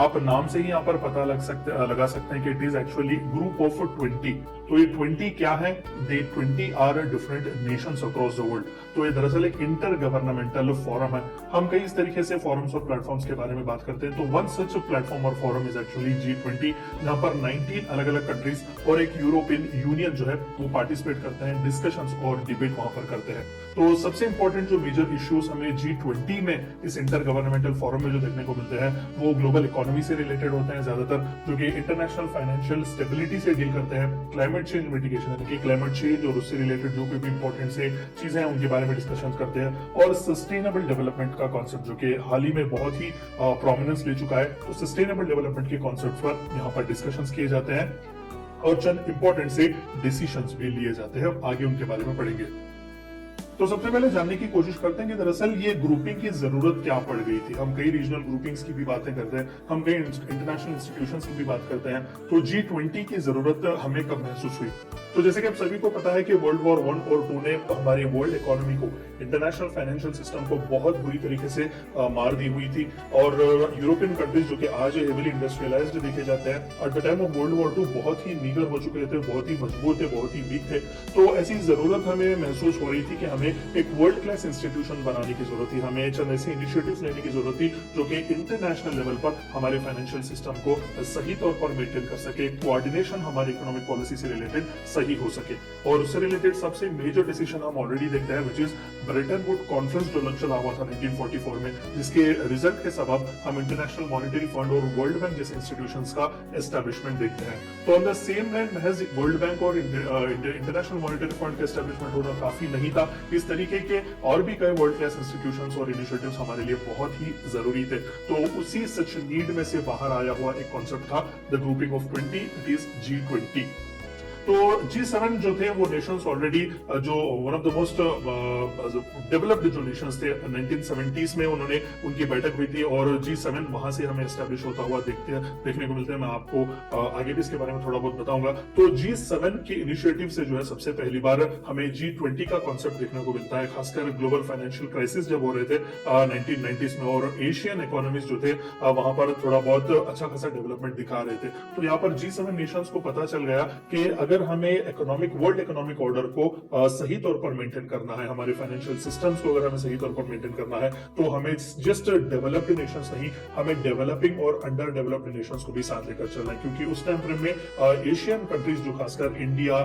आप नाम से ही यहाँ पर पता लगा सकते हैं कि it is actually group of 20। तो ये 20 क्या है? They 20 are different nations across the world. तो ये दरअसल एक इंटर गवर्नमेंटल फोरम है। हम कई इस तरीके से फोरम्स और प्लेटफॉर्म्स के बारे में बात करते हैं, तो वन सच प्लेटफॉर्म और फोरम इज एक्चुअली G20, जहां पर 19 अलग अलग कंट्रीज और एक यूरोपियन यूनियन जो है वो पार्टिसिपेट करते हैं, डिस्कशंस और डिबेट वहां पर करते हैं। तो सबसे इंपॉर्टेंट जो मेजर इश्यूज हमें G20 में इस इंटर गवर्नमेंटल फोरम में जो देखने को मिलते हैं वो ग्लोबल इकोनॉमी से रिलेटेड होते हैं ज्यादातर, जो कि इंटरनेशनल फाइनेंशियल स्टेबिलिटी से डील करते हैं, क्लाइमेट चेंज मिटिगेशन यानी कि क्लाइमेट चेंज और उससे रिलेटेड जो भी इंपॉर्टेंट से चीजें हैं उनके बारे में डिस्कशन करते हैं, और सस्टेनेबल डेवलपमेंट का कॉन्सेप्ट जो कि हाल ही में बहुत ही प्रोमिनेंस ले चुका है, तो सस्टेनेबल डेवलपमेंट के कॉन्सेप्ट पर यहाँ पर डिस्कशंस किए जाते हैं और चंद इंपॉर्टेंट से डिसीजंस भी लिए जाते हैं। आगे उनके बारे में पढ़ेंगे। तो सबसे पहले जानने की कोशिश करते हैं कि दरअसल ये ग्रुपिंग की जरूरत क्या पड़ गई थी। हम कई रीजनल ग्रुपिंग्स की भी बातें करते हैं, हम कई इंटरनेशनल इंस्टीट्यूशंस की भी बात करते हैं, तो G20 की जरूरत हमें कब महसूस हुई? तो जैसे कि आप सभी को पता है कि वर्ल्ड वॉर 1 और 2 ने हमारी वर्ल्ड इकोनॉमी को, इंटरनेशनल फाइनेंशियल सिस्टम को बहुत बुरी तरीके से मार दी हुई थी, और यूरोपियन कंट्रीज जो कि आज हेवीली इंडस्ट्रियलाइज्ड देखे जाते हैं, at the time of world war 2 बहुत ही मीगर हो चुके थे, बहुत ही मजबूत थे, बहुत ही वीक थे। तो ऐसी जरूरत हमें महसूस हो रही थी कि हमें एक वर्ल्ड क्लास इंस्टीट्यूशन बनाने की जरूरत थी, हमें चंद ऐसे इनिशिएटिव्स लेने की जरूरत थी जो कि इंटरनेशनल लेवल पर हमारे फाइनेंशियल सिस्टम को सही तौर पर मेंटेन कर सके, कोऑर्डिनेशन हमारी इकोनॉमिक पॉलिसी से रिलेटेड सही हो सके। और उससे रिलेटेड सबसे मेजर डिसीजन हम ऑलरेडी देखते हैं, which is Brayton would conference जो चला हुआ था 1944 में, जिसके रिजल्ट के सबब हम इंटरनेशनल मॉनेटरी फंड और वर्ल्ड बैंक जैसे इंस्टीट्यूशंस का एस्टेब्लिशमेंट देखते हैं। तो ऑन द सेम लाइन महज वर्ल्ड बैंक और इंटरनेशनल मॉनेटरी फंड का एस्टेब्लिशमेंट होना काफी नहीं था, इस तरीके के और भी कई वर्ल्ड क्लास इंस्टीट्यूशंस और इनिशिएटिव्स हमारे लिए बहुत ही जरूरी थे। तो उसी सच नीड में से बाहर आया हुआ एक कॉन्सेप्ट था the grouping of 20, it is G20। तो G7 जो थे वो नेशंस ऑलरेडी जो one of the most developed जो नेशंस थे 1970s में उन्होंने उनकी बैठक हुई थी, और G7 वहां से हमें एस्टेब्लिश होता हुआ देखने को मिलता है। मैं आपको आगे भी इसके बारे में थोड़ा बहुत बताऊंगा। तो G7 के इनिशिएटिव से जो है सबसे पहली बार हमें G20 का कॉन्सेप्ट देखने को मिलता है, खासकर ग्लोबल फाइनेंशियल क्राइसिस जब हो रहे थे 1990s में, और एशियन इकोनॉमीज जो थे वहां पर थोड़ा बहुत अच्छा खासा डेवलपमेंट दिखा रहे थे। तो यहाँ पर G7 नेशंस को पता चल गया कि अगर हमें वर्ल्ड इकोनॉमिक ऑर्डर को सही तौर पर मेंटेन करना है, हमारे फाइनेंशियल सिस्टम्स को अगर हमें सही तौर पर मेंटेन करना है, तो हमें जस्ट डेवलप्ड नेशंस नहीं, हमें डेवलपिंग और अंडर डेवलप्ड नेशंस को भी साथ लेकर चलना है। क्योंकि उस टाइम फ्रेम में एशियन कंट्रीज जो खासकर इंडिया,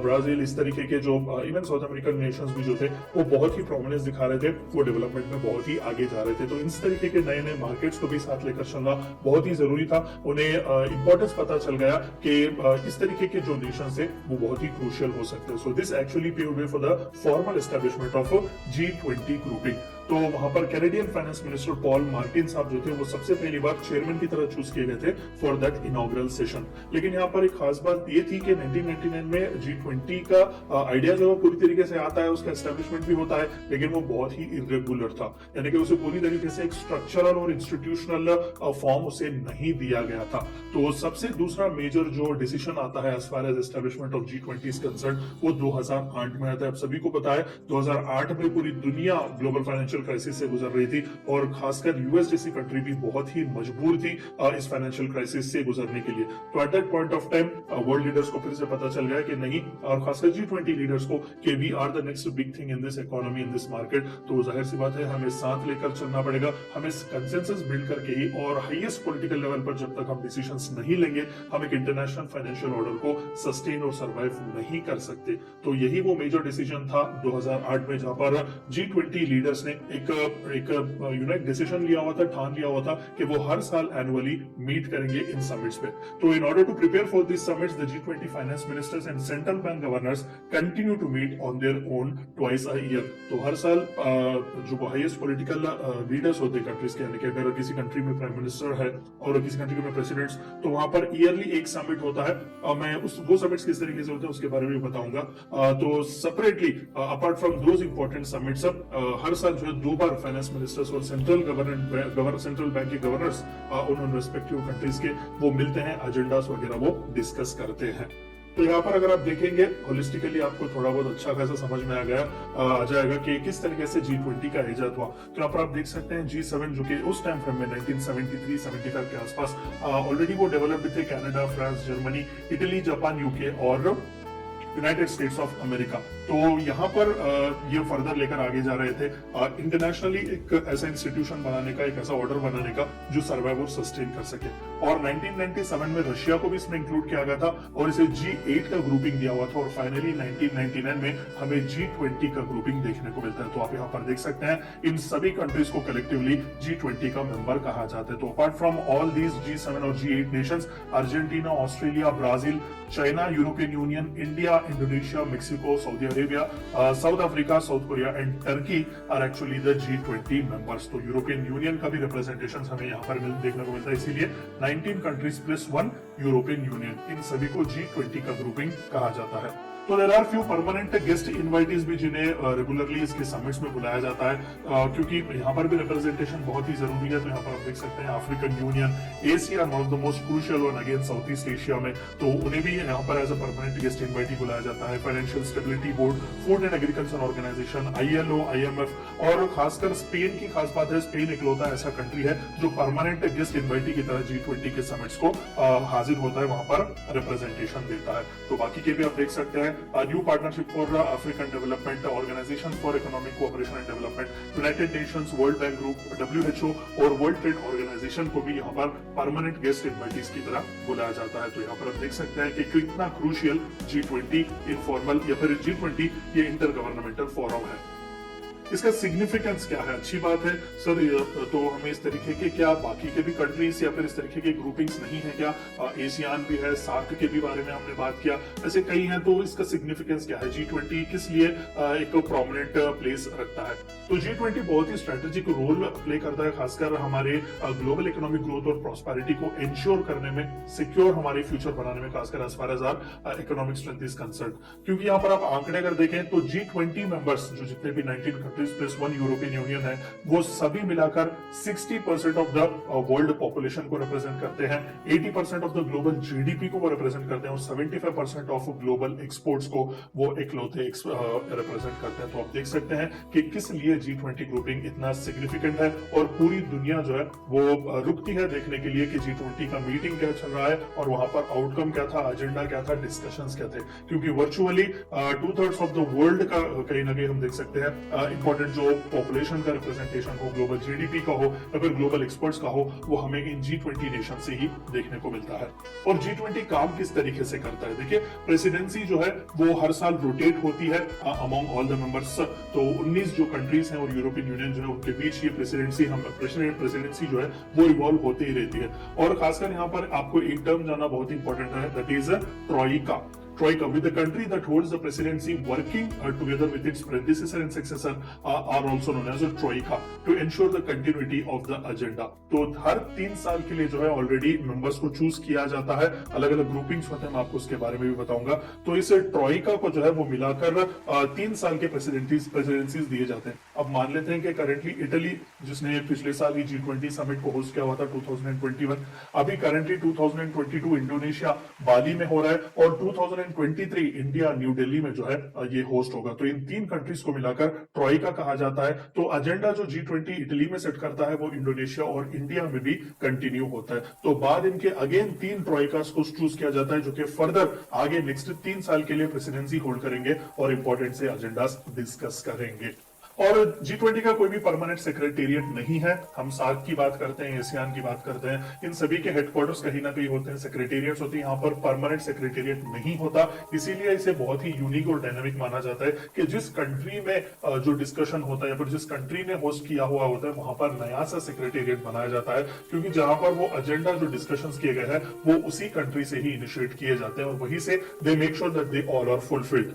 ब्राजील, इस तरीके के जो इवन साउथ अमेरिकन नेशंस भी जो थे वो बहुत ही प्रोमिनेंस दिखा रहे थे, वो डेवलपमेंट में बहुत ही आगे जा रहे थे। तो इस तरीके के नए नए मार्केट्स को भी साथ लेकर चलना बहुत ही जरूरी था। उन्हें इंपॉर्टेंस पता चल गया कि इस तरीके के जो नेशन से वो बहुत ही क्रूशियल हो सकते हैं। So this actually paved way for the formal establishment of G20 grouping. तो वहां पर Canadian finance minister Paul Martin साहब जो थे वो सबसे पहली बार चेयरमैन की तरह चूज किए गए थे फॉर दैट इनॉग्रल सेशन। लेकिन यहाँ पर एक खास बात ये थी कि 1999 में G20 का आइडिया जो पूरी तरीके से आता है, उसका एस्टेब्लिशमेंट भी होता है, लेकिन वो बहुत ही इरेगुलर था, यानी कि उसे पूरी तरीके से एक स्ट्रक्चरल और इंस्टीट्यूशनल फॉर्म उसे नहीं दिया गया था। तो सबसे दूसरा मेजर जो डिसीजन आता है as far as establishment of G20 is concern, वो 2008 में आता है। आप सभी को पता है 2008 में पूरी दुनिया ग्लोबल फाइनेंशियल क्राइसिस से गुजर रही थी, और खासकर यूएस जैसी कंट्री भी बहुत ही मजबूर थी इस फाइनेंशियल क्राइसिस से गुजरने के लिए। तो at that point of time world leaders को फिर से पता चल गया कि नहीं, और खासकर G20 लीडर्स को कि we are the next big thing in this economy, in this market. तो जाहिर सी बात है हमें साथ लेकर चलना पड़ेगा, हमें कंसेंसस बिल्ड करके ही, और हाईएस्ट पॉलिटिकल लेवल पर जब तक हम डिसीजंस नहीं लेंगे, हम एक इंटरनेशनल फाइनेंशियल ऑर्डर को सस्टेन और सर्वाइव नहीं कर सकते। तो यही वो मेजर डिसीजन था 2008 में, जहां पर G20 लीडर्स ने एक यूनाइट डिसीजन लिया हुआ था, ठान लिया हुआ था कि वो हर साल एनुअली मीट करेंगे इन समिट्स पे। तो in order to prepare for this summits the G20 finance ministers and central bank governors continue to meet on their own twice a year. तो हर साल जो हाईएस्ट पॉलिटिकल लीडर्स होते हैं कंट्रीज के, यानी कि अगर किसी कंट्री में प्राइम मिनिस्टर है और किसी कंट्री में प्रेसिडेंट्स, तो वहां पर ईयरली एक समिट होता है। मैं वो समिट्स किस तरीके से होते हैं उसके बारे में बताऊंगा। तो separately apart from those important summits, हर साल जो है 2 बार फाइनेंस मिनिस्टर्स और सेंट्रल बैंक के गवर्नर्स उन रेस्पेक्टिव कंट्रीज के वो मिलते हैं, एजेंडास वगैरह वो डिस्कस करते हैं। तो यहाँ पर अगर आप देखेंगे होलिस्टिकली आपको थोड़ा बहुत अच्छा खासा समझ में आ जाएगा कि किस तरीके से G20 का इजाद हुआ। तो यहाँ पर आप देख सकते हैं G7 जो कि उस टाइम फ्रेम में 1973-75 के आसपास ऑलरेडी वो डेवलप्ड थे, Canada, France, Germany, Italy, Japan, UK और यूनाइटेड स्टेट्स ऑफ अमेरिका। तो यहाँ पर ये फर्दर लेकर आगे जा रहे थे इंटरनेशनली एक ऐसा इंस्टीट्यूशन बनाने का, एक ऐसा ऑर्डर बनाने का जो सर्वाइव और सस्टेन कर सके। और 1997 में रशिया को भी इसमें इंक्लूड किया गया था और इसे G8 का ग्रुपिंग दिया हुआ था और फाइनली 1999 में हमें G20 का ग्रुपिंग देखने को मिलता है। तो आप यहाँ पर देख सकते हैं इन सभी कंट्रीज को कलेक्टिवली G20 का मेंबर कहा जाता है। तो apart from all these G7 और G8 nations, Argentina, Australia, Brazil, China, European Union, India, Indonesia, Mexico, Saudi Arabia, South Africa, South Korea and Turkey are actually the G20 members. तो European Union का भी representation हमें यहाँ पर देखने को मिलता है, इसीलिए 19 कंट्रीज प्लस 1 यूरोपियन यूनियन, इन सभी को G20 का ग्रुपिंग कहा जाता है। तो there are few permanent guest invitees भी जिन्हें रेगुलरली इसके समिट्स में बुलाया जाता है, क्योंकि यहाँ पर भी रिप्रेजेंटेशन बहुत ही जरूरी है। तो यहाँ पर आप देख सकते हैं African Union, Asia, one of the most crucial one again South East Asia में, तो उन्हें भी यहाँ पर as a permanent guest invitee बुलाया जाता है। Financial stability board, food and agriculture organization, ILO, IMF, और खासकर स्पेन की खास बात है, स्पेन इकलौता ऐसा कंट्री है जो परमानेंट गेस्ट इनवाइटी की तरह G20 के समिट्स को हाजिर होता है, वहां पर रिप्रेजेंटेशन देता है। तो बाकी के भी आप देख सकते हैं, New Partnership for African Development, Organization for Economic Cooperation and Development, United Nations, World Bank Group, WHO और वर्ल्ड ट्रेड ऑर्गेनाइजेशन को भी यहाँ पर परमानेंट गेस्ट इनवाइटीज की तरह बुलाया जाता है। तो यहाँ पर आप देख सकते हैं कि कितना क्रूशियल G20 इनफॉर्मल या फिर G20 ये इंटर गवर्नमेंटल फोरम है। इसका सिग्निफिकेंस क्या है? अच्छी बात है सर, तो हमें इस तरीके के क्या बाकी के भी कंट्रीज या फिर इस तरीके के ग्रुपिंग्स नहीं है क्या? एशियान भी है, सार्क के भी बारे में हमने बात किया, ऐसे कई हैं। तो इसका सिग्निफिकेंस क्या है? G20 किस लिए एक प्रोमिनेंट प्लेस रखता है? तो G20 बहुत ही स्ट्रेटेजिक रोल प्ले करता है, खासकर हमारे ग्लोबल इकोनॉमिक ग्रोथ और प्रॉस्पेरिटी को इंश्योर करने में, सिक्योर हमारे फ्यूचर बनाने में, खासकर as far as our economic strength is concern. क्योंकि यहाँ पर आप आंकड़े अगर देखें तो G20 मेंबर्स जो जितने भी 19 कंट्रीज प्लस 1 यूरोपियन यूनियन है, वो सभी मिलाकर 60% ऑफ द वर्ल्ड पॉपुलेशन को रिप्रेजेंट करते हैं, 80% ऑफ द ग्लोबल GDP को वो रिप्रेजेंट करते हैं और 75% ऑफ ग्लोबल एक्सपोर्ट्स को वो इकलौते रिप्रेजेंट करते हैं। तो आप देख सकते हैं कि किस लिए G20 ग्रुपिंग इतना सिग्निफिकेंट है और पूरी दुनिया जो है वो रुकती है देखने के लिए कि G20 का मीटिंग क्या चल रहा है और वहां पर आउटकम क्या था, एजेंडा क्या था, डिस्कशंस क्या थे। क्योंकि वर्चुअली 2/3 ऑफ द वर्ल्ड का कहीं ना कहीं हम देख सकते हैं इंपॉर्टेंट जो पॉपुलेशन का रिप्रेजेंटेशन हो, ग्लोबल GDP का हो या फिर ग्लोबल एक्सपर्ट्स का हो, वो हमें इन G20 नेशन से ही देखने को मिलता है। और G20 काम किस तरीके से करता है? देखिए, प्रेसिडेंसी जो है वो हर साल रोटेट होती है अमंग ऑल द मेंबर्स। तो 19 जो कंट्रीज हैं और यूरोपियन यूनियन जो है उनके बीच ये प्रेसिडेंसी जो है वो इवॉल्व होती ही रहती है। और खासकर यहाँ पर आपको एक टर्म जाना बहुत इंपॉर्टेंट है, that is troika. Troika, with the country that holds the presidency working together with its predecessor and successor are also known as a Troika to ensure the continuity of the agenda. तो हर 3 साल के लिए जो है already members को choose किया जाता है, अलग अलग ग्रुपिंग्स होते हैं, मैं आपको उसके बारे में भी बताऊंगा। तो इस ट्रॉइका को जो है वो मिलाकर 3 साल के प्रेसिडेंसीज दिए जाते हैं। अब मान लेते हैं कि करेंटली इटली, जिसने पिछले साल ही G20 समिट को होस्ट किया हुआ था 2021, अभी करेंटली 2022 इंडोनेशिया बाली में हो रहा है और 2023 इंडिया न्यू दिल्ली में जो है ये होस्ट होगा। तो इन 3 कंट्रीज को मिलाकर ट्रॉइका कहा जाता है। तो एजेंडा जो G20 इटली में सेट करता है वो इंडोनेशिया और इंडिया में भी कंटिन्यू होता है। तो बाद इनके अगेन 3 ट्रॉइकास को चूज किया जाता है जो कि फर्दर आगे नेक्स्ट 3 साल के लिए प्रेसिडेंसी होल्ड करेंगे और इंपॉर्टेंट से एजेंडास डिस्कस करेंगे। और G20 का कोई भी परमानेंट सेक्रेटेरिएट नहीं है। हम सार्क की बात करते हैं, एशियान की बात करते हैं, इन सभी के हेडक्वार्टर्स कहीं ना कहीं होते हैं, सेक्रेटेरिएट्स होती हैं। यहाँ पर परमानेंट सेक्रेटेरिएट नहीं होता, इसीलिए इसे बहुत ही यूनिक और डायनामिक माना जाता है कि जिस कंट्री में जो डिस्कशन होता है या फिर जिस कंट्री ने होस्ट किया हुआ होता है वहां पर नया सा सेक्रेटेरिएट बनाया जाता है, क्योंकि जहां पर वो एजेंडा जो डिस्कशन किए गए हैं वो उसी कंट्री से ही इनिशिएट किए जाते हैं और वहीं से they make sure that they all are fulfilled.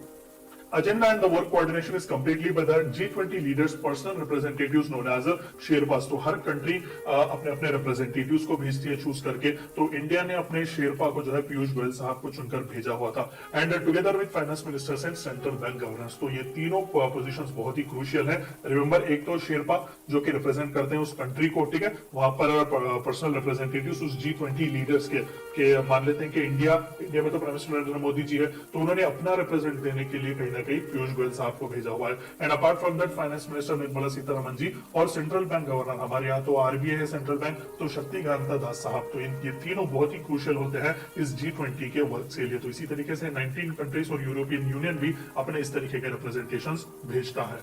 agenda and the work coordination is completely by the G20 leaders personal representatives known as sherpas. तो हर कंट्री अपने अपने रिप्रेजेंटेटिव्स को भेजती है चूज करके। तो इंडिया ने अपने शेरपा को जो है पीयूष गोयल साहब को चुनकर भेजा हुआ था, and together with finance ministers and central bank governors. तो ये तीनों पोजीशंस बहुत ही क्रूशियल है। रिमेंबर, एक तो शेरपा जो कि रिप्रेजेंट करते हैं उस कंट्री को, ठीक है, वहां पर पर्सनल रिप्रेजेंटेटिव्स उस G20 लीडर्स के मान लेते हैं कि इंडिया में तो प्राइम मिनिस्टर नरेंद्र मोदी जी है, तो उन्होंने अपना रिप्रेजेंट देने के लिए कहीं ना कहीं पीयूष गोयल साहब को भेजा हुआ है। And apart from that finance minister Nirmala Sitharaman ji और सेंट्रल बैंक गवर्नर, हमारे यहाँ तो आरबीआई है सेंट्रल बैंक, तो शक्तिकांता दास साहब। तो ये तीनों बहुत ही क्रूशियल होते हैं इस G20 के वर्क के लिए। तो इसी तरीके से 19 कंट्रीज और यूरोपियन यूनियन भी अपने इस तरीके के रिप्रेजेंटेशंस भेजता है।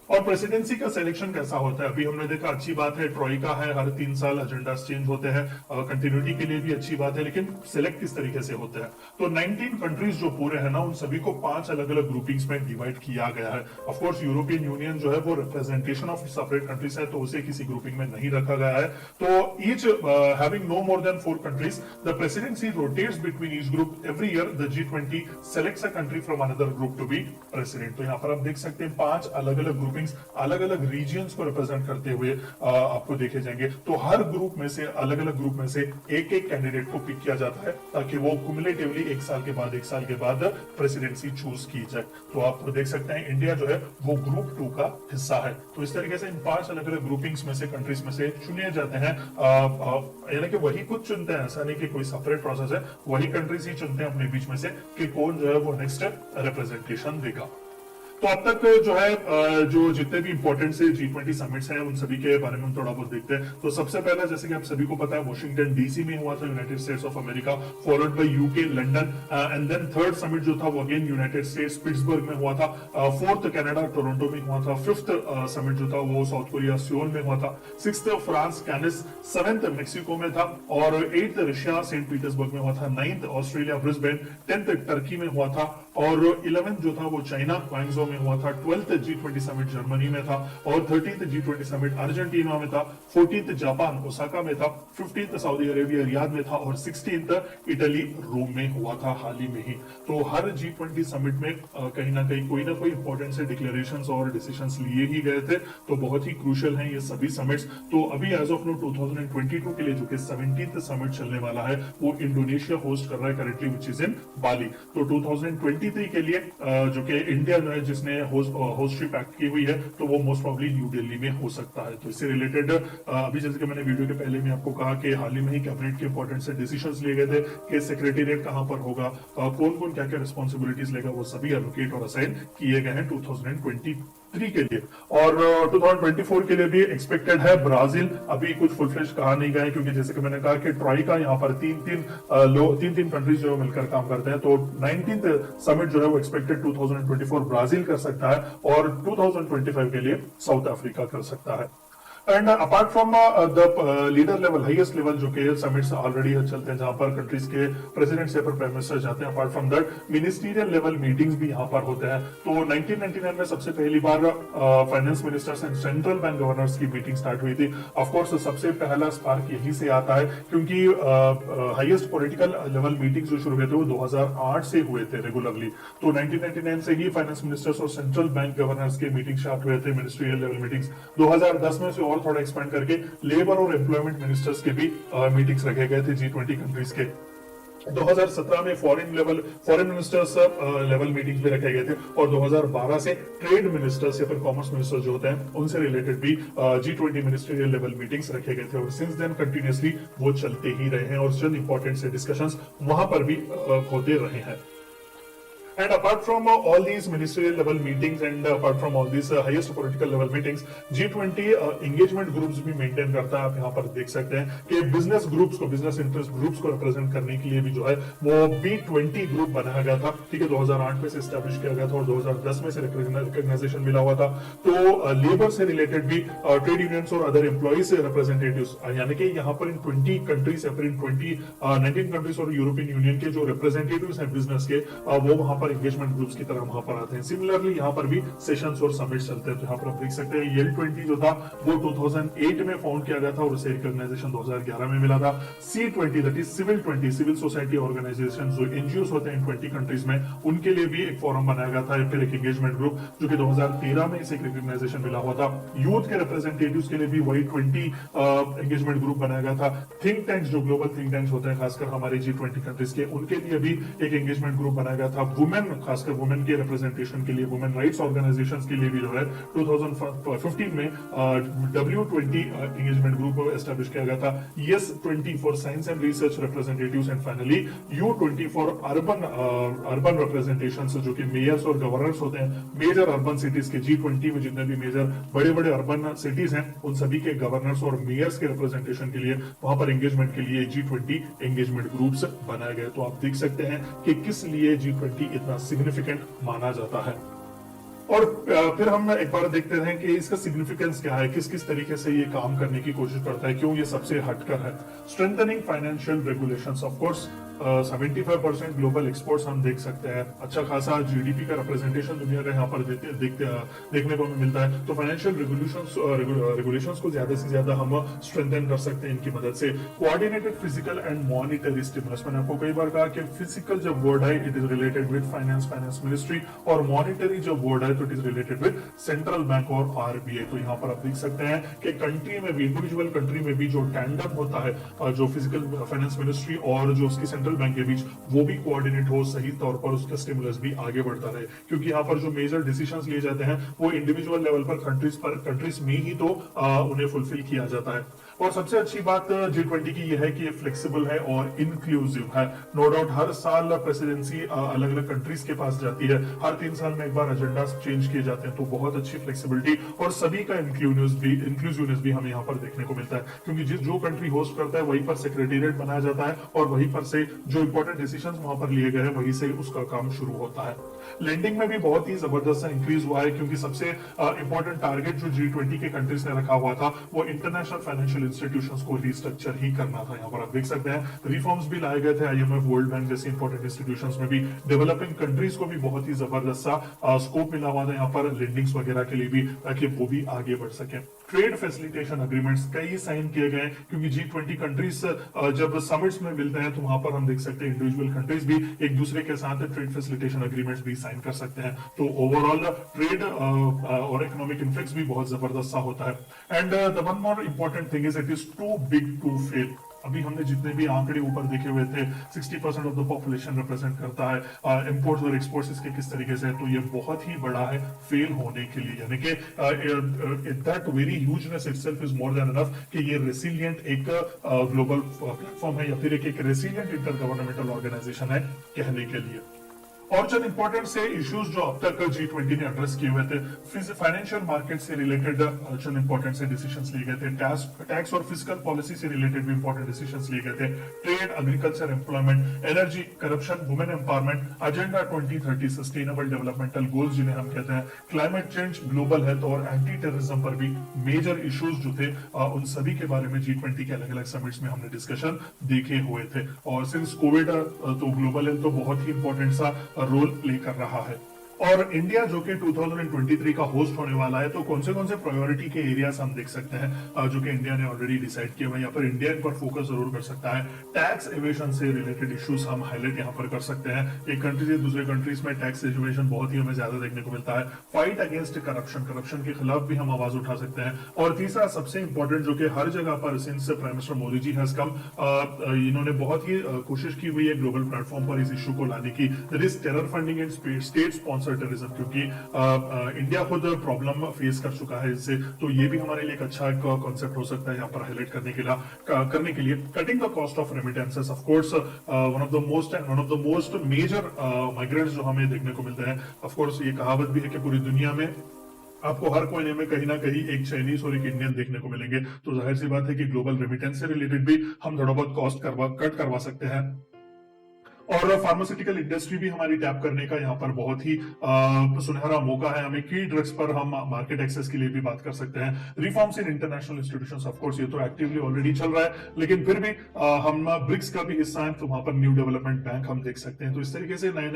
और प्रेसिडेंसी का सिलेक्शन कैसा होता है, अभी हमने देखा, अच्छी बात है, ट्रॉइका है, हर 3 साल एजेंडा चेंज होते हैं, कंटिन्यूटी के लिए भी अच्छी बात है, लेकिन सिलेक्ट किस तरीके से होते हैं। तो 19 कंट्रीज जो पूरे हैं ना, उन सभी को 5 अलग अलग ग्रुपिंग्स में डिवाइड किया गया है। ऑफ कोर्स यूरोपियन यूनियन जो है वो रिप्रेजेंटेशन ऑफ सेपरेट कंट्रीज है, तो उसे किसी ग्रुपिंग में नहीं रखा गया है। तो each having no more than 4 countries, the presidency rotates between each group. Every year the G20 selects a country from another group to be president. तो यहाँ पर आप देख सकते हैं 5 अलग अलग ग्रुपिंग्स अलग अलग रीजन्स को रिप्रेजेंट करते हुए आपको देखे जाएंगे। तो हर ग्रुप में से, अलग अलग ग्रुप में से एक एक कैंडिडेट को पिक किया जाता है, ताकि वो कुमुलेटिवली एक साल के बाद प्रेसिडेंसी चूज की जाए। तो आप देख सकते हैं इंडिया जो है वो ग्रुप 2 का हिस्सा है। तो इस तरीके से इन 5 अलग अलग ग्रुपिंग्स में से, कंट्रीज में से चुने जाते हैं, यानी कि वही कुछ चुनते हैं, ऐसा नहीं कि कोई सेपरेट प्रोसेस है, वही कंट्रीज ही चुनते हैं अपने बीच में से कि कौन जो है वो नेक्स्ट रिप्रेजेंटेशन देगा। तो अब तक जो है जो जितने भी इंपॉर्टेंट से G20 समिट्स हैं उन सभी के बारे में हम थोड़ा बहुत देखते हैं। तो सबसे पहला, जैसे कि आप सभी को पता है, वॉशिंगटन डीसी में हुआ था, United States of America, followed by UK London, and then third summit जो था वो अगेन यूनाइटेड स्टेट्स पिट्सबर्ग में हुआ था, फोर्थ कनाडा टोरंटो में हुआ था, फिफ्थ समिट जो था वो साउथ कोरिया सियोल में हुआ था, सिक्स्थ फ्रांस कैनिस, सेवेंथ मेक्सिको में था, और एट्थ रशिया सेंट पीटर्सबर्ग में हुआ था, ninth Australia Brisbane, 10th Turkey में हुआ था, और 11th जो था वो चाइना क्वांगजो में हुआ था, 12th G20 समिट जर्मनी में था, और 13th G20 समिट अर्जेंटीना में था, 14th जापान ओसाका में था, 15th सऊदी अरेबिया रियाद में था, और 16th इटली रोम में हुआ था हाल ही में ही। तो हर G20 समिट में कहीं ना कहीं कोई ना कोई इंपॉर्टेंट से डिक्लेरेशंस और डिसीजंस लिए ही गए थे। तो बहुत ही क्रूशियल हैं ये सभी समिट्स। तो अभी एज ऑफ नो 2022 के लिए जो कि 17th समिट चलने वाला है, वो इंडोनेशिया होस्ट कर रहा है करेंटली, विच इज इन बाली। तो 2023 के लिए जो कि इंडिया जो है जिसने होस्टशिप एक्ट की हुई है, तो वो मोस्ट प्रॉब्ली न्यू दिल्ली में हो सकता है। तो इससे रिलेटेड अभी जैसे कि मैंने वीडियो के पहले में आपको कहा कि हाल ही में ही कैबिनेट के इंपॉर्टेंट से डिसीजंस लिए गए थे कि सेक्रेटेरिएट कहां पर होगा, कौन कौन क्या क्या रिस्पॉन्सिबिलिटीज लेगा, वो सभी एलोकेट और असाइन किए गए हैं 2023 के लिए। और 2024 के लिए भी एक्सपेक्टेड है ब्राजील। अभी कुछ फुल फ्लेज कहा नहीं गया है, क्योंकि जैसे कि मैंने कहा कि ट्रॉइका यहाँ पर तीन कंट्रीज जो मिलकर काम करते हैं। तो 19th समिट जो है वो एक्सपेक्टेड 2024 ब्राजील कर सकता है, और 2025 के लिए साउथ अफ्रीका कर सकता है। And apart from the leader level, highest level जो के समिट्स ऑलरेडी चलते हैं, जहां पर कंट्रीज के प्रेसिडेंट्स या प्राइम मिनिस्टर जाते हैं, apart from that ministerial level meetings भी यहां पर होते हैं। तो 1999 में सबसे पहली बार finance ministers and central bank governors की मीटिंग स्टार्ट हुई थी। ऑफकोर्स सबसे पहला स्पार्क यहीं से आता है, क्योंकि हाईएस्ट पॉलिटिकल लेवल मीटिंग जो शुरू हुए थे वो 2008 से हुए थे रेगुलरली। तो 1999 से ही फाइनेंस मिनिस्टर्स और सेंट्रल बैंक गवर्नर्स के मीटिंग स्टार्ट हुए थे, मिनिस्ट्रियल लेवल मीटिंग्स। 2010 में से और थोड़ा एक्सपेंड करके लेबर और एम्प्लॉयमेंट मिनिस्टर्स के भी मीटिंग्स रखे गए थे G20 कंट्रीज के। 2017 में फॉरेन मिनिस्टर्स लेवल मीटिंग्स भी रखे गए थे, और 2012 से ट्रेड मिनिस्टर्स या फिर कॉमर्स मिनिस्टर्स जो होते हैं उनसे रिलेटेड भी G20 मिनिस्ट्रियल लेवल मीटिंग्स रखे गए थे, और सिंस देन कंटिन्यूअसली वो चलते ही रहे हैं, और चंद इंपॉर्टेंट से डिस्कशंस वहां पर भी होते रहे हैं। And apart from all these ministerial level meetings and apart from all these highest political level meetings, G20 engagement groups भी मेंटेन करता है। आप यहाँ पर देख सकते हैं कि बिजनेस ग्रुप्स को, बिजनेस इंटरेस्ट ग्रुप्स को रिप्रेजेंट करने के लिए भी जो है वो B20 ग्रुप बनाया गया था। ठीक है, 2008 में से एस्टैब्लिश किया गया था, और 2010 में से रिकॉग्नाइजेशन मिला हुआ था। तो लेबर से रिलेटेड भी ट्रेड यूनियंस और अदर एम्प्लॉइज रिप्रेजेंटेटिव्स, यानी कि यहाँ पर इन 20 कंट्रीज या फिर इन 19 कंट्रीज और यूरोपियन यूनियन के जो रिप्रेजेंटेटिव्स हैं बिजनेस के, वो वहां पर एंगेजमेंट ग्रुप्स की तरह वहां पर आते हैं। सिमिलरली यहाँ पर भी सेशंस और समिट चलते हैं। तो यहाँ पर आप देख सकते हैं L20 जो था वो 2008 में फाउंड किया गया था और उसे रिकॉग्नाइजेशन 2011 में मिला था। C20 that is civil society organization जो एनजीओ होते हैं 20 कंट्रीज में, उनके लिए भी एक फोरम बनाया गया था, फिर एक एंगेजमेंट ग्रुप जो कि 2013 में इसे रिकॉग्नाइजेशन मिला हुआ था। यूथ के रिप्रेजेंटेटिव्स के लिए भी वही 20 एंगेजमेंट ग्रुप बनाया गया था। थिंक टैंक्स जो ग्लोबल थिंक टैंक्स होते हैं खासकर हमारे G20 कंट्रीज के, उनके लिए भी एक एंगेजमेंट ग्रुप बनाया गया था। वुमेन, खासकर वुमेन के रिप्रेजेंटेशन के लिए, वुमेन राइट्स ऑर्गेनाइजेशंस के लिए भी जो है 2015 में W20 एंगेजमेंट ग्रुप एस्टैब्लिश किया गया था। S20 for science and research representatives and finally U20 for urban representations जो कि मेयर्स और गवर्नर्स होते हैं मेजर अर्बन सिटीज के। G20 में जितने भी मेजर बड़े बड़े अर्बन सिटीज हैं उन सभी के गवर्नर्स और मेयर्स के रिप्रेजेंटेशन के लिए वहां पर एंगेजमेंट के लिए G20 एंगेजमेंट ग्रुप्स बनाए गए। तो आप देख सकते हैं कि किस लिए G20 इतना सिग्निफिकेंट माना जाता है। और फिर हम एक बार देखते हैं कि इसका सिग्निफिकेंस क्या है, किस किस तरीके से ये काम करने की कोशिश करता है, क्यों ये सबसे हटकर है। Strengthening financial regulations, of course 75% global exports हम देख सकते हैं। अच्छा खासा जीडीपी का रिप्रेजेंटेशन दुनिया का यहाँ पर देखने को मिलता है। तो फाइनेंशियल रेगुलेशंस को ज्यादा से ज्यादा हम स्ट्रेंथन कर सकते हैं इनकी मदद से। Coordinated physical and monetary stimulus, मैंने आपको कई बार कहा कि फिजिकल जब वर्ड है it is related with finance ministry, और मॉनिटरी जब वर्ड है तो it is related with central bank और आरबीआई। तो यहाँ पर आप देख सकते हैं कि कंट्री में भी, इंडिविजुअल कंट्री में भी जो टैंडम होता है जो फिजिकल फाइनेंस मिनिस्ट्री और जो उसकी सेंट्रल बैंक के बीच, वो भी कोऑर्डिनेट हो, सही तौर पर उसका स्टिमुलस भी आगे बढ़ता रहे। क्योंकि यहाँ पर जो मेजर डिसीजंस लिए जाते हैं वो इंडिविजुअल लेवल पर कंट्रीज में ही तो उन्हें फुलफिल किया जाता है। और सबसे अच्छी बात G20 की यह है कि ये फ्लेक्सिबल है और इंक्लूसिव है। नो डाउट हर साल प्रेसिडेंसी अलग अलग कंट्रीज के पास जाती है, हर 3 साल में एक बार एजेंडा चेंज किए जाते हैं। तो बहुत अच्छी फ्लेक्सिबिलिटी और सभी का इंक्लूसिवनेस भी हमें यहाँ पर देखने को मिलता है। क्योंकि जो कंट्री होस्ट करता है वहीं पर सेक्रेटेरिएट बनाया जाता है और वहीं पर से जो इंपॉर्टेंट डिसीजंस वहां पर लिए गए हैं वहीं से उसका काम शुरू होता है। लेंडिंग में भी बहुत ही जबरदस्त इंक्रीज हुआ है, क्योंकि सबसे इंपॉर्टेंट टारगेट जो G20 के कंट्रीज ने रखा हुआ था वो इंटरनेशनल फाइनेंशियल इंस्टीट्यूशंस को रिस्ट्रक्चर ही करना था। यहाँ पर आप देख सकते हैं रिफॉर्म्स भी लाए गए थे, IMF, वर्ल्ड बैंक जैसे इंपॉर्टेंट इंस्टीट्यूशंस में भी। डेवलपिंग कंट्रीज को भी बहुत ही जबरदस्त सा स्कोप मिला हुआ था यहाँ पर लेंडिंग्स वगैरह के लिए भी, ताकि वो भी आगे बढ़ सके। ट्रेड फैसिलिटेशन अग्रीमेंट्स कई साइन किए गए, क्योंकि G20 कंट्रीज जब समिट्स में मिलते हैं तो वहां पर हम देख सकते हैं इंडिविजुअल कंट्रीज भी एक दूसरे के साथ ट्रेड फैसिलिटेशन अग्रीमेंट्स भी साइन कर सकते हैं। तो ओवरऑल ट्रेड और इकोनॉमिक इन्फ्लुएंस भी बहुत जबरदस्त सा होता है। And the one more important thing is it is too big to fail. अभी हमने जितने भी आंकड़े ऊपर देखे हुए थे 60% ऑफ द पॉपुलेशन रिप्रेजेंट करता है, इंपोर्ट्स और एक्सपोर्ट्स इसके किस तरीके से है, तो ये बहुत ही बड़ा है फेल होने के लिए। यानी कि that very hugeness itself is more than enough कि ये रेसिलिएंट एक ग्लोबल प्लेटफॉर्म है या फिर एक रेसिलिएंट इंटर गवर्नमेंटल ऑर्गेनाइजेशन है कहने के लिए। और चंद इंपॉर्टेंट से इश्यूज जो अब तक G20 ने एड्रेस किए हुए थे, फाइनेंशियल मार्केट से रिलेटेड चंद इंपॉर्टेंट से डिसीजंस लिए गए थे, टैक्स और फिजिकल पॉलिसी से रिलेटेड भी इंपॉर्टेंट डिसीजंस लिए गए थे, trade, agriculture, employment, energy, corruption, women empowerment, agenda 2030, sustainable developmental goals जिन्हें हम कहते हैं, क्लाइमेट चेंज, ग्लोबल हेल्थ और एंटी टेररिज्म पर भी मेजर इश्यूज जो थे उन सभी के बारे में G20 के अलग अलग समिट्स में हमने डिस्कशन देखे हुए थे। और सिंस कोविड तो ग्लोबल हेल्थ तो बहुत ही इंपॉर्टेंट सा रोल प्ले कर रहा है। और इंडिया जो कि 2023 का होस्ट होने वाला है, तो कौन से प्रायोरिटी के एरियाज हम देख सकते हैं जो कि इंडिया ने ऑलरेडी डिसाइड किए हुए हैं। यहाँ पर इंडिया इन पर फोकस जरूर कर सकता है। टैक्स एवेशन से रिलेटेड इश्यूज हम हाईलाइट यहाँ पर कर सकते हैं। एक कंट्री से दूसरे कंट्रीज में टैक्स एवेशन बहुत ही हमें ज्यादा देखने को मिलता है। फाइट अगेंस्ट करप्शन के खिलाफ भी हम आवाज उठा सकते हैं। और तीसरा सबसे इंपॉर्टेंट जो कि हर जगह पर since prime minister Modi ji has come, इन्होंने बहुत ही कोशिश की हुई है ग्लोबल प्लेटफॉर्म पर इस इशू को लाने की, that is terror funding and state sponsored terrorism. क्योंकि इंडिया खुद प्रॉब्लम फेस कर चुका है इससे, तो ये भी हमारे लिए एक अच्छा कॉन्सेप्ट हो सकता है यहाँ पर हाईलाइट करने के लिए। Cutting the cost of remittances, of course one of the most major migrants जो हमें देखने को मिलते हैं। ऑफ कोर्स ये कहावत भी है कि पूरी दुनिया में आपको हर कोने में कहीं ना कहीं एक चाइनीज और एक इंडियन देखने को मिलेंगे। तो जाहिर सी बात है कि ग्लोबल रेमिटेंस से रिलेटेड भी हम थोड़ा बहुत कॉस्ट कट करवा सकते हैं। और फार्मास्यूटिकल इंडस्ट्री भी हमारी टैप करने का यहाँ पर बहुत ही सुनहरा मौका है हमें। की ड्रग्स पर हम मार्केट एक्सेस के लिए भी बात कर सकते हैं। Reforms in international institutions, of course ये तो एक्टिवली ऑलरेडी चल रहा है, लेकिन फिर भी हम ब्रिक्स का भी हिस्सा है, तो वहां पर न्यू डेवलपमेंट बैंक हम देख सकते हैं। तो इस तरीके से नए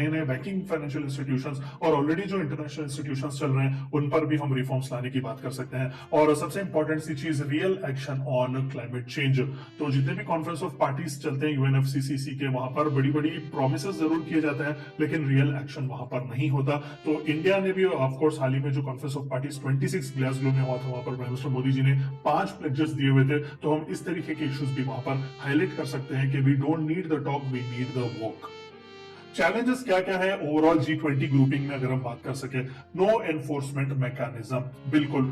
नए बैंकिंग फाइनेंशियल इंस्टीट्यूशंस और ऑलरेडी जो इंटरनेशनल इंस्टीट्यूशंस चल रहे हैं उन पर भी हम रिफॉर्म्स लाने की बात कर सकते हैं। और सबसे इंपॉर्टेंट सी चीज, real action on climate change. तो जितने भी कॉन्फ्रेंस ऑफ पार्टीज चलते हैं यूएनएफसीसीसी के, वहां पर बड़ी बड़ी प्रोमिसेस जरूर किए जाते हैं, लेकिन रियल एक्शन वहां पर नहीं होता। तो इंडिया ने भी ऑफ कोर्स हाल ही में जो कॉन्फ्रेंस ऑफ पार्टीज 26 ग्लासगो में हुआ था, वहां पर प्राइम मिनिस्टर मोदी जी ने 5 प्लेजेस दिए हुए थे। तो हम इस तरीके के इश्यूज भी वहां पर हाईलाइट कर सकते हैं कि we don't need the talk, we need the work. Challenges क्या क्या है ओवरऑल G20 ग्रुपिंग में अगर हम बात कर सके? नो एनफोर्समेंट मैकेनिज्म, बिल्कुल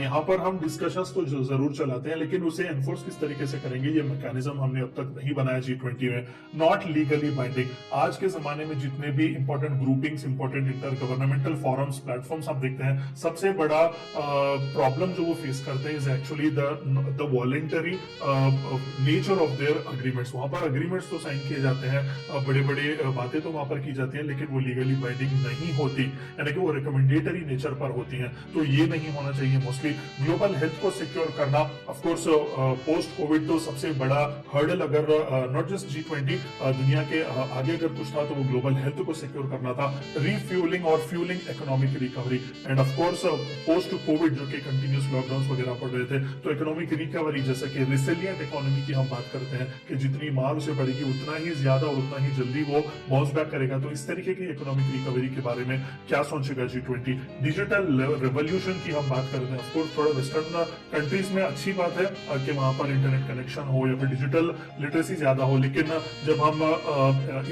यहाँ पर हम डिस्कशंस तो जरूर चलाते हैं, लेकिन उसे एनफोर्स किस तरीके से करेंगे ये मैकेनिज्म हमने अब तक नहीं बनाया G20 में। Not legally binding. आज के जमाने में जितने भी important groupings, important inter governmental forums, platforms आप देखते हैं, सबसे बड़ा प्रॉब्लम जो वो फेस करते हैं is actually the voluntary nature of their agreements. वहां पर अग्रीमेंट्स तो साइन किए जाते हैं, बड़े बड़े बातें तो वहां पर की जाती है, लेकिन वो लीगली बाइंडिंग नहीं होती, यानी कि वो रिकमेंडेटरी नेचर पर होती हैं। तो ये नहीं होना चाहिए। मोस्टली ग्लोबल हेल्थ को सिक्योर करना, ऑफ कोर्स पोस्ट कोविड तो सबसे बड़ा हर्डल, अगर नॉट जस्ट G20, दुनिया के आगे अगर कुछ था तो वो ग्लोबल हेल्थ को सिक्योर करना था। रीफ्यूलिंग और fuelling economic recovery, end of course post Covid जो कि कंटिन्यूस लॉकडाउन वगैरह पड़ रहे थे, तो इकोनॉमिक रिकवरी, जैसे कि रिसिलियंट इकोनॉमी की हम बात करते हैं कि जितनी मांग उसे बढ़ेगी उतना ही ज्यादा और उतना ही जल्दी वो बाउंस बैक करेगा। तो इस तरीके की इकोनॉमिक रिकवरी के बारे में क्या सोचेगा G20? डिजिटल रेवोल्यूशन की हम बात करते हैं, ऑफ कोर्स थोड़ा वेस्टर्न कंट्रीज में अच्छी बात है कि वहां पर इंटरनेट कनेक्शन हो या फिर डिजिटल लिटरेसी ज्यादा हो, लेकिन जब हम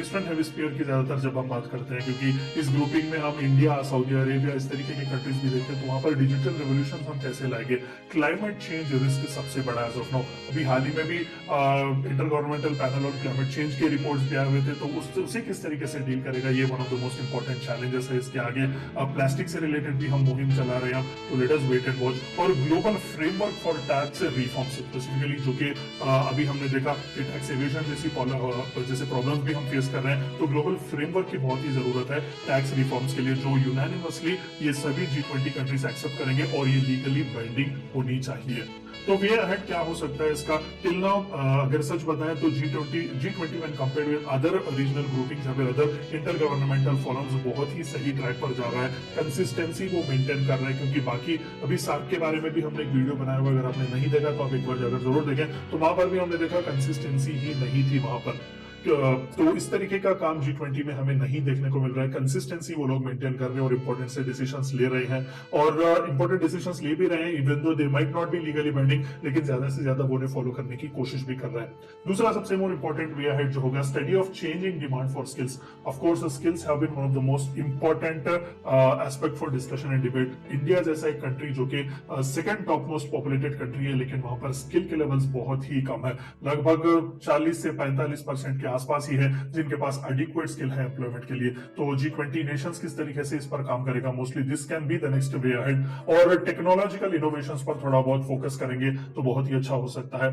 ईस्टर्न हेमिस्फीयर की ज्यादातर जब हम बात करते हैं, क्योंकि इस ग्रुपिंग में हम इंडिया, सऊदी अरेबिया, इस तरीके की कंट्रीज भी देखते हैं, तो वहां पर डिजिटल रेवोल्यूशन हम कैसे लाएंगे? क्लाइमेट चेंज रिस्क सबसे बड़ा एज ऑफ नाउ। अभी हाल ही में भी इंटर गवर्नमेंटल पैनल और क्लाइमेट चेंज के रिपोर्ट्स भी आए हुए थे, तो उसे किस तरीके से डील करेगा, ये one of the most important challenges है। इसके आगे प्लास्टिक से रिलेटेड भी हम मुहिम चला रहे हैं, तो let us wait and watch. और global framework for tax reform, specifically जो कि अभी हमने देखा कि टैक्स एवेजन जैसे प्रॉब्लम्स भी हम फेस कर रहे हैं, तो ग्लोबल फ्रेमवर्क की बहुत ही जरूरत है टैक्स रिफॉर्म्स के लिए, जो यूनानिमसली ये सभी G20 कंट्रीज एक्सेप्ट करेंगे और ये लीगली बाइंडिंग होनी चाहिए। तो वे अहेड क्या हो सकता है इसका? टिल नाउ अगर सच बताएं तो G20 when compared with other regional groupings या फिर अदर इंटर गवर्नमेंटल फोरम्स बहुत ही सही ट्रैक पर जा रहा है। कंसिस्टेंसी वो मेंटेन कर रहा है, क्योंकि बाकी अभी सार्क के बारे में भी हमने एक वीडियो बनाया हुआ, अगर आपने नहीं देखा तो आप एक बार जाकर जरूर देखें, तो वहां पर भी हमने देखा कंसिस्टेंसी ही नहीं थी वहां पर। तो इस तरीके का काम G20 में हमें नहीं देखने को मिल रहा है। कंसिस्टेंसी वो लोग मेंटेन कर रहे हैं और इंपॉर्टेंट से डिसीजंस ले रहे हैं, और इंपॉर्टेंट डिसीजंस ले भी रहे हैं, even though they might not be legally binding, लेकिन ज्यादा से ज्यादा वो उन्हें फॉलो करने की कोशिश भी कर रहे हैं। दूसरा सबसे मोर इंपॉर्टेंट वे अहेड जो होगा, study of changing demand for skills. Of course skills have been one of the most important aspect for discussion and debate. India जैसा एक कंट्री जो कि second top most populated country है, लेकिन वहां पर स्किल के लेवल्स बहुत ही कम है, लगभग 40 से 45% के आसपास ही है जिनके पास एडिक्वेट स्किल है एम्प्लॉयमेंट के लिए। तो G20 नेशंस किस तरीके से इस पर काम करेगा? Mostly this can be the next way ahead. और टेक्नोलॉजिकल इनोवेशंस पर थोड़ा बहुत फोकस करेंगे तो बहुत ही अच्छा हो सकता है।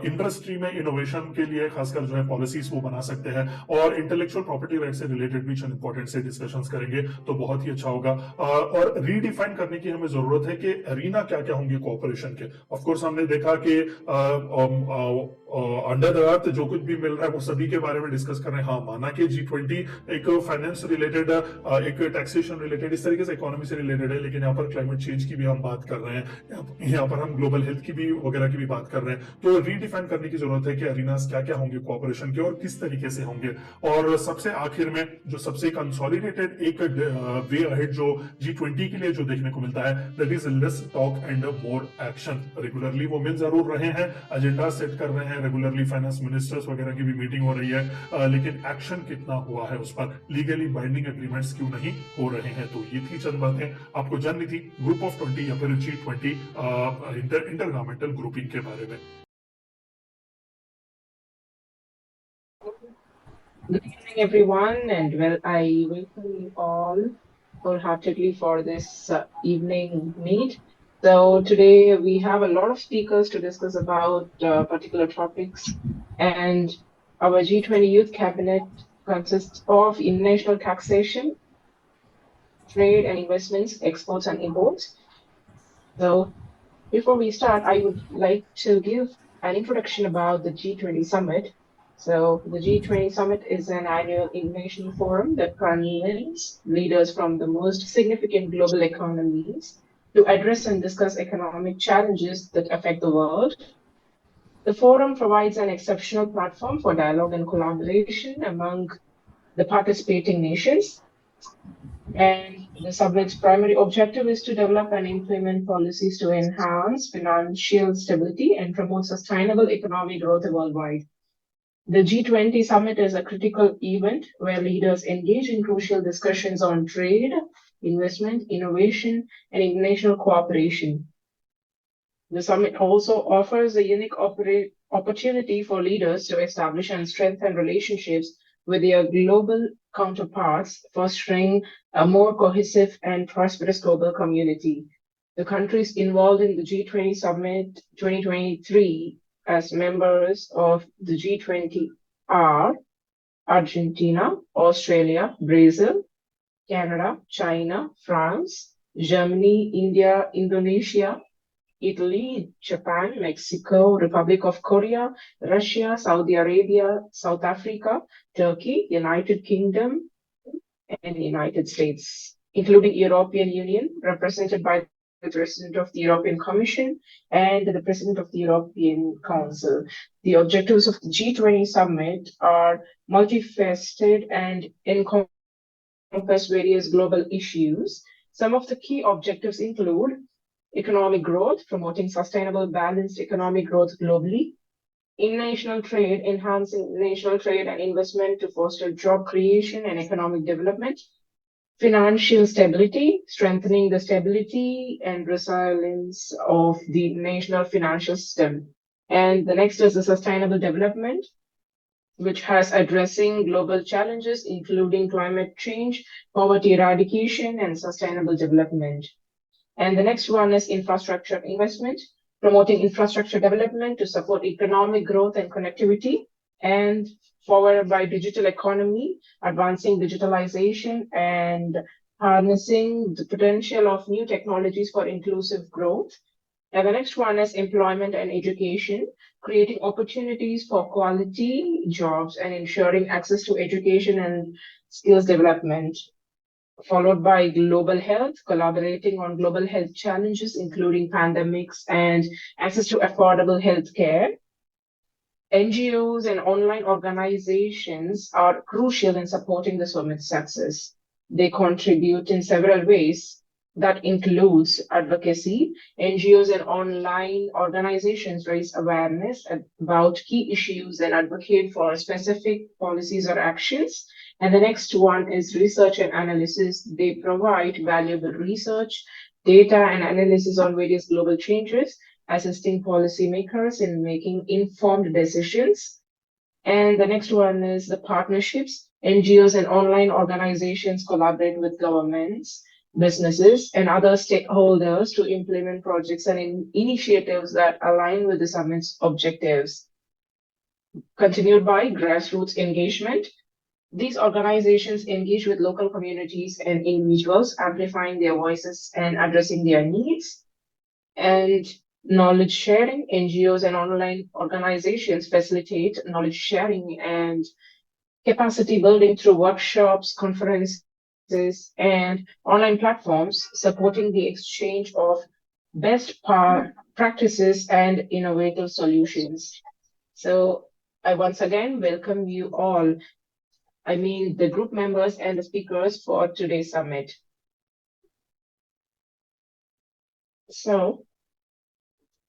इंडस्ट्री में इनोवेशन के लिए खासकर जो है पॉलिसीज वो बना सकते हैं, और इंटेलेक्चुअल प्रॉपर्टी राइट से रिलेटेड भी इंपॉर्टेंट से डिस्कशंस करेंगे तो बहुत ही अच्छा होगा। और रीडिफाइन करने की हमें जरूरत है कि अरीना क्या क्या होंगे कोऑपरेशन के। ऑफकोर्स हमने देखा कि अंडर द अर्थ जो कुछ भी मिल रहा है वो सभी के बारे में डिस्कस कर रहे हैं। हाँ, माना कि G20 एक फाइनेंस रिलेटेड, एक टैक्सेशन रिलेटेड, इस तरीके से इकोनॉमी से रिलेटेड है, लेकिन यहाँ पर क्लाइमेट चेंज की भी हम बात कर रहे हैं, यहाँ पर हम ग्लोबल हेल्थ की भी वगैरह की भी बात कर रहे हैं। तो रीडिफाइन करने की जरूरत है कि अरीनास क्या क्या होंगे कोऑपरेशन के और किस तरीके से होंगे। और सबसे आखिर में जो सबसे कंसोलिडेटेड एक वे अहेड जो G20 के लिए जो देखने को मिलता है, that is less talk and more action. Regularly वो मिल जरूर रहे हैं, एजेंडा सेट कर रहे हैं, रेगुलरली फाइनेंस मिनिस्टर्स वगैरह की भी मीटिंग हो रही है, लेकिन एक्शन कितना हुआ है उस पर? लीगली बाइंडिंग एग्रीमेंट्स क्यों नहीं हो रहे हैं? तो ये थी चंद बातें आपको जाननी थी ग्रुप ऑफ 20 या फिर G20 इंटर गवर्नमेंटल ग्रुपिंग के बारे में। Good evening, everyone, and well, I welcome you all wholeheartedly for this evening meet. So today we have a lot of speakers to discuss about particular topics, and Our G20 Youth Cabinet consists of international taxation, trade and investments, exports and imports. So before we start, I would like to give an introduction about the G20 Summit. So the G20 Summit is an annual international forum that convenes leaders from the most significant global economies to address and discuss economic challenges that affect the world. The forum provides an exceptional platform for dialogue and collaboration among the participating nations. And the summit's primary objective is to develop and implement policies to enhance financial stability and promote sustainable economic growth worldwide. The G20 summit is a critical event where leaders engage in crucial discussions on trade, investment, innovation, and international cooperation. The summit also offers a unique opportunity for leaders to establish and strengthen relationships with their global counterparts, fostering a more cohesive and prosperous global community. The countries involved in the G20 Summit 2023 as members of the G20 are Argentina, Australia, Brazil, Canada, China, France, Germany, India, Indonesia, Italy, Japan, Mexico, Republic of Korea, Russia, Saudi Arabia, South Africa, Turkey, United Kingdom, and United States, including European Union, represented by the President of the European Commission and the President of the European Council. The objectives of the G20 summit are multifaceted and encompass various global issues. Some of the key objectives include economic growth, promoting sustainable, balanced economic growth globally, international trade, enhancing national trade and investment to foster job creation and economic development, financial stability, strengthening the stability and resilience of the national financial system. And the next is the sustainable development, which has addressing global challenges, including climate change, poverty eradication, and sustainable development. And the next one is infrastructure investment, promoting infrastructure development to support economic growth and connectivity, and forward by digital economy, advancing digitalization and harnessing the potential of new technologies for inclusive growth. And the next one is employment and education, creating opportunities for quality jobs and ensuring access to education and skills development, followed by global health, collaborating on global health challenges, including pandemics and access to affordable health care. NGOs and online organizations are crucial in supporting the summit's success. They contribute in several ways. That includes advocacy. NGOs and online organizations raise awareness about key issues and advocate for specific policies or actions. And the next one is research and analysis. They provide valuable research, data, and analysis on various global changes, assisting policymakers in making informed decisions. And the next one is the partnerships. NGOs and online organizations collaborate with governments, businesses, and other stakeholders to implement projects and initiatives that align with the summit's objectives. Continued by grassroots engagement. These organizations engage with local communities and individuals, amplifying their voices and addressing their needs. And knowledge sharing. NGOs and online organizations facilitate knowledge sharing and capacity building through workshops, conferences, and online platforms, supporting the exchange of best practices and innovative solutions. So I once again welcome you all, the group members and the speakers for today's summit. So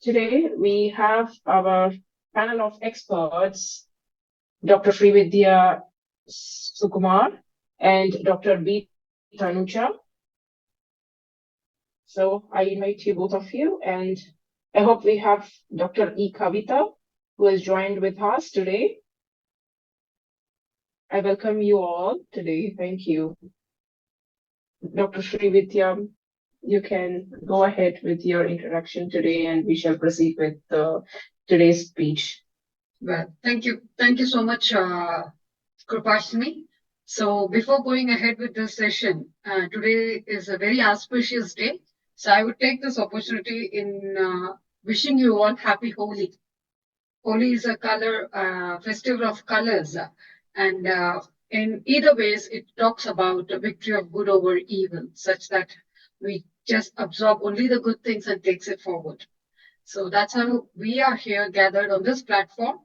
today we have our panel of experts, Dr. Srividhya, Sukumar, and Dr. B. Tanuja. So I invite you, both of you, and I hope we have Dr. E. Kavita, who has joined with us today. I welcome you all today. Thank you. Dr. Srividhya, you can go ahead with your introduction today, and we shall proceed with today's speech. Well, thank you. Thank you so much, Krupashni. So before going ahead with this session, today is a very auspicious day. So I would take this opportunity in wishing you all happy Holi. Holi is a color festival of colors, and in either ways, it talks about the victory of good over evil, such that we just absorb only the good things and takes it forward. So that's how we are here gathered on this platform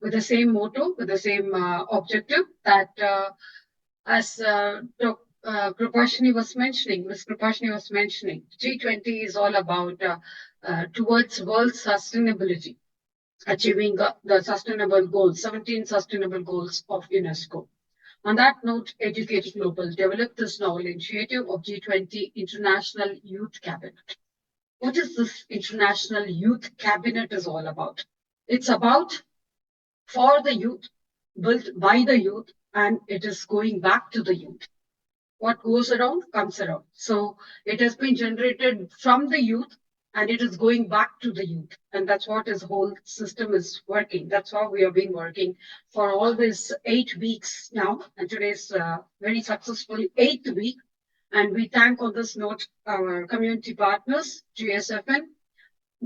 with the same motto, with the same objective that as Krupashni was mentioning, Ms. Krupashni was mentioning, G20 is all about towards world sustainability, achieving the sustainable goals, 17 sustainable goals of UNESCO. On that note, Educate Global developed this novel initiative of G20 International Youth Cabinet. What is this International Youth Cabinet is all about? It's about for the youth, built by the youth, and it is going back to the youth. What goes around comes around. So it has been generated from the youth and it is going back to the youth. And that's what this whole system is working. That's how we have been working for all these 8 weeks now. And today's very successful 8th week. And we thank on this note our community partners, GSFN,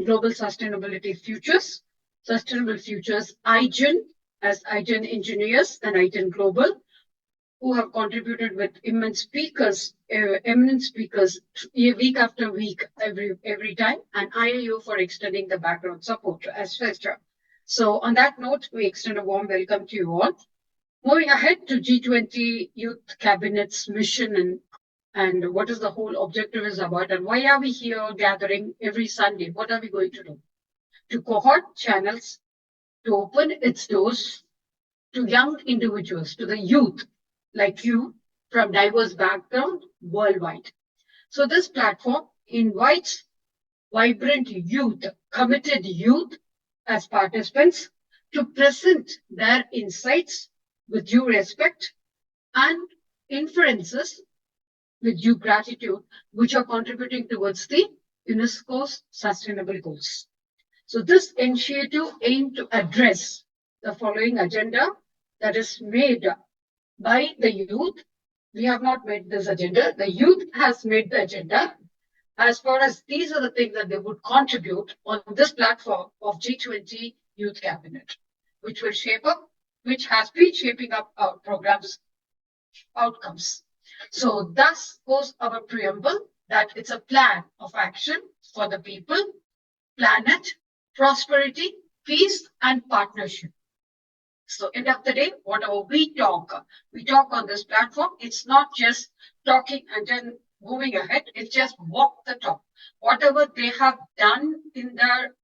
Global Sustainability Futures, Sustainable Futures, IGEN, as IGEN Engineers and IGEN Global, who have contributed with immense speakers, eminent speakers, week after week, every time, and IAU for extending the background support as Fester. So on that note, we extend a warm welcome to you all. Moving ahead to G20 Youth Cabinet's mission and what is the whole objective is about and why are we here gathering every Sunday? What are we going to do? To cohort channels, to open its doors to young individuals, to the youth like you from diverse backgrounds worldwide. So this platform invites vibrant youth, committed youth as participants to present their insights with due respect and inferences with due gratitude, which are contributing towards the UNESCO's sustainable goals. So this initiative aimed to address the following agenda that is made by the youth. We have not made this agenda. The youth has made the agenda. As far as these are the things that they would contribute on this platform of G20 Youth Cabinet, which will shape up, which has been shaping up our programs outcomes. So thus goes our preamble that it's a plan of action for the people, planet, prosperity, peace, and partnership. So end of the day, whatever we talk on this platform, it's not just talking and then moving ahead, it's just walk the talk. Whatever they have done in their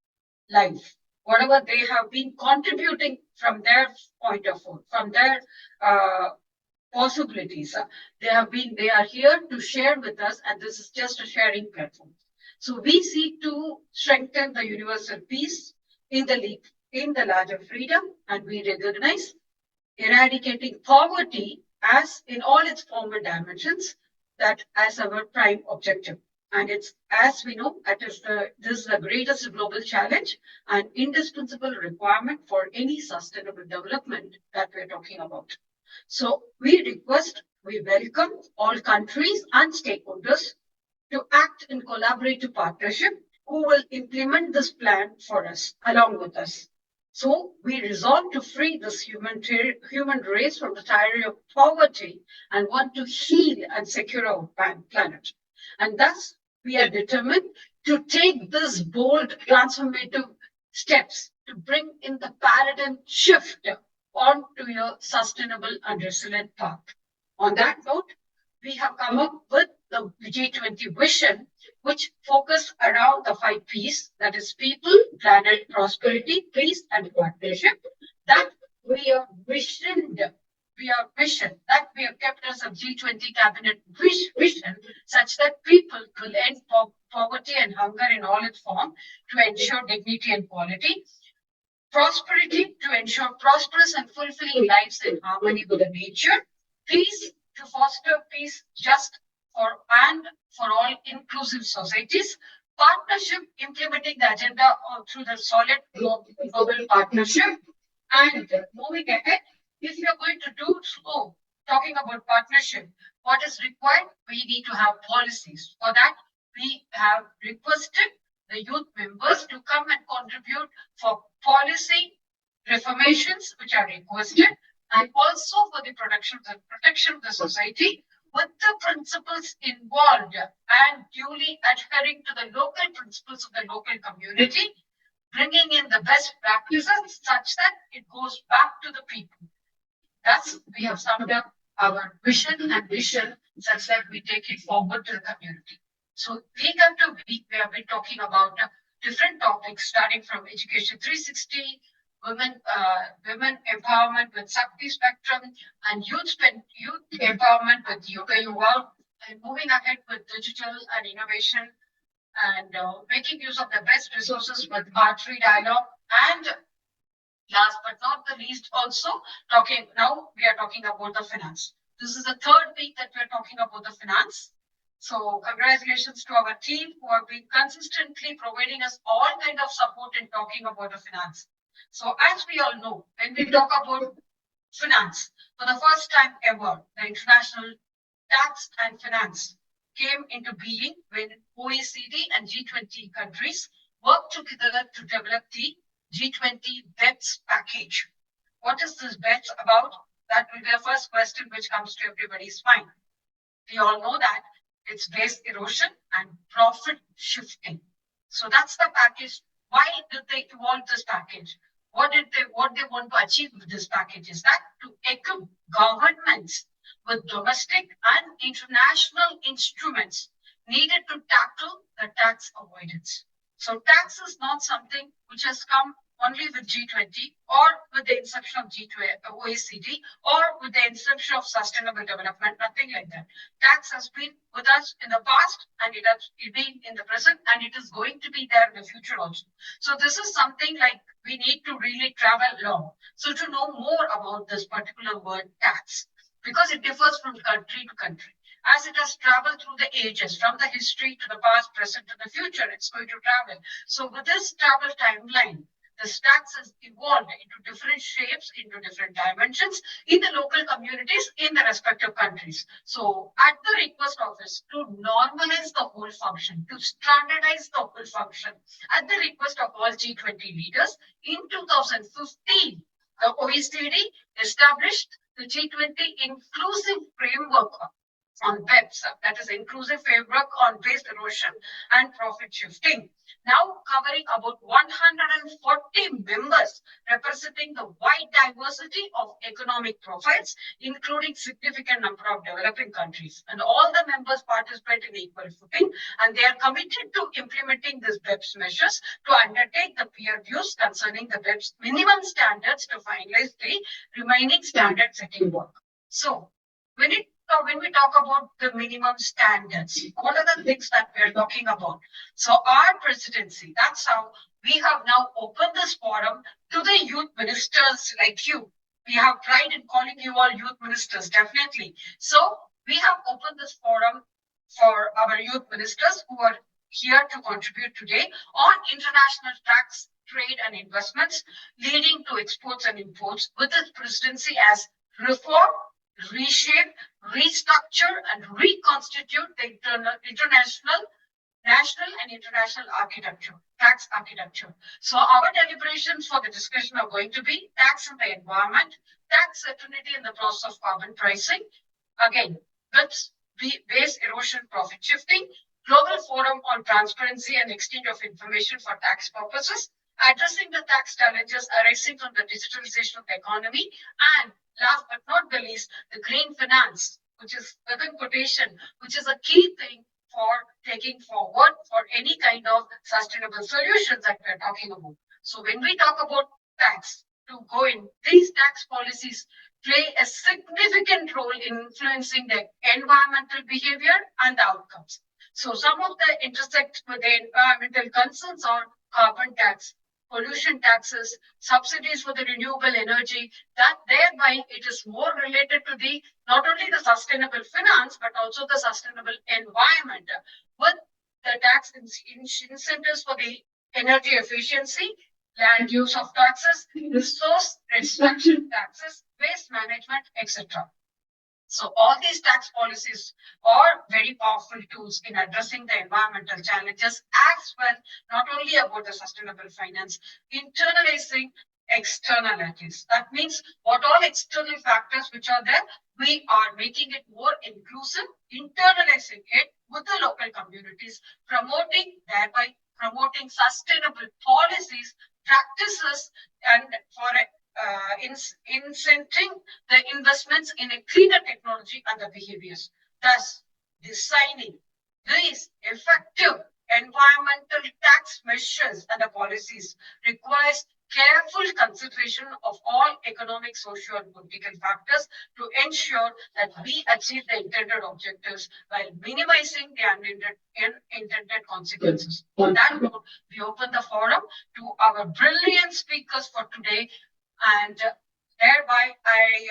life, whatever they have been contributing from their point of view, from their possibilities. They are here to share with us, and this is just a sharing platform. So we seek to strengthen the universal peace in the larger freedom, and we recognize eradicating poverty as in all its former dimensions, that as our prime objective. And it's as we know, this is the greatest global challenge and indispensable requirement for any sustainable development that we're talking about. So we welcome all countries and stakeholders to act in collaborative partnership who will implement this plan for us, along with us. So we resolve to free this human race from the tyranny of poverty and want to heal and secure our planet. And thus, we are determined to take this bold transformative steps to bring in the paradigm shift onto your sustainable and resilient path. On that note, we have come up with the G20 vision, which focus around the 5 Ps, that is people, planet, prosperity, peace, and partnership, that we are visioned. That we have kept as a G20 cabinet vision, such that people will end poverty and hunger in all its form to ensure dignity and quality. Prosperity to ensure prosperous and fulfilling lives in harmony with the nature. Peace to foster peace just for and for all inclusive societies. Partnership implementing the agenda through the solid global partnership. And moving ahead, if you're going to do so, talking about partnership, what is required? We need to have policies. For that, we have requested the youth members to come and contribute for policy reformations which are requested, and also for the protection of the society with the principles involved and duly adhering to the local principles of the local community, bringing in the best practices such that it goes back to the people. Thus, we have summed up our vision and mission such that we take it forward to the community. So week after week, we have been talking about different topics, starting from Education 360, women empowerment with Sakti Spectrum, and youth empowerment with Yoga Yuva, and moving ahead with digital and innovation, and making use of the best resources with artery dialogue, and last but not the least, also we are talking about the finance. This is the third week that we're talking about the finance. So congratulations to our team who have been consistently providing us all kind of support in talking about the finance. So as we all know, when we talk about finance, for the first time ever, the international tax and finance came into being when OECD and G20 countries worked together to develop the G20 BEPS Package. What is this BEPS about? That will be the first question which comes to everybody's mind. We all know that it's base erosion and profit shifting. So that's the package. Why did they evolve this package? What they want to achieve with this package is that to equip governments with domestic and international instruments needed to tackle the tax avoidance. So tax is not something which has come only with G20 or with the inception of G20, OECD, or with the inception of sustainable development, nothing like that. Tax has been with us in the past, and it has been in the present, and it is going to be there in the future also. So this is something like we need to really travel along. So to know more about this particular word tax, because it differs from country to country. As it has traveled through the ages, from the history to the past, present to the future, it's going to travel. So with this travel timeline, the tax has evolved into different shapes, into different dimensions in the local communities in the respective countries. So at the request office to normalize the whole function, to standardize the whole function, at the request of all G20 leaders, in 2015, the OECD established the G20 Inclusive Framework on BEPS, that is Inclusive Framework on Base Erosion and Profit Shifting, now covering about 140 members representing the wide diversity of economic profiles, including significant number of developing countries. And all the members participate in equal footing, and they are committed to implementing these BEPS measures to undertake the peer reviews concerning the BEPS minimum standards to finalize the remaining standard setting work. So when we talk about the minimum standards, what are the things that we're talking about? So our presidency, that's how we have now opened this forum to the youth ministers like you. We have pride in calling you all youth ministers, definitely. So we have opened this forum for our youth ministers who are here to contribute today on international tax, trade and investments leading to exports and imports, with this presidency as reform, reshape, restructure, and reconstitute the international, national, and international architecture, tax architecture. So our deliberations for the discussion are going to be tax in the environment, tax certainty in the process of carbon pricing, again, BEPS, base erosion, profit shifting, global forum on transparency and exchange of information for tax purposes, addressing the tax challenges arising from the digitalization of the economy, and last but not the least, the green finance, which is within quotation, which is a key thing for taking forward for any kind of sustainable solutions that we're talking about. So when we talk about tax, to go in, these tax policies play a significant role in influencing the environmental behavior and the outcomes. So some of the intersect with the environmental concerns are carbon tax, pollution taxes, subsidies for the renewable energy, that thereby it is more related to the not only the sustainable finance, but also the sustainable environment, with the tax incentives for the energy efficiency, land use of taxes, resource extraction taxes, waste management, etc. So all these tax policies are very powerful tools in addressing the environmental challenges as well, not only about the sustainable finance, internalizing externalities. That means what all external factors which are there, we are making it more inclusive, internalizing it with the local communities, thereby promoting sustainable policies, practices, and for incenting the investments in a cleaner technology and the behaviors. Thus, designing these effective environmental tax measures and the policies requires careful consideration of all economic, social, and political factors to ensure that we achieve the intended objectives while minimizing the unintended consequences. On that note, we open the forum to our brilliant speakers for today, and thereby I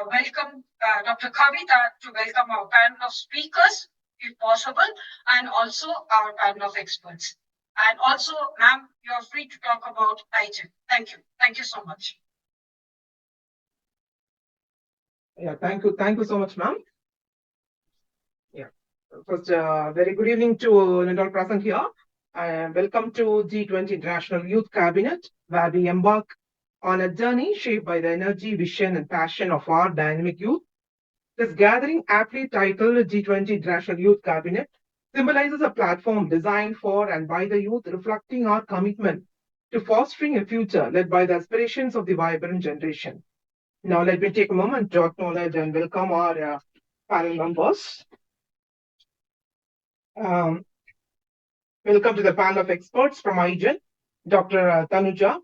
welcome Dr. Kavita to welcome our panel of speakers, if possible, and also our panel of experts. And also, ma'am, you're free to talk about IGEN. Thank you. Thank you so much. Yeah, thank you. Thank you so much, ma'am. Yeah. First, very good evening to all present here. Welcome to G20 International Youth Cabinet, where we embark on a journey shaped by the energy, vision, and passion of our dynamic youth. This gathering, aptly titled G20 International Youth Cabinet, symbolizes a platform designed for and by the youth, reflecting our commitment to fostering a future led by the aspirations of the vibrant generation. Now, let me take a moment to acknowledge and welcome our panel members. Welcome to the panel of experts from IGEN, Dr. Tanuja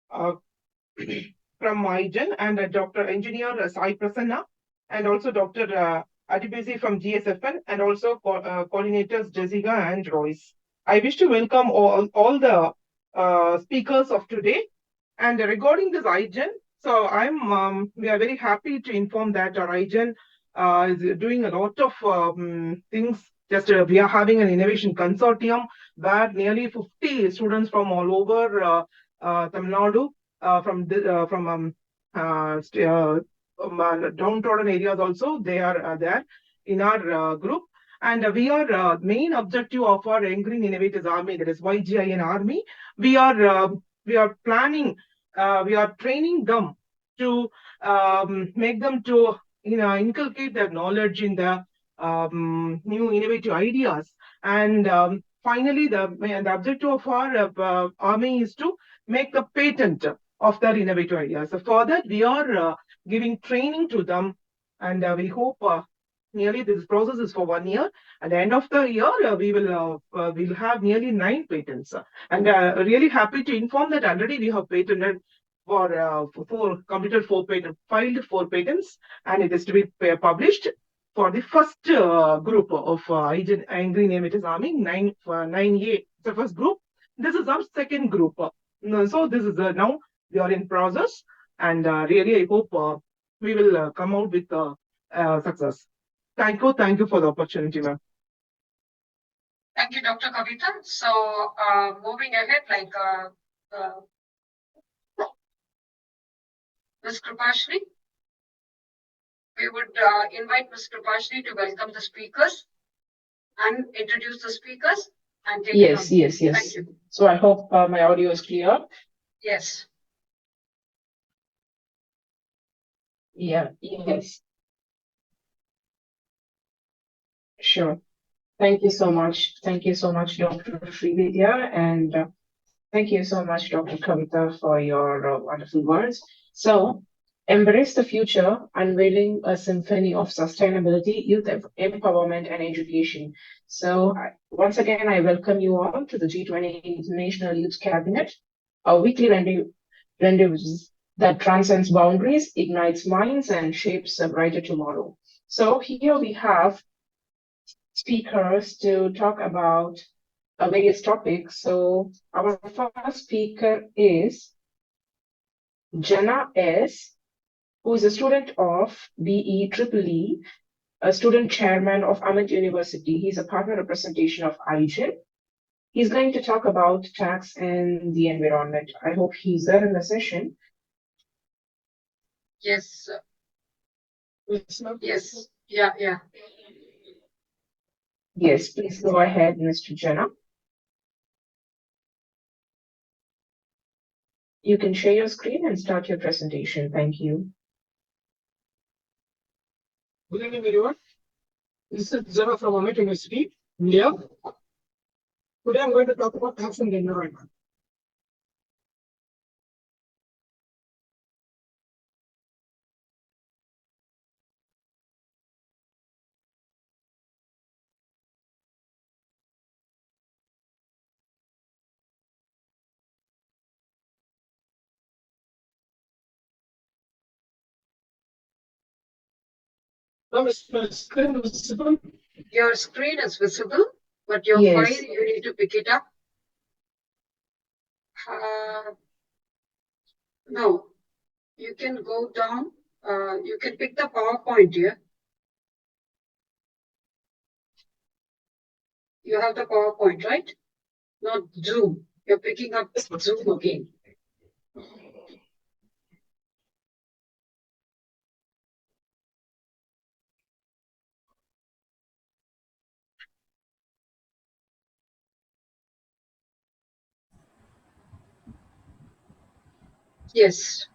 from IGEN, and Dr. Engineer Sai Prasanna, and also Dr. Adibisi from GSFN, and also coordinators Jessica and Royce. I wish to welcome all the speakers of today. And regarding this IGEN, so we are very happy to inform that our IGEN is doing a lot of things. We are having an innovation consortium where nearly 50 students from all over Tamil Nadu, from downtrodden areas also, they are there in our group. And we are main objective of our Young Green Innovators Army, that is YGIN Army. We are planning, we are training them to make them to inculcate their knowledge in the new innovative ideas. And finally, the objective of our army is to make the patent of their innovative ideas. So for that, we are giving training to them, and we hope nearly this process is for 1 year. At the end of the year, we will have nearly 9 patents. And really happy to inform that already we have patented for completed 4 patents, filed 4 patents, and it is to be published for the first group of IGEN Green Innovators Army, 9A, the first group. This is our second group. So this is now we are in process, and really I hope we will come out with success. Thank you for the opportunity, ma'am. Thank you, Dr. Kavita. So moving ahead, Ms. Krupashni, we would invite Ms. Krupashni to welcome the speakers and introduce the speakers and take it on. Yes. Thank you. So I hope my audio is clear. Yes. Yeah, yes. Sure. Thank you so much. Thank you so much, Dr. Srividhya, and thank you so much, Dr. Kavita, for your wonderful words. So, embrace the future, unveiling a symphony of sustainability, youth empowerment, and education. So, once again, I welcome you all to the G20 International Youth Cabinet, a weekly rendezvous that transcends boundaries, ignites minds, and shapes a brighter tomorrow. So, here we have speakers to talk about various topics. So our first speaker is Jana S., who is a student of BEPPE, a student chairman of Ahmed University. He's a partner representation of IGEN. He's going to talk about tax and the environment. I hope he's there in the session. Yes, sir. Yes. Yeah. Yes, please go ahead, Mr. Jana. You can share your screen and start your presentation. Thank you. Good evening, everyone. This is Jana from Amit University, India. Today I'm going to talk about tax and the environment. Now, is my screen visible? Your screen is visible, but your Yes. file, you need to pick it up. No, you can go down. You can pick the PowerPoint here. You have the PowerPoint, right? Not Zoom. You're picking up Zoom again. Yes.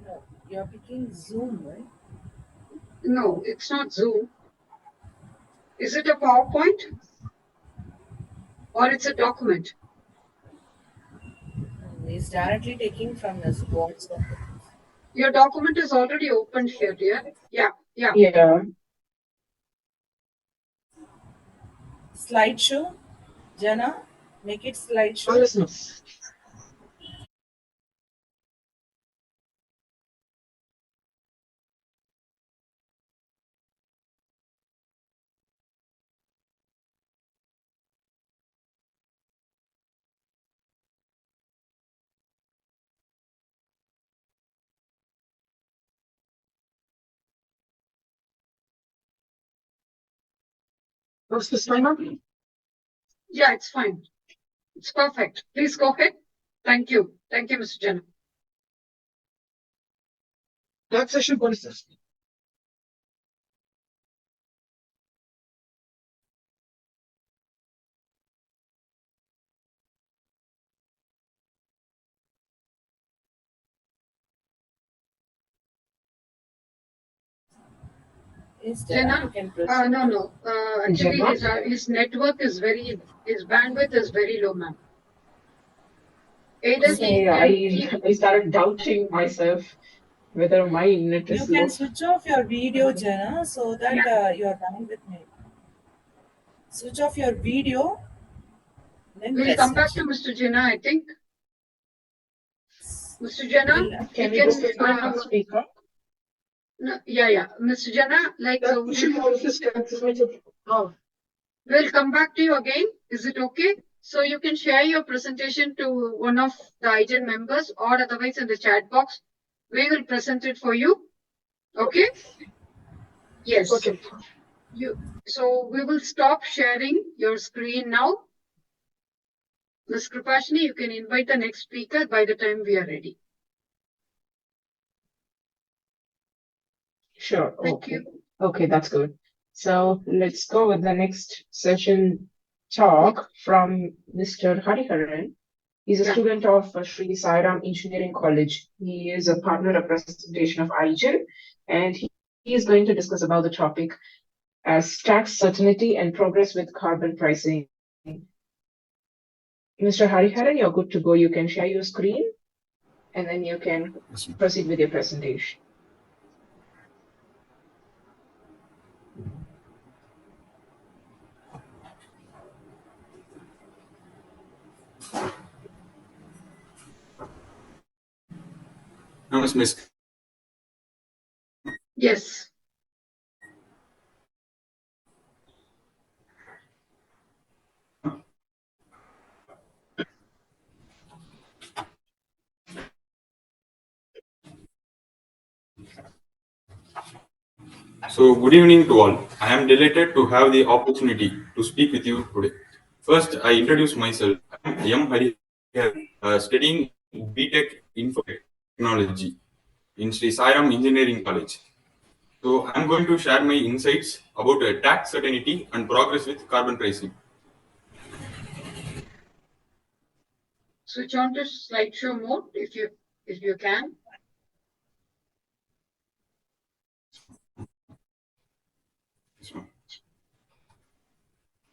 No, you're picking Zoom, right? No, it's not Zoom. Is it a PowerPoint? Or it's a document? It's directly taking from the WhatsApp. Your document is already opened here, dear. Yeah. Yeah. Slideshow, Jana, make it slideshow. Yes, miss. What's this line up? Yeah, it's fine. It's perfect. Please go ahead. Thank you. Thank you, Mr. Jana. Taxation policies. Yes, Jana, Jana? you can proceed. No. Actually, Jana? his network is his bandwidth is very low, ma'am. Either he can. I started doubting myself whether my net You is can low. switch off your video, Jana, so that you're done with me. Switch off your video, then We'll press come back to it. Mr. Jana, I think. Mr. Jana, Can you we can. go to the speaker? No, yeah. Mr. Jana, like. Taxation policies can submit. We'll come back to you again. Is it okay? So you can share your presentation to one of the IGEN members or otherwise in the chat box. We will present it for you. Okay? Yes. Okay. So we will stop sharing your screen now. Ms. Kripashni, you can invite the next speaker by the time we are ready. Sure. Thank you. Okay, that's good. So let's go with the next session talk from Mr. Hariharan. He's a student of Sri Sairam Engineering College. He is a partner representation of IGEN, and he is going to discuss about the topic as tax certainty and progress with carbon pricing. Mr. Hariharan, you're good to go. You can share your screen, and then you can proceed with your presentation. Miss. Yes. So, good evening to all. I am delighted to have the opportunity to speak with you today. First, I introduce myself. I am M. Hari, studying BTech Info Technology in Sri Sairam Engineering College. So, I am going to share my insights about tax certainty and progress with carbon pricing. Switch on to slideshow mode if you can.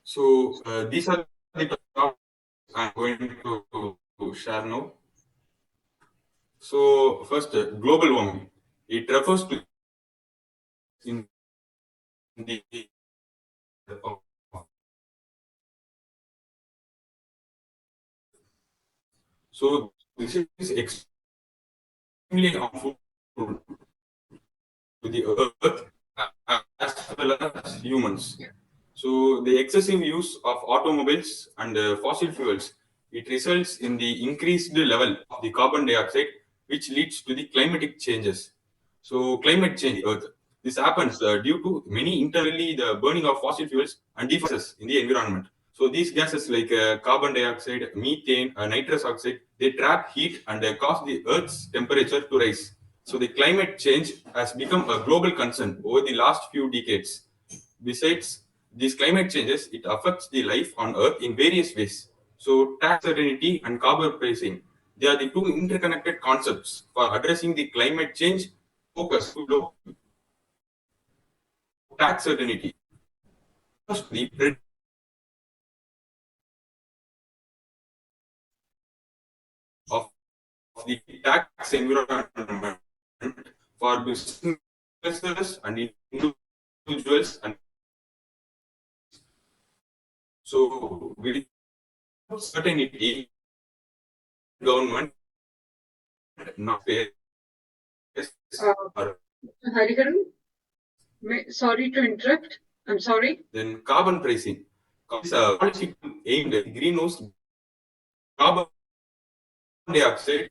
So, these are the topics I am going to share now. So, first, global warming. It refers to in the so this is extremely harmful to the earth as well as humans. So the excessive use of automobiles and fossil fuels, it results in the increased level of the carbon dioxide, which leads to the climatic changes. So climate change earth. This happens due to many internally the burning of fossil fuels and deforestation in the environment. So these gases like carbon dioxide, methane, nitrous oxide, they trap heat and cause the Earth's temperature to rise. So the climate change has become a global concern over the last few decades. Besides these climate changes, it affects the life on Earth in various ways. So tax certainty and carbon pricing, they are the two interconnected concepts for addressing the climate change focus to tax certainty. First, the of the tax environment for businesses and individuals. And so, with certainty, government not pay. Hariharan, sorry to interrupt. I'm sorry. Then carbon pricing is a policy aimed at greenhouse carbon dioxide.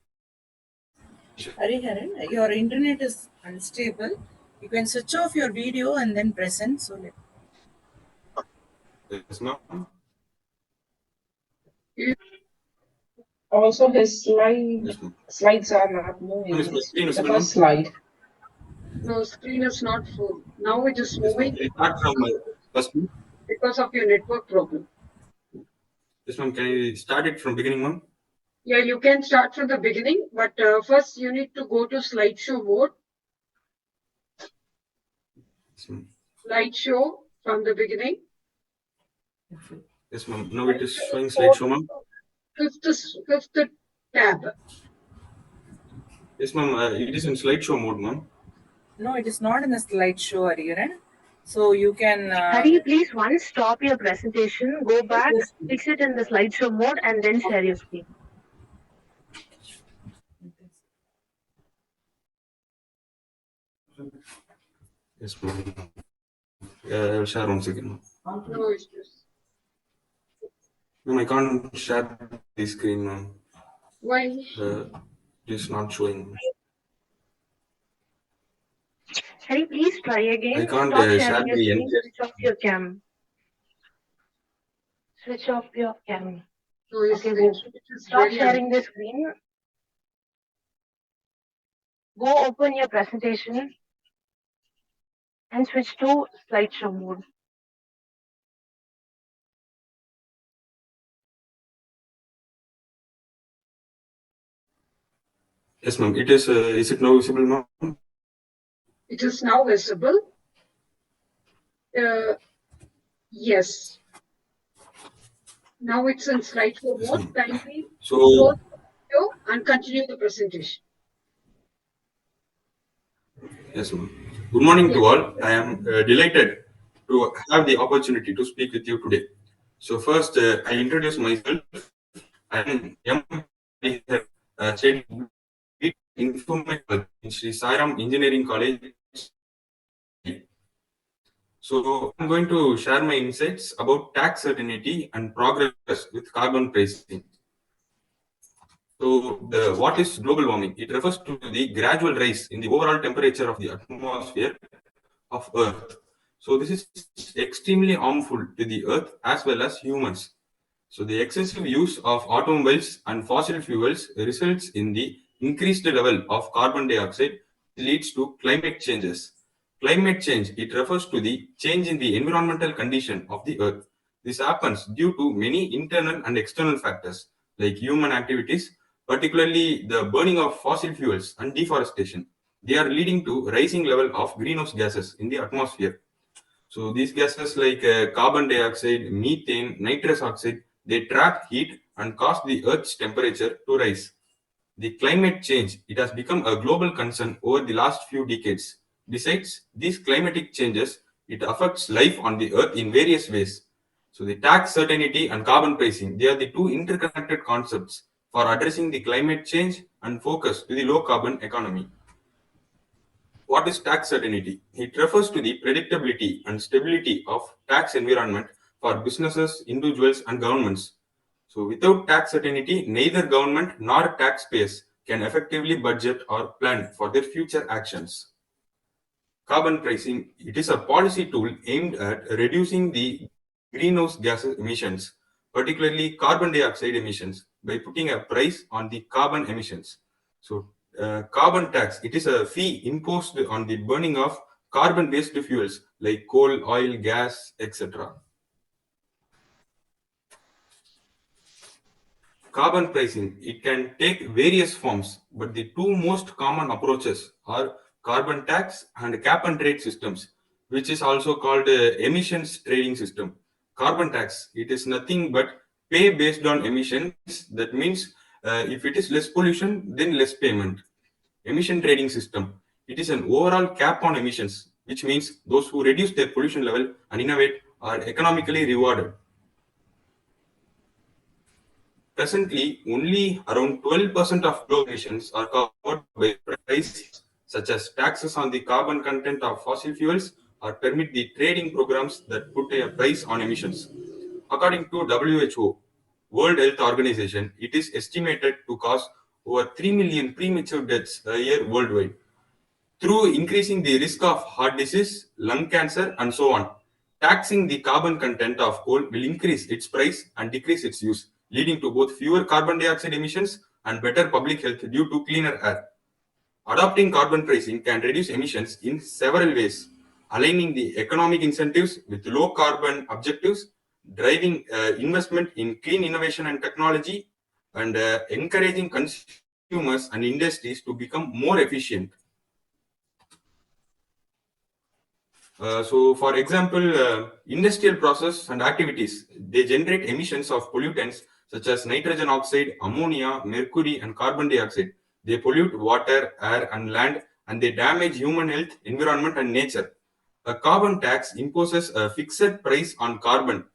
Hariharan, your internet is unstable. You can switch off your video and then present. So let Yes, ma'am. Also, his Yes, ma'am. slides are not moving. Is my screen The visible, first slide. No, screen is not full. Now it is Yes, ma'am. moving Can I start from first? because of your network problem. Yes, ma'am. Can I start it from beginning, ma'am? Yeah, you can start from the beginning, but first you need to go to slideshow mode. Yes, ma'am. Slideshow from the beginning. Yes, ma'am. Now it is showing slideshow, ma'am. Fifth tab. Yes, ma'am. It is in slideshow mode, ma'am. no, it is not in the slideshow, Hariharan. So you can. Hari, please once stop your presentation, go back, fix it in the slideshow mode, and then share your screen. Yes, ma'am. I will share once again. No issues. Ma'am, I can't share the screen, ma'am. Why? It is not showing. Hari, please try again. I can't Stop share sharing your the screen. entire. Switch off your cam. Switch off your cam. No, it's, Okay, go. it's Stop very sharing the screen. Go open your presentation and switch to slideshow mode. Yes, ma'am. It is. Is it now visible, ma'am? It is now visible. Yes. Now it's in slideshow Yes, mode. ma'am. Kindly So, close the video and continue the presentation. yes, ma'am. Good morning to all. I am delighted to have the opportunity to speak with you today. So, first, I introduce myself. I am M. Studying information in Sri Sairam Engineering College. So, I'm going to share my insights about tax certainty and progress with carbon pricing. So, what is global warming? It refers to the gradual rise in the overall temperature of the atmosphere of Earth. So this is extremely harmful to the Earth as well as humans. So the excessive use of automobiles and fossil fuels results in the increased level of carbon dioxide, leads to climate changes. Climate change, it refers to the change in the environmental condition of the Earth. This happens due to many internal and external factors like human activities, particularly the burning of fossil fuels and deforestation. They are leading to rising level of greenhouse gases in the atmosphere. So these gases like carbon dioxide, methane, nitrous oxide, they trap heat and cause the Earth's temperature to rise. The climate change, it has become a global concern over the last few decades. Besides these climatic changes, it affects life on the Earth in various ways. So the tax certainty and carbon pricing, they are the two interconnected concepts for addressing the climate change and focus to the low carbon economy. What is tax certainty? It refers to the predictability and stability of tax environment for businesses, individuals, and governments. So without tax certainty, neither government nor taxpayers can effectively budget or plan for their future actions. Carbon pricing, it is a policy tool aimed at reducing the greenhouse gas emissions, particularly carbon dioxide emissions, by putting a price on the carbon emissions. So carbon tax, it is a fee imposed on the burning of carbon-based fuels like coal, oil, gas, etc. Carbon pricing, it can take various forms, but the two most common approaches are carbon tax and cap and trade systems, which is also called emissions trading system. Carbon tax, it is nothing but pay based on emissions. That means if it is less pollution, then less payment. Emission trading system, it is an overall cap on emissions, which means those who reduce their pollution level and innovate are economically rewarded. Presently, only around 12% of global emissions are covered by prices such as taxes on the carbon content of fossil fuels or permit the trading programs that put a price on emissions. According to WHO, World Health Organization, it is estimated to cause over 3 million premature deaths a year worldwide through increasing the risk of heart disease, lung cancer, and so on. Taxing the carbon content of coal will increase its price and decrease its use, leading to both fewer carbon dioxide emissions and better public health due to cleaner air. Adopting carbon pricing can reduce emissions in several ways, aligning the economic incentives with low carbon objectives, driving investment in clean innovation and technology, and encouraging consumers and industries to become more efficient. So, for example, industrial process and activities, they generate emissions of pollutants such as nitrogen oxide, ammonia, mercury, and carbon dioxide. They pollute water, air, and land, and they damage human health, environment, and nature. A carbon tax imposes a fixed price on carbon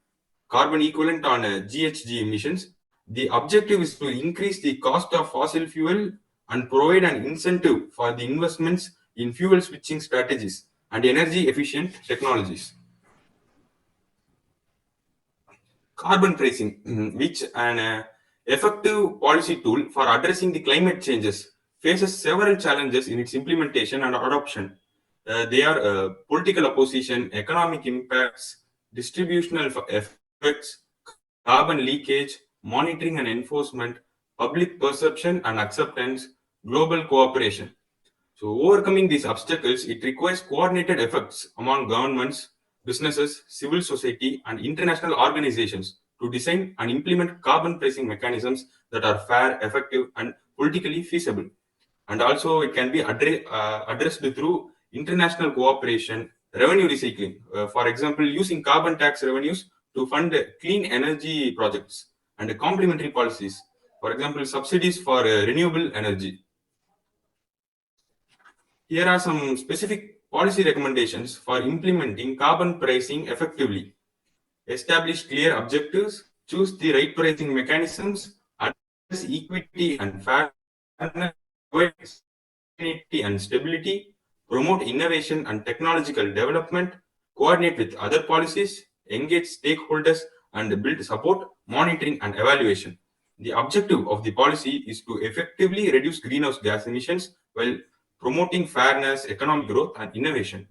equivalent on GHG emissions. The objective is to increase the cost of fossil fuel and provide an incentive for the investments in fuel switching strategies and energy efficient technologies. Carbon pricing, which an effective policy tool for addressing the climate changes, faces several challenges in its implementation and adoption. They are political opposition, economic impacts, distributional effects, carbon leakage, monitoring and enforcement, public perception and acceptance, global cooperation. So overcoming these obstacles, it requires coordinated efforts among governments, businesses, civil society, and international organizations to design and implement carbon pricing mechanisms that are fair, effective, and politically feasible. And also, it can be addressed through international cooperation, revenue recycling. For example, using carbon tax revenues to fund clean energy projects and complementary policies. For example, subsidies for renewable energy. Here are some specific policy recommendations for implementing carbon pricing effectively. Establish clear objectives, choose the right pricing mechanisms, address equity and fairness, provide sustainability and stability, promote innovation and technological development, coordinate with other policies, engage stakeholders, and build support, monitoring, and evaluation. The objective of the policy is to effectively reduce greenhouse gas emissions while promoting fairness, economic growth, and innovation.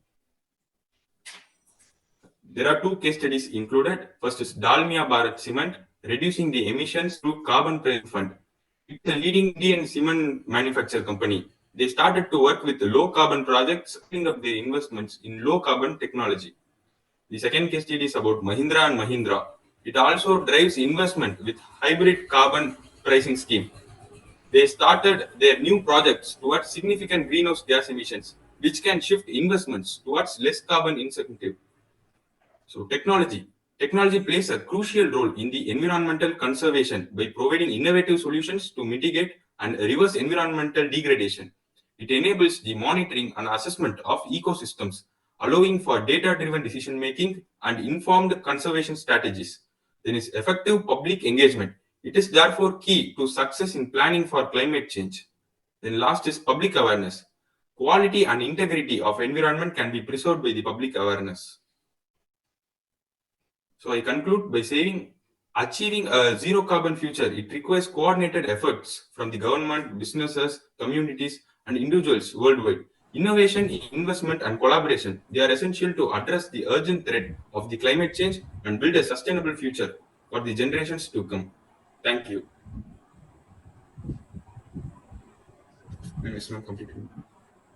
There are 2 case studies included. First is Dalmia Bharat Cement, reducing the emissions through carbon pricing fund. It's a leading Indian cement manufacturer company. They started to work with low carbon projects, setting up their investments in low carbon technology. The second case study is about Mahindra and Mahindra. It also drives investment with hybrid carbon pricing scheme. They started their new projects towards significant greenhouse gas emissions, which can shift investments towards less carbon intensive. So technology plays a crucial role in the environmental conservation by providing innovative solutions to mitigate and reverse environmental degradation. It enables the monitoring and assessment of ecosystems, allowing for data-driven decision-making and informed conservation strategies. Then is effective public engagement. It is therefore key to success in planning for climate change. Then last is public awareness. Quality and integrity of environment can be preserved by the public awareness. So I conclude by saying achieving a zero carbon future, it requires coordinated efforts from the government, businesses, communities, and individuals worldwide. Innovation, investment, and collaboration, they are essential to address the urgent threat of the climate change and build a sustainable future for the generations to come. Thank you. Ms. Ma'am, completed.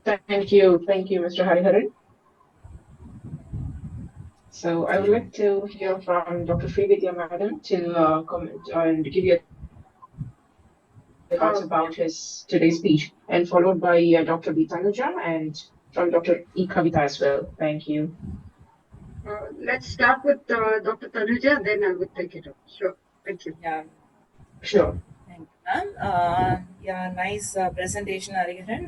Thank you, Mr. Hariharan. So I would like to hear from Dr. Srividhya madam to comment and give you thoughts about his today's speech, and followed by Dr. B. Tanuja and from Dr. E. Kavita as well. Thank you. Let's start with Dr. Tanuja, then I will take it up. Sure. Thank you. Yeah. Sure. Thank you, ma'am. Yeah, nice presentation, Hariharan.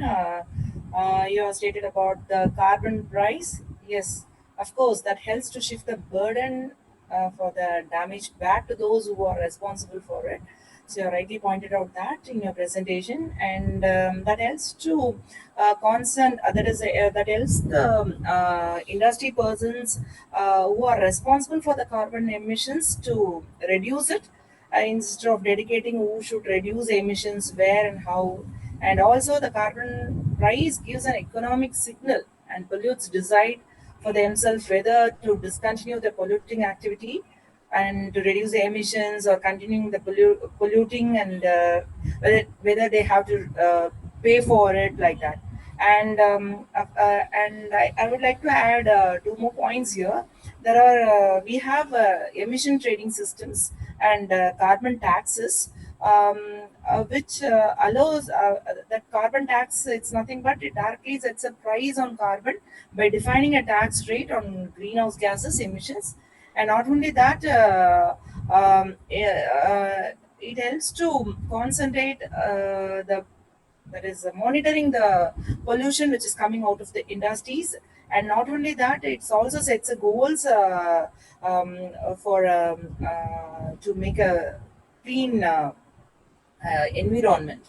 You have stated about the carbon price. Yes, of course, that helps to shift the burden for the damage back to those who are responsible for it. So you rightly pointed out that in your presentation, and that helps to that helps the industry persons who are responsible for the carbon emissions to reduce it, instead of dedicating who should reduce emissions where and how. And also the carbon price gives an economic signal, and pollutes decide for themselves whether to discontinue the polluting activity and to reduce the emissions, or continuing the polluting, and whether they have to pay for it, like that. And I would like to add 2 more points here. There are we have emission trading systems and carbon taxes, which allows that carbon tax. It's nothing but it directly sets a price on carbon by defining a tax rate on greenhouse gases emissions. And not only that, it helps to concentrate the that is monitoring the pollution which is coming out of the industries. And not only that, it also sets a goals for to make a clean environment.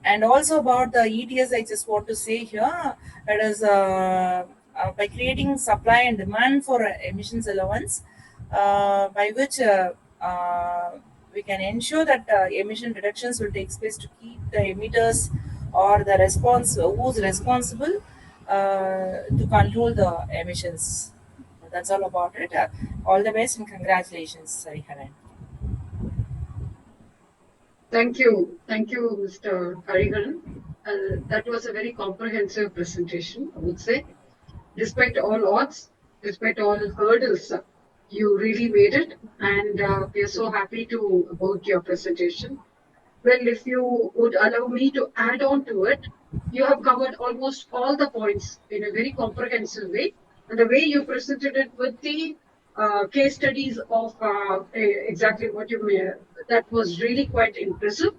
And also about the ETS, I just want to say here, it is by creating supply and demand for emissions allowance, by which we can ensure that emission reductions will take place to keep the emitters or the who's responsible to control the emissions. That's all about it. All the best and congratulations, Hariharan. Thank you. Thank you, Mr. Hariharan. That was a very comprehensive presentation, I would say. Despite all odds, despite all hurdles, you really made it. And we are so happy about your presentation. Well, if you would allow me to add on to it, you have covered almost all the points in a very comprehensive way. And the way you presented it with the case studies of exactly what you made, that was really quite impressive.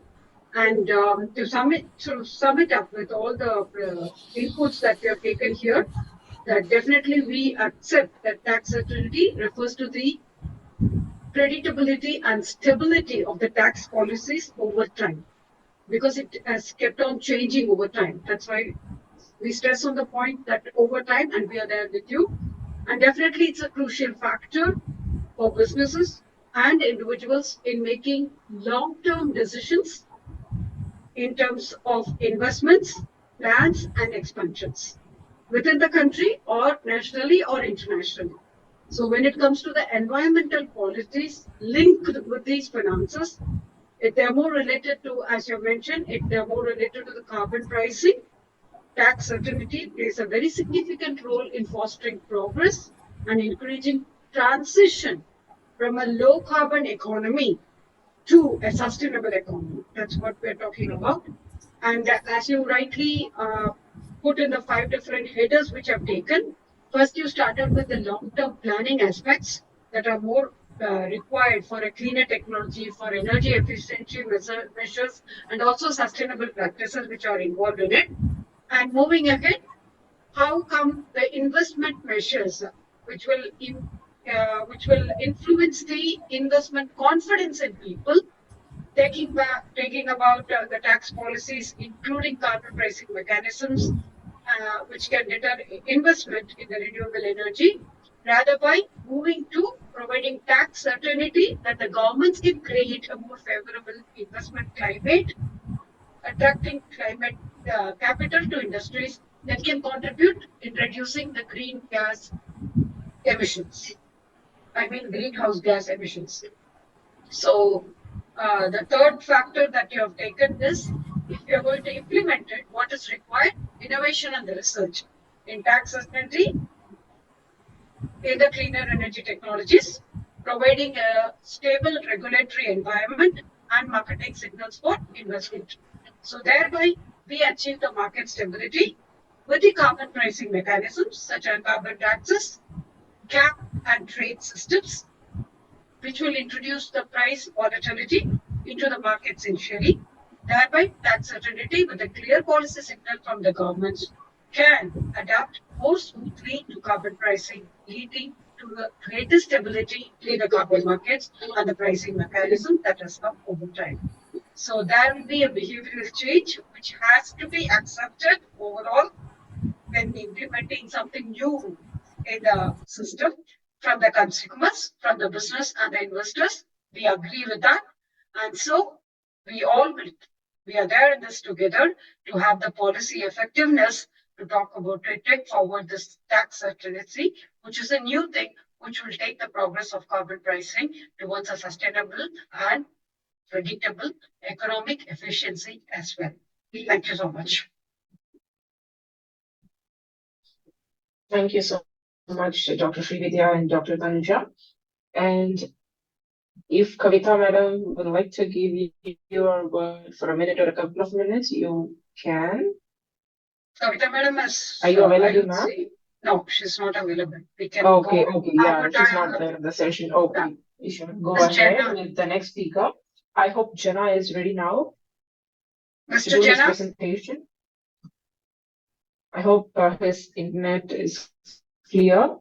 And to sum it up with all the inputs that we have taken here, that definitely we accept that tax certainty refers to the predictability and stability of the tax policies over time, because it has kept on changing over time. That's why we stress on the point that over time, and we are there with you. And definitely it's a crucial factor for businesses and individuals in making long-term decisions in terms of investments, plans, and expansions within the country or nationally or internationally. So when it comes to the environmental policies linked with these finances, if they're more related to, as you mentioned, if they're more related to the carbon pricing, tax certainty plays a very significant role in fostering progress and encouraging transition from a low carbon economy to a sustainable economy. That's what we're talking about. And as you rightly put in the 5 different headers which I've taken, first you started with the long-term planning aspects that are more required for a cleaner technology, for energy efficiency measures, and also sustainable practices which are involved in it. And moving ahead, how come the investment measures which will influence the investment confidence in people, taking about the tax policies, including carbon pricing mechanisms, which can deter investment in the renewable energy, rather by moving to providing tax certainty that the governments can create a more favorable investment climate, attracting climate capital to industries that can contribute in reducing the greenhouse gas emissions. So the third factor that you have taken is, if you are going to implement it, what is required? Innovation and the research in tax certainty, in the cleaner energy technologies, providing a stable regulatory environment and marketing signals for investment. So thereby, we achieve the market stability with the carbon pricing mechanisms such as carbon taxes, cap and trade systems, which will introduce the price volatility into the markets initially. Thereby, tax certainty with a clear policy signal from the governments can adapt more smoothly to carbon pricing, leading to the greater stability in the carbon markets and the pricing mechanism that has come over time. So there will be a behavioral change which has to be accepted overall when implementing something new in the system from the consumers, from the business and the investors. We agree with that. And so we are there in this together to have the policy effectiveness to talk about it, take forward this tax certainty, which is a new thing, which will take the progress of carbon pricing towards a sustainable and predictable economic efficiency as well. Thank you so much. Thank you so much, Dr. Srividhya and Dr. Tanuja. And if Kavita madam would like to give you your word for a minute or a couple of minutes, you can. Kavita madam is. Are you available now? No, she's not available. We can okay, go. Yeah, she's not there in the session. Okay, you should go ahead with the next speaker. I hope Jenna is ready now. Mr. To do his Jenna? presentation. I hope his internet is clear.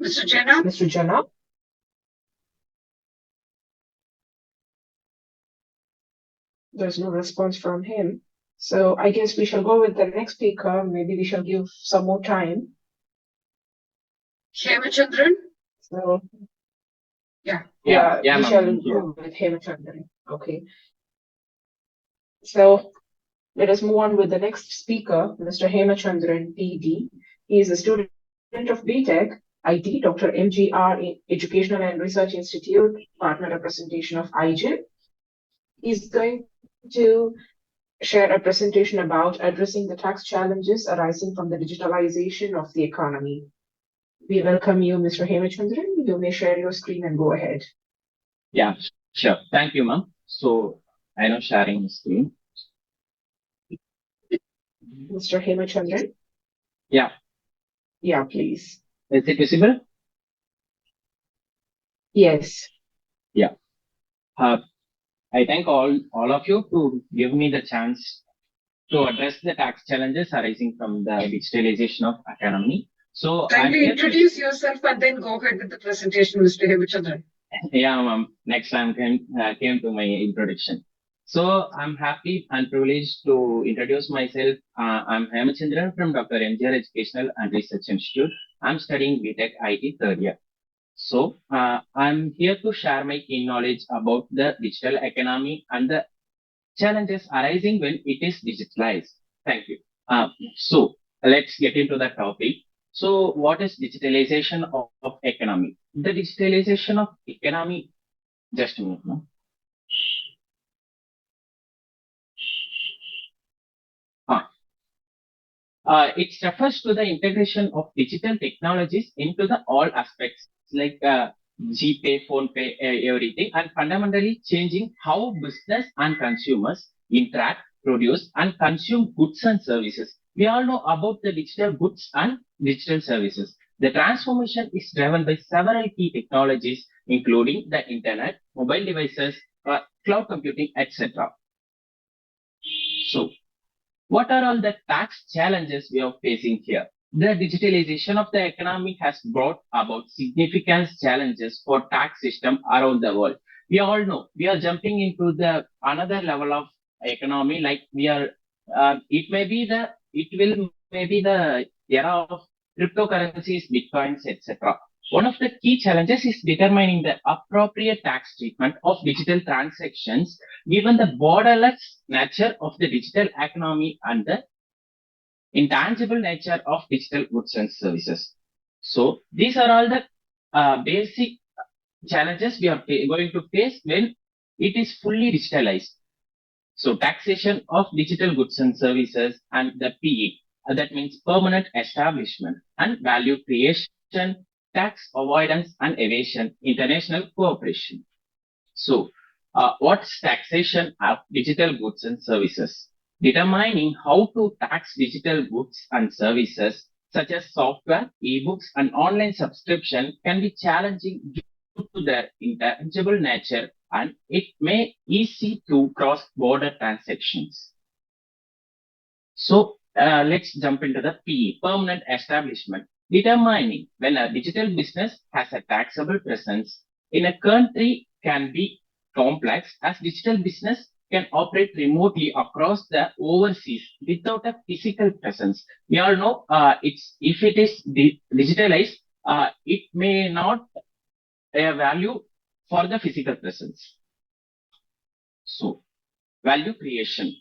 Mr. Jenna? Mr. Jenna? There's no response from him. So I guess we shall go with the next speaker. Maybe we shall give some more time. Hemachandran? So yeah, we shall go with Hemachandran. Okay. So let us move on with the next speaker, Mr. Hemachandran, PD. He is a student of BTech, IT, Dr. MGR Educational and Research Institute, partner representation of IGEN. He's going to share a presentation about addressing the tax challenges arising from the digitalization of the economy. We welcome you, Mr. Hemachandran. You may share your screen and go ahead. Yeah, sure. Thank you, ma'am. So I know sharing the screen. Mr. Hemachandran? Yeah. Yeah, please. Is it visible? Yes. Yeah. I thank all of you to give me the chance to address the tax challenges arising from the digitalization of economy. So kindly introduce yourself and then go ahead with the presentation, Mr. Hemachandran. Yeah, ma'am. Next time came to my introduction. So I'm happy and privileged to introduce myself. I'm Hemachandran from Dr. MGR Educational and Research Institute. I'm studying BTech IT third year. So I'm here to share my keen knowledge about the digital economy and the challenges arising when it is digitalized. Thank you. So let's get into the topic. So what is digitalization of economy? The digitalization of economy, just a minute, no? It refers to the integration of digital technologies into the all aspects like GPay, phone pay, everything, and fundamentally changing how business and consumers interact, produce, and consume goods and services. We all know about the digital goods and digital services. The transformation is driven by several key technologies, including the internet, mobile devices, cloud computing, etc. So, what are all the tax challenges we are facing here? The digitalization of the economy has brought about significant challenges for tax system around the world. We all know we are jumping into the another level of economy. Like we are, it will maybe the era of cryptocurrencies, bitcoins, etc. One of the key challenges is determining the appropriate tax treatment of digital transactions given the borderless nature of the digital economy and the intangible nature of digital goods and services. So these are all the basic challenges we are going to face when it is fully digitalized. So taxation of digital goods and services and the PE, that means permanent establishment and value creation, tax avoidance and evasion, international cooperation. So, what's taxation of digital goods and services? Determining how to tax digital goods and services such as software, ebooks, and online subscription can be challenging due to their intangible nature and it may easy to cross-border transactions. So, let's jump into the PE, permanent establishment. Determining when a digital business has a taxable presence in a country can be complex as digital business can operate remotely across the overseas without a physical presence. We all know if it is digitalized, it may not value for the physical presence. So, value creation.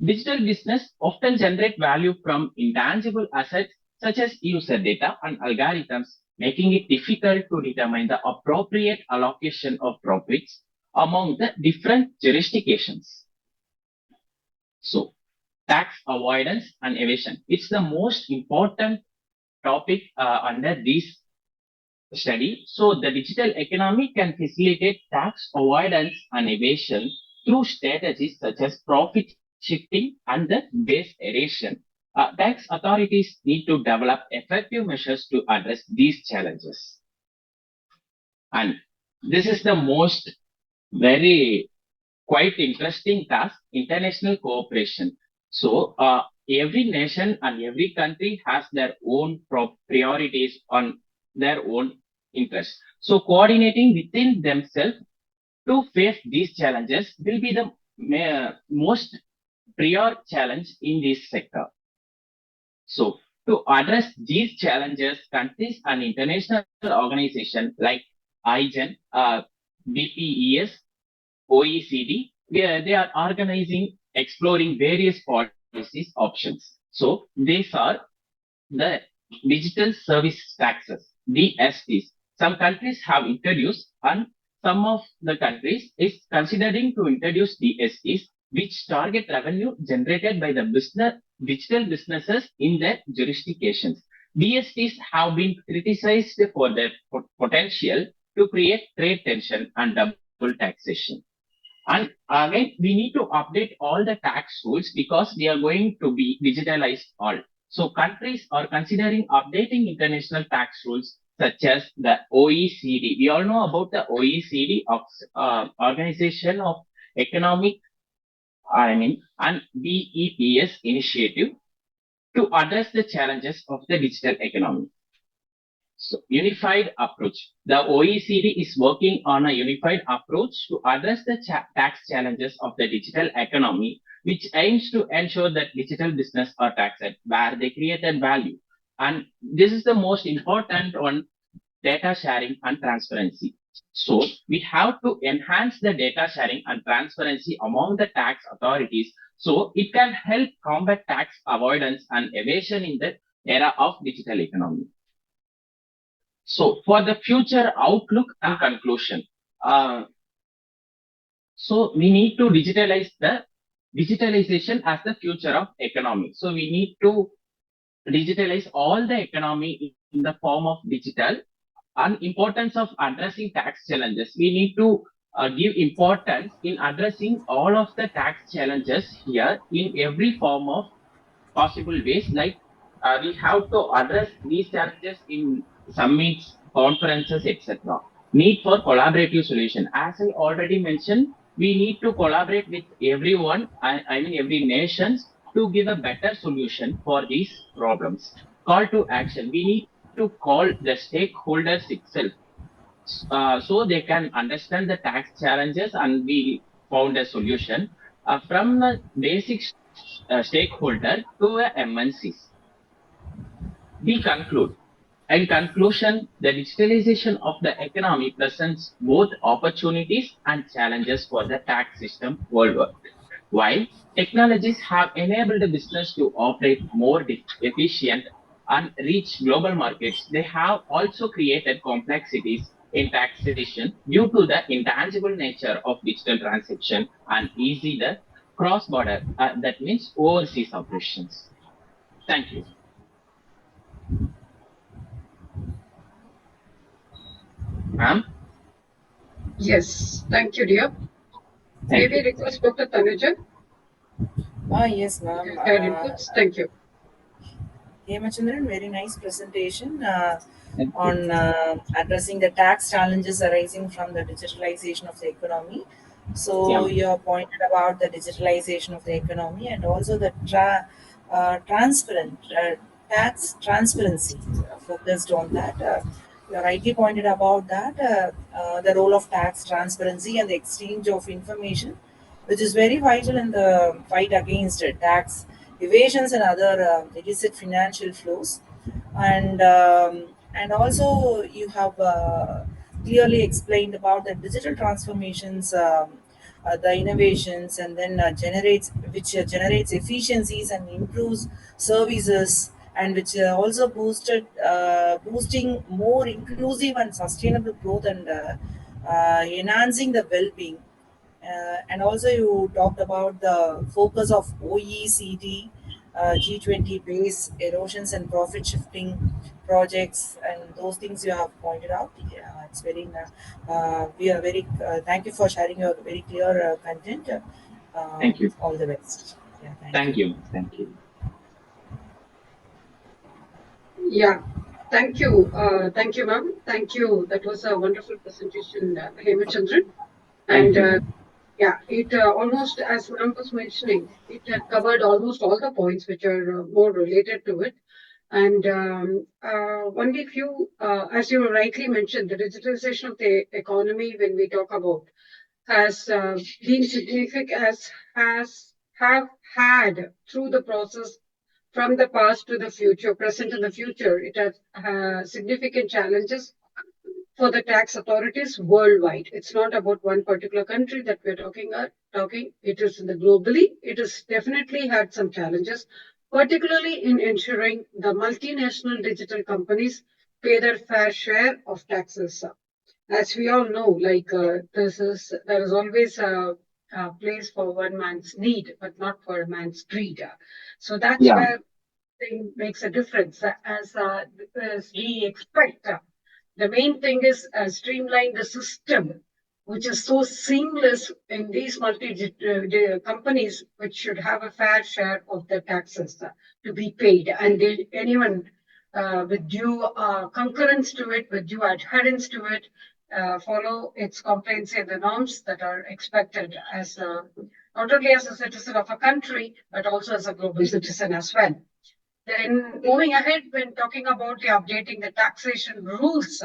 Digital business often generate value from intangible assets such as user data and algorithms, making it difficult to determine the appropriate allocation of profits among the different jurisdictions. So, tax avoidance and evasion. It's the most important topic under this study. So, the digital economy can facilitate tax avoidance and evasion through strategies such as profit shifting and the base erosion. Tax authorities need to develop effective measures to address these challenges. And this is the most very quite interesting task, international cooperation. So every nation and every country has their own priorities on their own interests. So coordinating within themselves to face these challenges will be the most prior challenge in this sector. So to address these challenges, countries and international organizations like IGEN, BPES, OECD, they are organizing, exploring various policies options. So these are the digital service taxes, DSTs. Some countries have introduced and some of the countries is considering to introduce DSTs which target revenue generated by the digital businesses in their jurisdictions. DSTs have been criticized for their potential to create trade tension and double taxation. And again, we need to update all the tax rules because they are going to be digitalized all. So countries are considering updating international tax rules such as the OECD. We all know about the OECD Organization of Economic, and BEPS initiative to address the challenges of the digital economy. So, unified approach. The OECD is working on a unified approach to address the tax challenges of the digital economy, which aims to ensure that digital business are taxed where they created value. And this is the most important one, data sharing and transparency. So we have to enhance the data sharing and transparency among the tax authorities so it can help combat tax avoidance and evasion in the era of digital economy. So for the future outlook and conclusion, so we need to digitalization as the future of economy. So we need to digitalize all the economy in the form of digital. And importance of addressing tax challenges. We need to give importance in addressing all of the tax challenges here in every form of possible ways. Like we have to address these challenges in summits, conferences, etc. Need for collaborative solution. As I already mentioned, we need to collaborate with everyone, I mean every nation, to give a better solution for these problems. Call to action. We need to call the stakeholders itself so they can understand the tax challenges and we found a solution from the basic stakeholder to a MNCs. We conclude. In conclusion, the digitalization of the economy presents both opportunities and challenges for the tax system worldwide. While technologies have enabled the business to operate more efficient and reach global markets, they have also created complexities in taxation due to the intangible nature of digital transaction and easy the cross-border, that means overseas operations. Thank you. Ma'am? Yes, thank you, dear. Thank Maybe you. request Dr. Tanuja. Yes, ma'am. Her inputs. Thank you. Hemachandran, very nice presentation Thank you. on addressing the tax challenges arising from the digitalization of the economy. So Yeah. you have pointed about the digitalization of the economy and also the tax transparency focused on that. You rightly pointed about that the role of tax transparency and the exchange of information, which is very vital in the fight against tax evasions and other illicit financial flows. And also you have clearly explained about the digital transformations, the innovations, and then generates efficiencies and improves services, and which also boosting more inclusive and sustainable growth and enhancing the well-being. And also, you talked about the focus of OECD, G20 base erosions and profit shifting projects, and those things you have pointed out. Yeah, it's very. We are very. Thank you for sharing your very clear content. Thank you. All the best. Yeah, Thank you. Thank you. Yeah, thank you. Thank you, ma'am. Thank you. That was a wonderful presentation, Hemachandran. And yeah, it almost, as ma'am was mentioning, it had covered almost all the points which are more related to it. And only few, as you rightly mentioned, the digitalization of the economy, when we talk about, has been significant, have had through the process from the past to the future, present and the future. It has significant challenges for the tax authorities worldwide. It's not about one particular country that we're talking. It is in the globally. It has definitely had some challenges, particularly in ensuring the multinational digital companies pay their fair share of taxes. As we all know, like there is always a place for one man's need, but not for a man's greed. So that's Yeah. where thing makes a difference. As we expect, the main thing is streamline the system, which is so seamless in these companies, which should have a fair share of the taxes to be paid, and anyone with due concurrence to it, with due adherence to it, follow its compliance and the norms that are expected as not only as a citizen of a country, but also as a global citizen as well. Then moving ahead, when talking about the updating the taxation rules,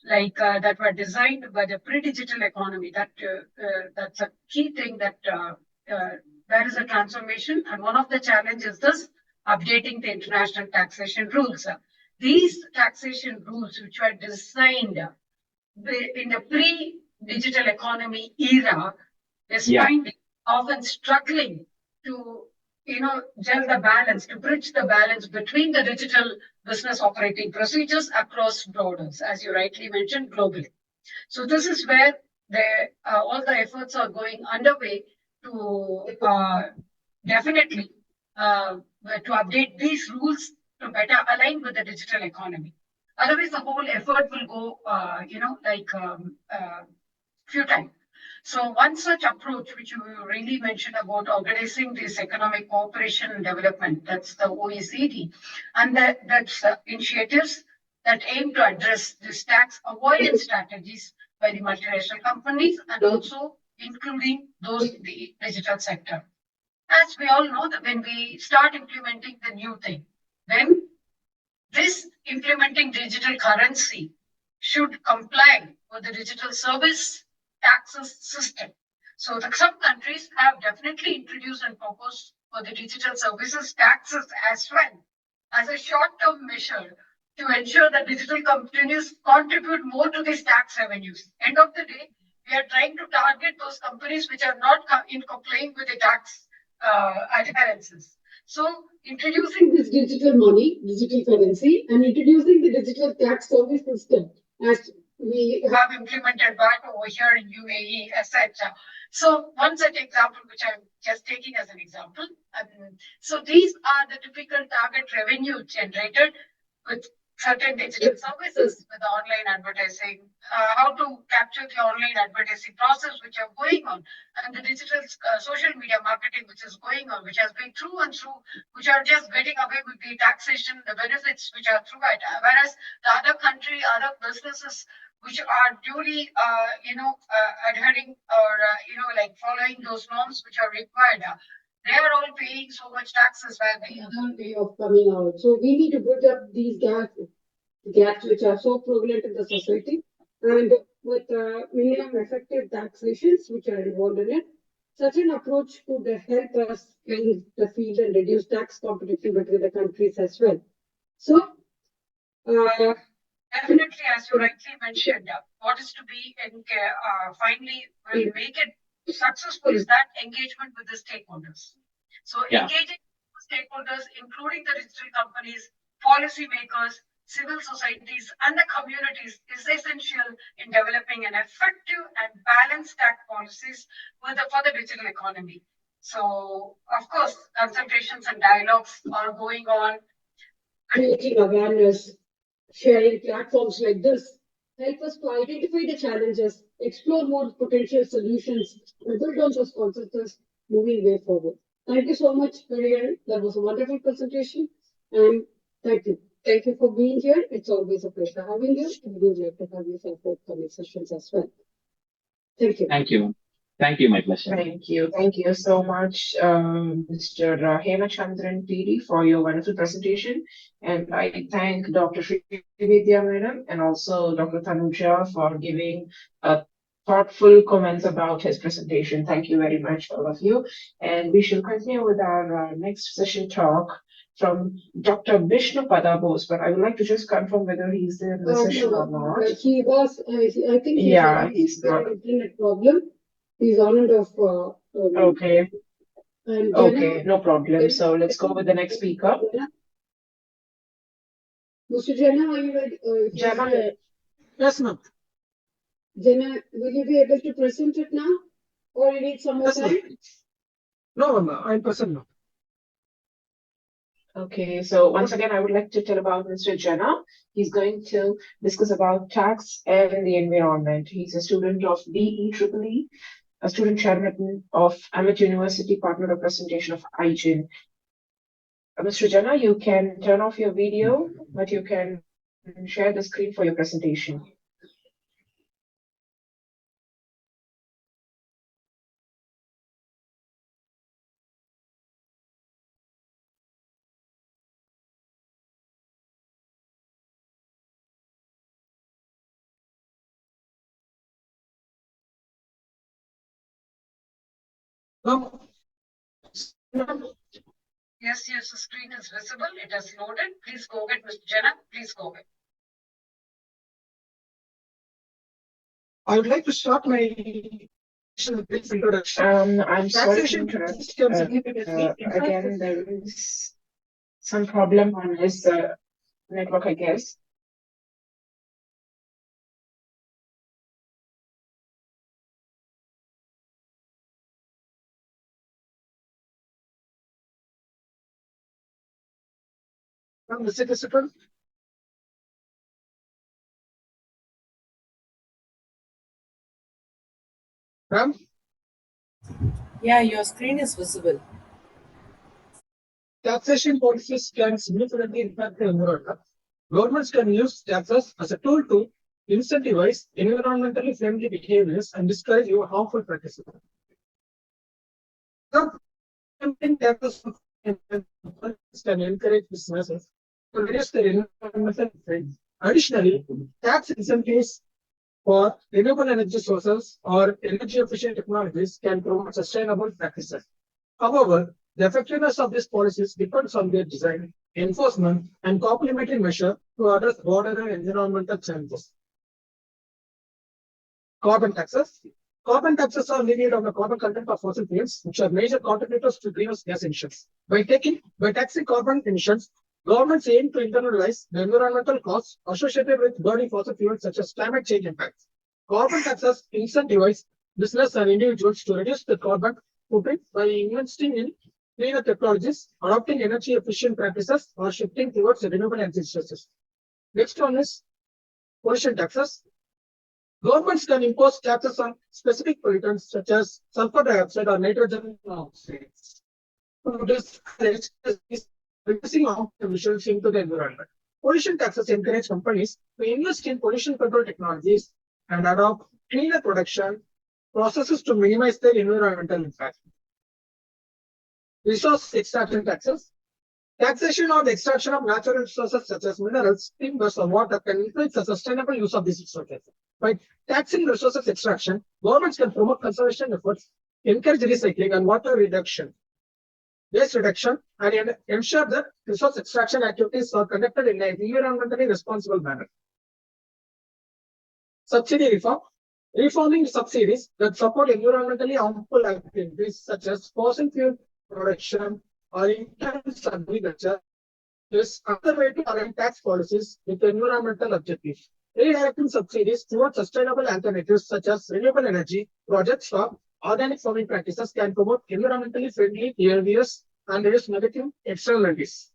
like that were designed by the pre-digital economy, that's a key thing that there is a transformation, and one of the challenges is updating the international taxation rules. These taxation rules, which were designed in the pre-digital economy era, despite often struggling to gel the balance, to bridge the balance between the digital business operating procedures across borders, as you rightly mentioned, globally. So this is where all the efforts are going underway to definitely to update these rules to better align with the digital economy. Otherwise, the whole effort will go, futile. So one such approach, which you really mentioned about organizing this economic cooperation and development, that's the OECD, and that's initiatives that aim to address this tax avoidance strategies by the multinational companies and also including those in the digital sector. As we all know, that when we start implementing the new thing, then this implementing digital currency should comply with the digital service taxes system. So some countries have definitely introduced and proposed for the digital services taxes as well as a short-term measure to ensure that digital companies contribute more to these tax revenues. End of the day, we are trying to target those companies which are not in complying with the tax adherences. So introducing this digital money, digital currency, and introducing the digital tax service system as we have implemented back over here in UAE, etc. So one such example, which I'm just taking as an example. So these are the typical target revenue generated with certain digital services with online advertising, how to capture the online advertising process which are going on, and the digital social media marketing which is going on, which has been through and through, which are just getting away with the taxation, the benefits which are through it. Whereas the other country, other businesses which are duly, adhering or, like following those norms which are required, they are all paying so much taxes where the other way of coming out. So we need to bridge up these gaps which are so prevalent in the society, and with minimum effective taxations which are involved in it. Such an approach could help us in the field and reduce tax competition between the countries as well. So, definitely, as you rightly mentioned, what is to be finally will make it successful is that engagement with the stakeholders. So engaging stakeholders, including the digital companies, policymakers, civil societies, and the communities is essential in developing an effective and balanced tax policies for the digital economy. So, of course, consultations and dialogues are going on, creating awareness, sharing platforms like this help us to identify the challenges, explore more potential solutions, and build on those consensus moving way forward. Thank you so much, Harihan. That was a wonderful presentation, and thank you. Thank you for being here. It's always a pleasure having you, and we would like to have you for forthcoming sessions as well. Thank you. Thank you. Thank you, my pleasure. Thank you. Thank you so much, Mr. Hemachandran PD, for your wonderful presentation. And I thank Dr. Srividhya Madam and also Dr. Tanuja for giving thoughtful comments about his presentation. Thank you very much, all of you. And we shall continue with our next session talk from Dr. Vishnu Padabose, but I would like to just confirm whether he's there in the session or not. He was, I think he's not. Internet problem. He's on and off. Okay. And Okay, no problem. So let's go with the next speaker. Mr. Jenna, are you ready? Jenna. Yes, ma'am. Jenna, will you be able to present it now? Or you need some more Yes, time? No, ma'am. I'm present now. Okay, so once again, I would like to tell about Mr. Jenna. He's going to discuss about tax and the environment. He's a student of BEEEE, a student chairman of Amit University Partner Representation of IGEN. Mr. Jenna, you can turn off your video, but you can share the screen for your presentation. Yes, the screen is visible. It has loaded. Please go ahead, Mr. Jenna. Please go ahead. I would like to start my brief introduction. I'm sorry to Taxation interrupt. can significantly Again, there is some problem on his network, I guess. the citizen. Ram, Yeah, your screen is visible. taxation policies can significantly impact the environment. Governments can use taxes as a tool to incentivize environmentally friendly behaviors and discourage harmful practices. Taxes can encourage businesses to reduce their environmental footprint. Additionally, tax incentives for renewable energy sources or energy efficient technologies can promote sustainable practices. However, the effectiveness of these policies depends on their design, enforcement, and complementary measure to address broader environmental challenges. Carbon taxes. Carbon taxes are levied on the carbon content of fossil fuels, which are major contributors to greenhouse gas emissions. By taxing carbon emissions, governments aim to internalize the environmental costs associated with burning fossil fuels, such as climate change impacts. Carbon taxes incentivize business and individuals to reduce the carbon footprint by investing in cleaner technologies, adopting energy efficient practices, or shifting towards renewable energy sources. Next one is pollution taxes. Governments can impose taxes on specific pollutants such as sulfur dioxide or nitrogen oxides to discourage reducing emissions into the environment. Pollution taxes encourage companies to invest in pollution control technologies and adopt cleaner production processes to minimize their environmental impact. Resource extraction taxes. Taxation on the extraction of natural resources such as minerals, timbers, or water can influence the sustainable use of these resources. By taxing resources extraction, governments can promote conservation efforts, encourage recycling and waste reduction, and ensure that resource extraction activities are conducted in an environmentally responsible manner. Subsidy reform. Reforming subsidies that support environmentally harmful activities such as fossil fuel production or intense agriculture is another way to align tax policies with environmental objectives. Redirecting subsidies towards sustainable alternatives such as renewable energy projects or organic farming practices can promote environmentally friendly behaviors and reduce negative externalities.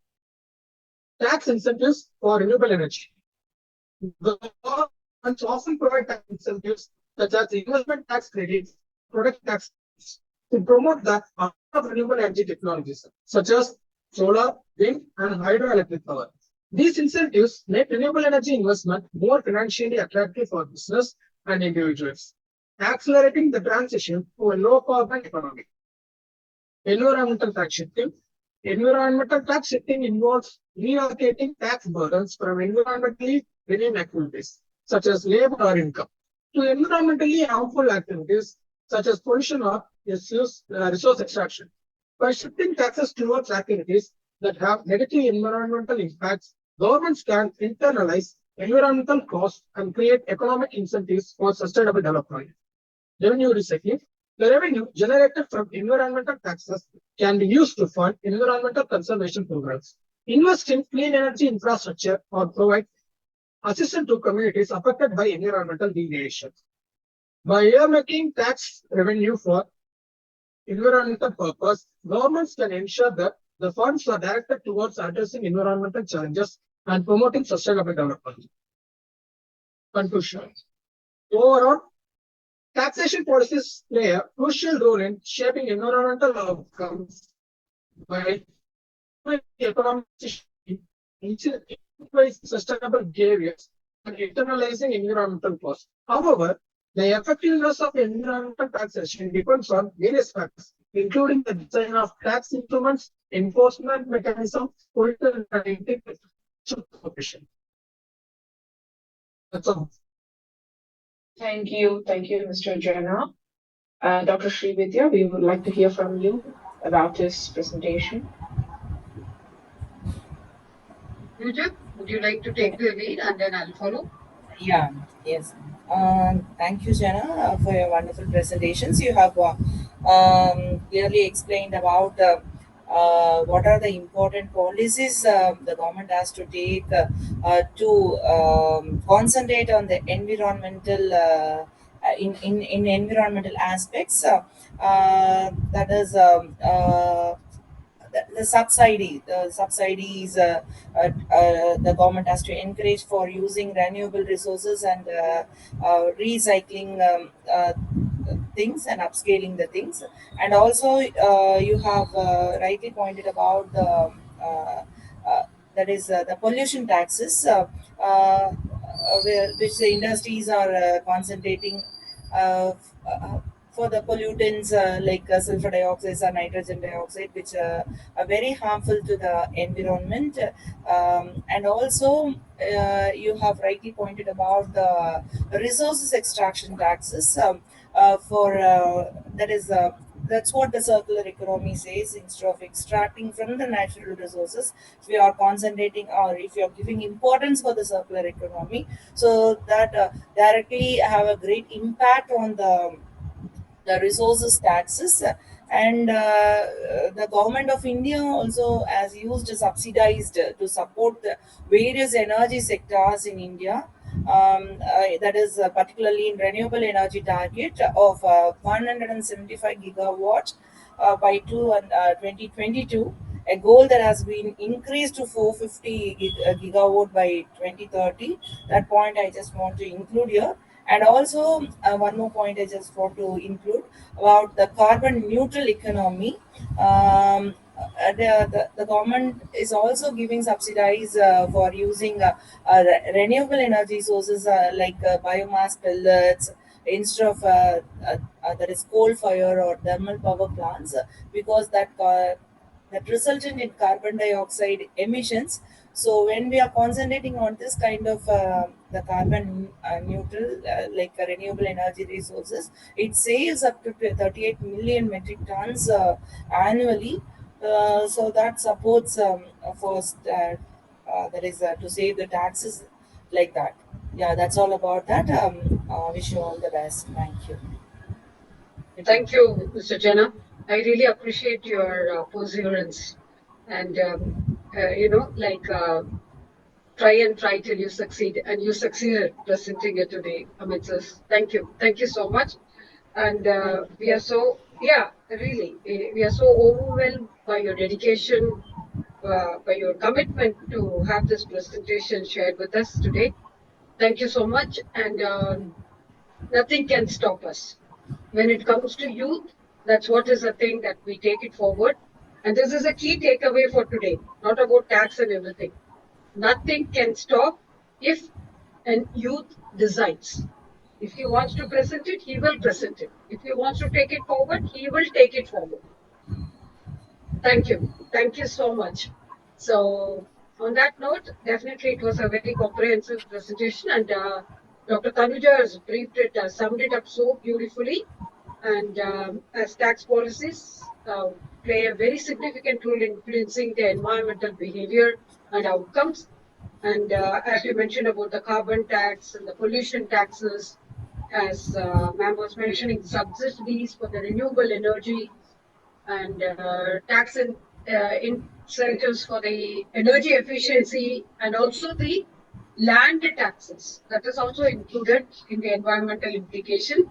Tax incentives for renewable energy. Governments often provide tax incentives such as investment tax credits, product tax to promote the adoption of renewable energy technologies such as solar, wind, and hydroelectric power. These incentives make renewable energy investment more financially attractive for business and individuals, accelerating the transition to a low carbon economy. Environmental tax shifting. Environmental tax shifting involves reallocating tax burdens from environmentally friendly activities such as labor or income to environmentally harmful activities such as pollution or resource extraction. By shifting taxes towards activities that have negative environmental impacts, governments can internalize environmental costs and create economic incentives for sustainable development. Revenue recycling. The revenue generated from environmental taxes can be used to fund environmental conservation programs, invest in clean energy infrastructure, or provide assistance to communities affected by environmental degradation. By earmarking tax revenue for environmental purpose, governments can ensure that the funds are directed towards addressing environmental challenges and promoting sustainable development. Conclusion. Overall, taxation policies play a crucial role in shaping environmental outcomes by economic sustainable behaviors and internalizing environmental costs. However, the effectiveness of environmental taxation depends on various factors, including the design of tax instruments, enforcement mechanisms, political and integration cooperation. That's all. Thank you, Mr. Jana. Dr. Srividhya, we would like to hear from you about this presentation. Would you like to take the lead and then I'll follow? Yeah, yes. Thank you, Jana, for your wonderful presentations. You have clearly explained about what are the important policies the government has to take to concentrate on the environmental in environmental aspects. That is the subsidies the government has to encourage for using renewable resources and recycling things and upscaling the things. And also you have rightly pointed about the that is the pollution taxes which the industries are concentrating uh, for the pollutants like sulfur dioxide or nitrogen dioxide, which are very harmful to the environment. And also, you have rightly pointed about the resources extraction taxes for that is. That's what the circular economy says. Instead of extracting from the natural resources, if we are concentrating or if you are giving importance for the circular economy, so that directly have a great impact on the resources taxes. And the government of India also has used subsidized to support the various energy sectors in India. That is particularly in renewable energy target of 175 gigawatts by 2022, a goal that has been increased to 450 gigawatt by 2030. That point I just want to include here. And also, one more point I just want to include about the carbon neutral economy. The government is also giving subsidies for using renewable energy sources like biomass pellets instead of that is coal fire or thermal power plants, because that resulted in carbon dioxide emissions. So when we are concentrating on this kind of the carbon neutral like renewable energy resources, it saves up to 38 million metric tons annually. So that supports first that is to save the taxes like that. Yeah, that's all about that. Wish you all the best. Thank you. Thank you, Mr. Jana. I really appreciate your perseverance and, try till you succeed, and you succeeded presenting it today amidst us. Thank you. Thank you so much. And we are so, yeah, really, we are so overwhelmed by your dedication, by your commitment to have this presentation shared with us today. Thank you so much. And nothing can stop us. When it comes to youth, that's what is the thing that we take it forward. And this is a key takeaway for today, not about tax and everything. Nothing can stop if an youth decides. If he wants to present it, he will present it. If he wants to take it forward, he will take it forward. Thank you. Thank you so much. So, on that note, definitely it was a very comprehensive presentation, and Dr. Tanuja has briefed it, summed it up so beautifully. And as tax policies play a very significant role in influencing the environmental behavior and outcomes. And as you mentioned about the carbon tax and the pollution taxes, as ma'am was mentioning, subsidies for the renewable energy and tax incentives for the energy efficiency, and also the land taxes. That is also included in the environmental implication.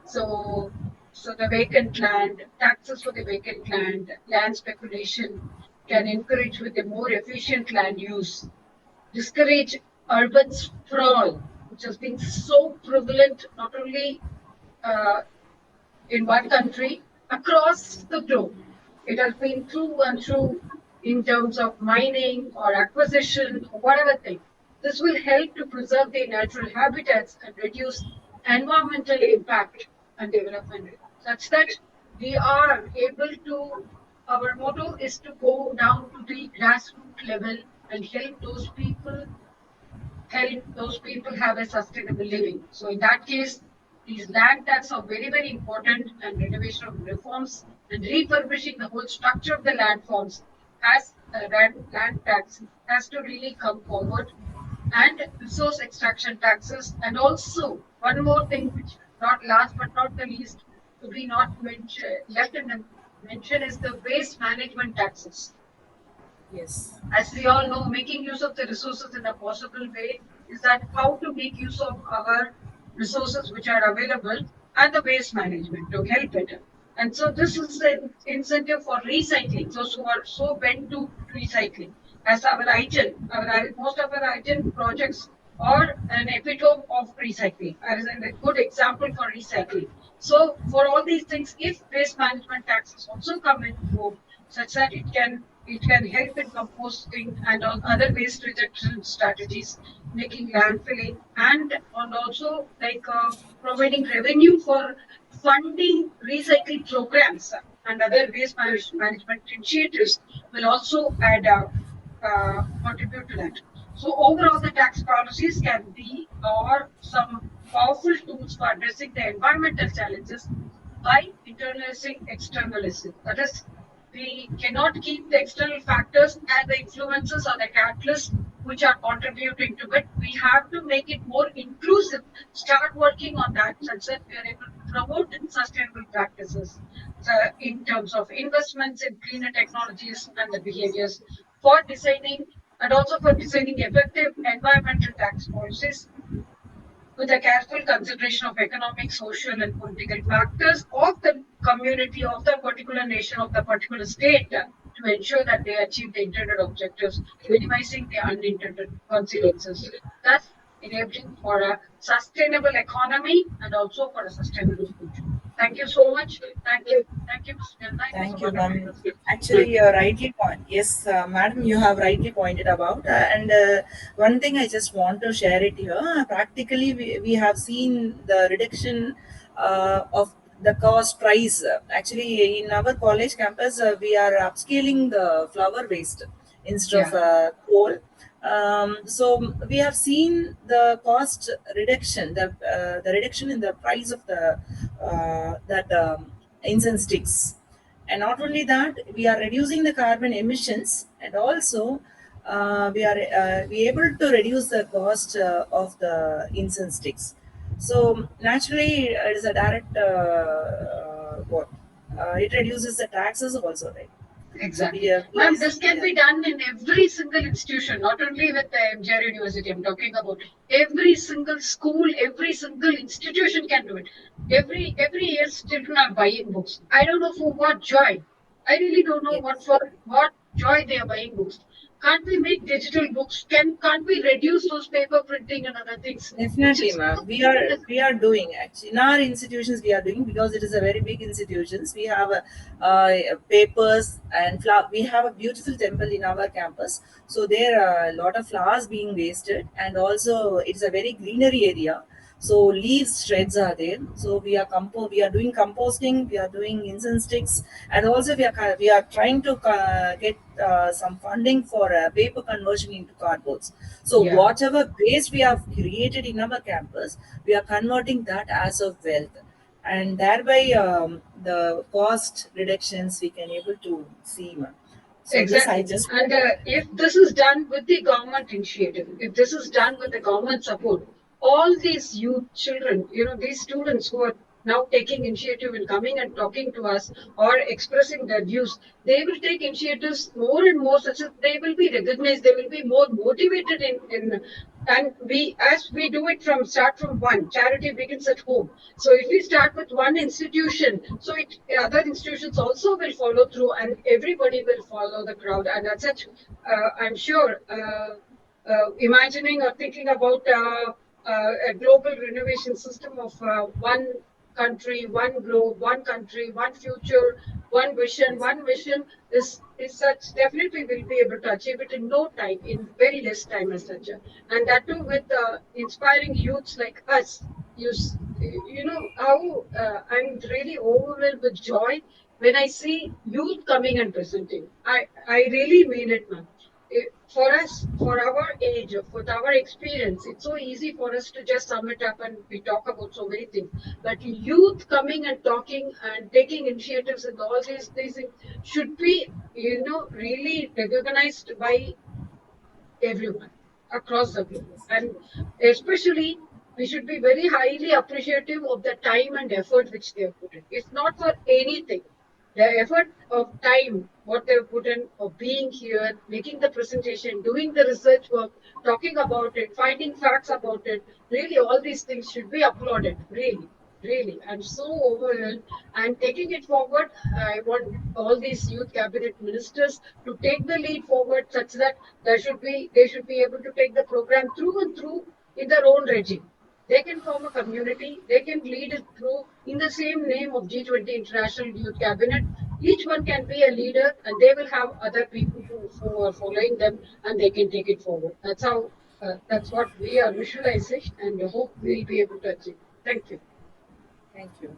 So, the vacant land, taxes for the vacant land speculation can encourage with a more efficient land use, discourage urban sprawl, which has been so prevalent not only uh, in one country, across the globe. It has been through and through in terms of mining or acquisition or whatever thing. This will help to preserve the natural habitats and reduce environmental impact and development, such that we are able to, our motto is to go down to the grassroots level and help those people have a sustainable living. So in that case, these land tax are very, very important, and renovation of reforms and refurbishing the whole structure of the land forms as a land tax has to really come forward, and resource extraction taxes, and also one more thing, which not last but not the least, to be not left in the mention is the waste management taxes. Yes. As we all know, making use of the resources in a possible way is that how to make use of our resources which are available and the waste management to help it. And so this is the incentive for recycling, those who are so bent to recycling. As our IGEN, most of our IGEN projects are an epitome of recycling, as a good example for recycling. So for all these things, if waste management taxes also come in vogue, such that it can help in composting and on other waste reduction strategies, making landfilling and also like providing revenue for funding recycling programs and other waste management initiatives will also contribute to that. So overall, the tax policies can be or some powerful tools for addressing the environmental challenges by internalizing externalism. That is, we cannot keep the external factors and the influences or the catalysts which are contributing to it. We have to make it more inclusive, start working on that such that we are able to promote sustainable practices in terms of investments in cleaner technologies and the behaviors for designing and also for designing effective environmental tax policies with a careful consideration of economic, social, and political factors of the community, of the particular nation, of the particular state to ensure that they achieve the intended objectives, minimizing the unintended consequences, thus enabling for a sustainable economy and also for a sustainable future. Thank you so much. Thank you. Thank you, Mr. Nirmala. Thank you, ma'am. Actually, yes, madam, you have rightly pointed about. And one thing I just want to share it here. Practically, we have seen the reduction of the cost price. Actually, in our college campus, we are upscaling the flower waste instead of coal. So we have seen the cost reduction, the reduction in the price of the that incense sticks, and not only that, we are reducing the carbon emissions, and also we able to reduce the cost of the incense sticks. So naturally, it is a direct what it reduces the taxes also, right? Exactly. Yeah, Ma'am, this can be done in every single institution, not only with the MGR University. I'm talking about every single school, every single institution can do it. Every year, children are buying books. I don't know for what joy. I really don't know what joy they are buying books. Can't we make digital books? Can't we reduce those paper printing and other things? Which Definitely, is ma'am. We are doing actually in our institutions. We are doing because it is a very big institutions. We have papers and flower. We have a beautiful temple in our campus. So there are a lot of flowers being wasted, and also it's a very greenery area. So leaves shreds are there. So we are doing composting. We are doing incense sticks, and also we are trying to get some funding for paper conversion into cardboards. So Yeah. whatever waste we have created in our campus, we are converting that as a wealth, and thereby the cost reductions we can able to see, ma'am. So this I Exactly. just And if this is done with the government initiative, if this is done with the government support, all these youth children, these students who are now taking initiative and coming and talking to us or expressing their views, they will take initiatives more and more such that they will be recognized, they will be more motivated in and as we do it start from one, charity begins at home. So if we start with one institution, so other institutions also will follow through, and everybody will follow the crowd. And as such, I'm sure, imagining or thinking about a global renovation system of one country, one globe, one country, one future, one vision is such, definitely will be able to achieve it in no time, in very less time as such. And that too with inspiring youths like us. You know how I'm really overwhelmed with joy when I see youth coming and presenting. I really mean it, ma'am. For us, for our age, for our experience, it's so easy for us to just sum it up and we talk about so many things. But youth coming and talking and taking initiatives and all these things should be, really recognized by everyone across the globe. And especially we should be very highly appreciative of the time and effort which they have put in. It's not for anything. The effort of time, what they've put in, of being here, making the presentation, doing the research work, talking about it, finding facts about it, really all these things should be applauded, really. Really, I'm so overwhelmed. And taking it forward, I want all these youth cabinet ministers to take the lead forward such that they should be able to take the program through and through in their own regime. They can form a community, they can lead it through in the same name of G20 International Youth Cabinet. Each one can be a leader and they will have other people who are following them and they can take it forward. That's how, that's what we are visualizing and I hope we'll be able to achieve. Thank you. Thank you.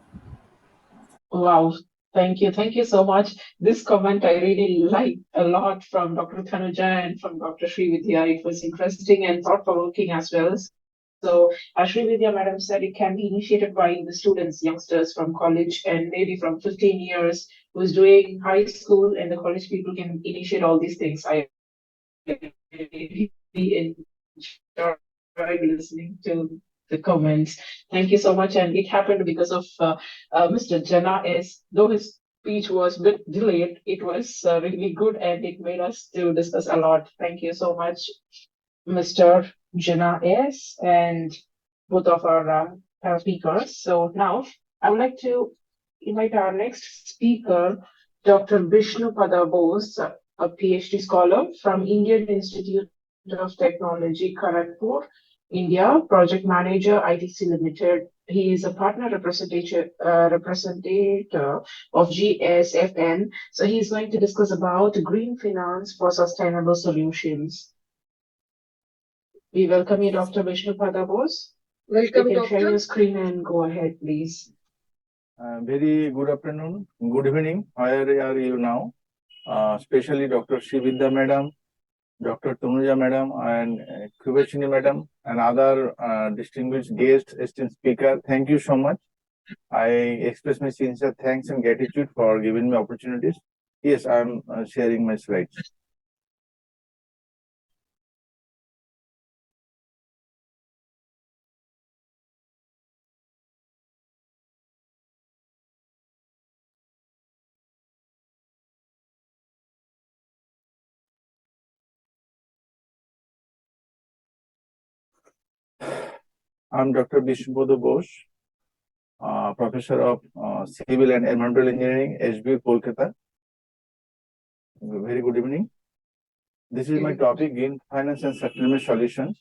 Wow. Thank you. Thank you so much. This comment I really like a lot from Dr. Thanuja and from Dr. Srividhya. It was interesting and thought-provoking as well. So, as Srividhya madam said, it can be initiated by the students, youngsters from college and maybe from 15 years who's doing high school, and the college people can initiate all these things. I really enjoyed listening to the comments. Thank you so much. And it happened because of Mr. Jana S. Though his speech was a bit delayed, it was really good and it made us to discuss a lot. Thank you so much, Mr. Jana S. and both of our speakers. So now I would like to invite our next speaker, Dr. Vishnu Pada Bose, a PhD scholar from Indian Institute of Technology, Kharagpur, India, project manager, ITC Limited. He is a partner representative of GSFN. So he's going to discuss about green finance for sustainable solutions. We welcome you, Dr. Vishnu Pada Bose. Welcome, you can share your Doctor. screen and go ahead, please. Very good afternoon, good evening. Where are you now? Especially Dr. Srividhya madam, Dr. Tanuja madam, and Kubachini madam, and other distinguished guests, esteemed speaker. Thank you so much. I express my sincere thanks and gratitude for giving me opportunities. Yes, I'm sharing my slides. I'm Dr. Vishnu Pada Bose, Professor of Civil and Environmental Engineering, SB Kolkata. Very good evening. This is my topic, Green Finance and Sustainable Solutions.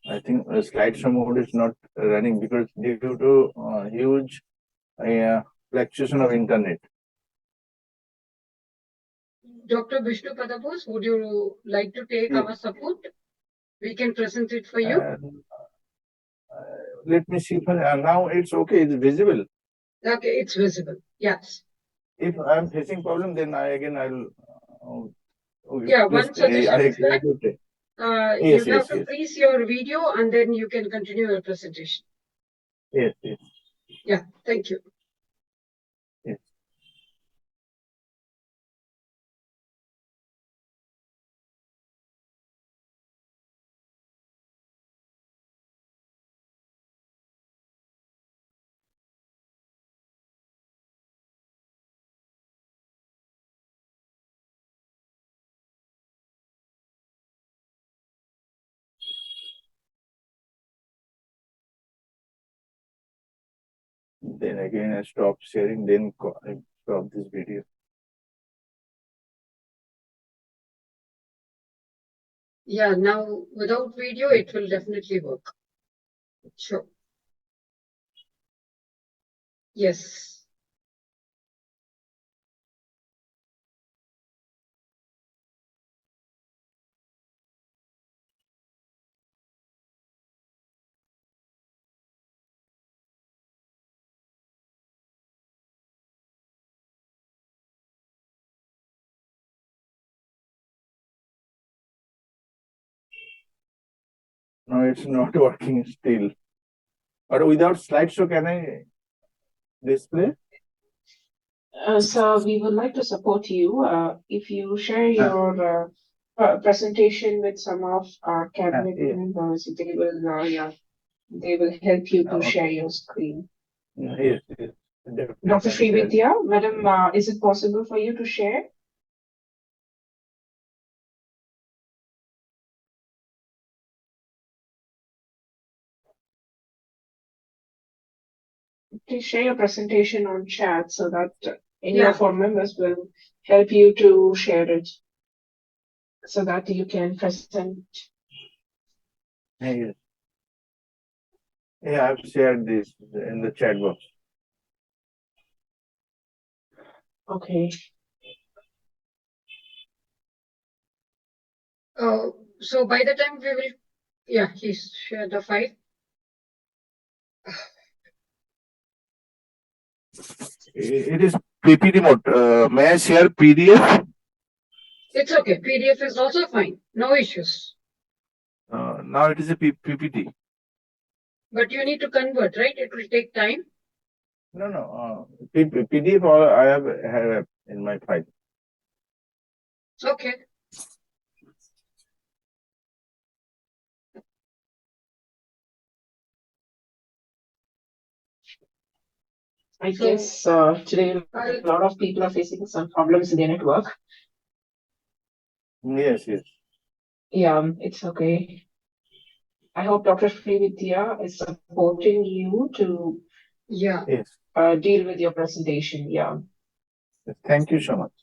I think the slideshow mode is not running because due to huge fluctuation of internet. Dr. Vishnu Pada Bose, would you like to take our support? We can present it for you. Let me see. Now it's okay. It's visible. Okay, it's visible. Yes. If I'm facing problem, then I'll. Yeah, one suggestion is that yes, you have to freeze your video and then you can continue your presentation. Yes, yes. Yeah, thank you. Yes. Then again, I stop sharing, then I stop this video. Yeah, now without video, it will definitely work. Sure. Yes. No, it's not working still. But without slideshow, can I display? So we would like to support you. If you share your presentation with some of our cabinet yeah. members, they will help you to Okay. share your screen. Yes, yes. Definitely. Dr. Srividhya, madam, is it possible for you to share? Please share your presentation on chat so that any Yeah. of our members will help you to share it so that you can present. Yes. Yeah, I've shared this in the chat box. Okay. So by the time we will, yeah, he's shared the file. It is PPT mode. May I share PDF? It's okay. PDF is also fine. No issues. Now it is a PPT. But you need to convert, right? It will take time. No. PDF or I have in my file. Okay. I guess today a lot of people are facing some problems in their network. Yes. Yeah, it's okay. I hope Dr. Srividhya is supporting you to Yeah. Yes. deal with your presentation. Yeah. Thank you so much.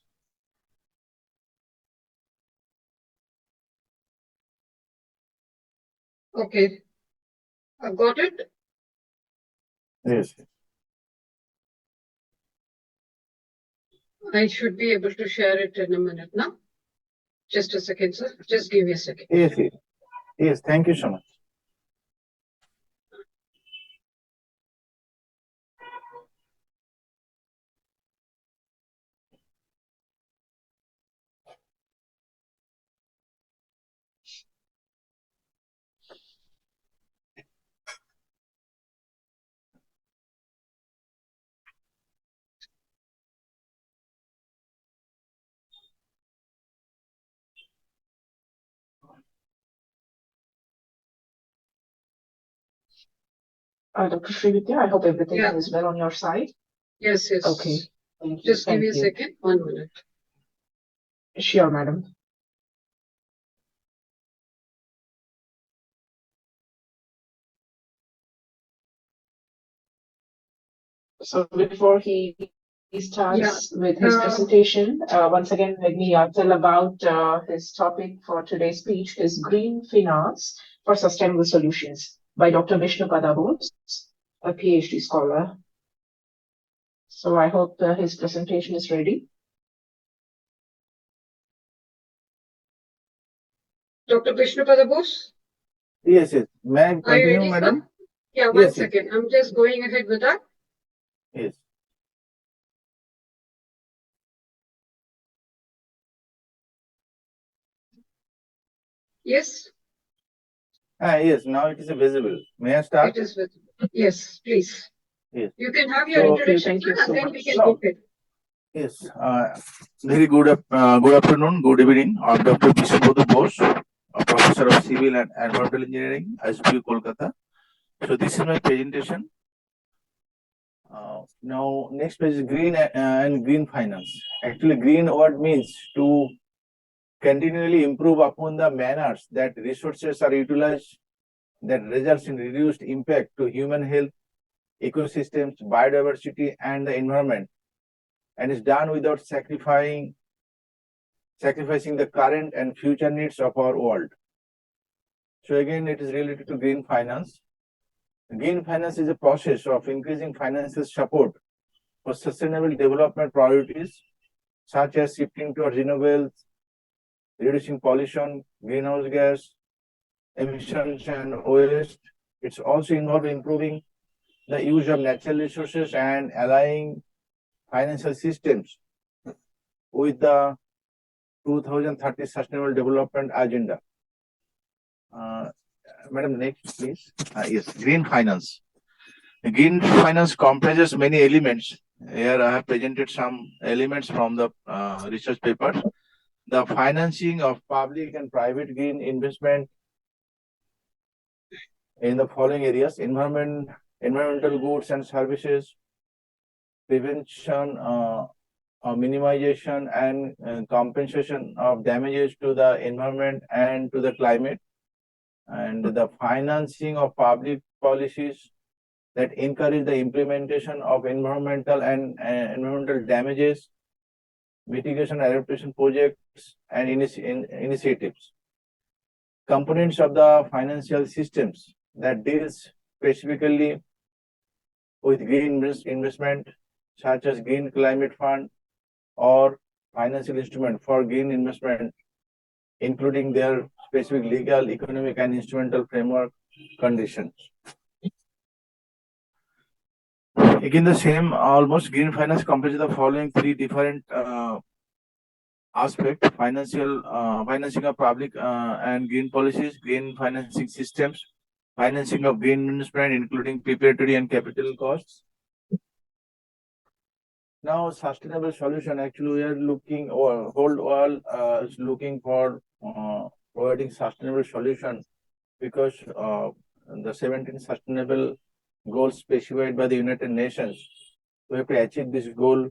Okay. I've got it. Yes. I should be able to share it in a minute now. Just a second, sir. Just give me a second. Yes. Thank you so much. Dr. Srividhya, I hope everything Yeah. is well on your side. Yes. Okay. Thank you. Just give me a second. 1 minute. Sure, madam. So before he starts with his presentation, once again, let me tell about his topic for today's speech is Green Finance for Sustainable Solutions by Dr. Vishnu Padabos, a PhD scholar. So I hope his presentation is ready. Dr. Vishnu Padabos? Yes. May I Are you continue, ready, madam? sir? Yeah, Yes, one second. I'm just going ahead with that. Yes. Yes, Yes. Now it is visible. May I start? it is with. Yes, please. Yes. You can have your So- introduction, Thank you sir, so and then we much. can go ahead. Yes. Very good afternoon, good evening. I'm Dr. Vishnu Bose, a professor of civil and environmental engineering, SBU Kolkata. So this is my presentation. Now, next page is green and green finance. Actually, green word means to continually improve upon the manners that resources are utilized that results in reduced impact to human health, ecosystems, biodiversity, and the environment, and is done without sacrificing the current and future needs of our world. So again, it is related to green finance. Green finance is a process of increasing financial support for sustainable development priorities, such as shifting towards renewables, reducing pollution, greenhouse gas emissions, and waste. It's also involved improving the use of natural resources and aligning financial systems with the 2030 Sustainable Development Agenda. Madam, next, please. Yes, green finance. Green finance comprises many elements Here I have presented some elements from the research papers. The financing of public and private green investment in the following areas: environmental goods and services, prevention, minimization and compensation of damages to the environment and to the climate, and the financing of public policies that encourage the implementation of environmental and environmental damages, mitigation adaptation projects and initiatives. Components of the financial systems that deals specifically with green investment, such as Green Climate Fund or financial instrument for green investment, including their specific legal, economic, and instrumental framework conditions. Again, the same, almost green finance comprises the following three different aspects: financing of public and green policies, green financing systems, financing of green investment, including preparatory and capital costs. Now, sustainable solution. Actually, we are looking, or whole world is looking for providing sustainable solution, because the 17 sustainable goals specified by the United Nations, we have to achieve this goal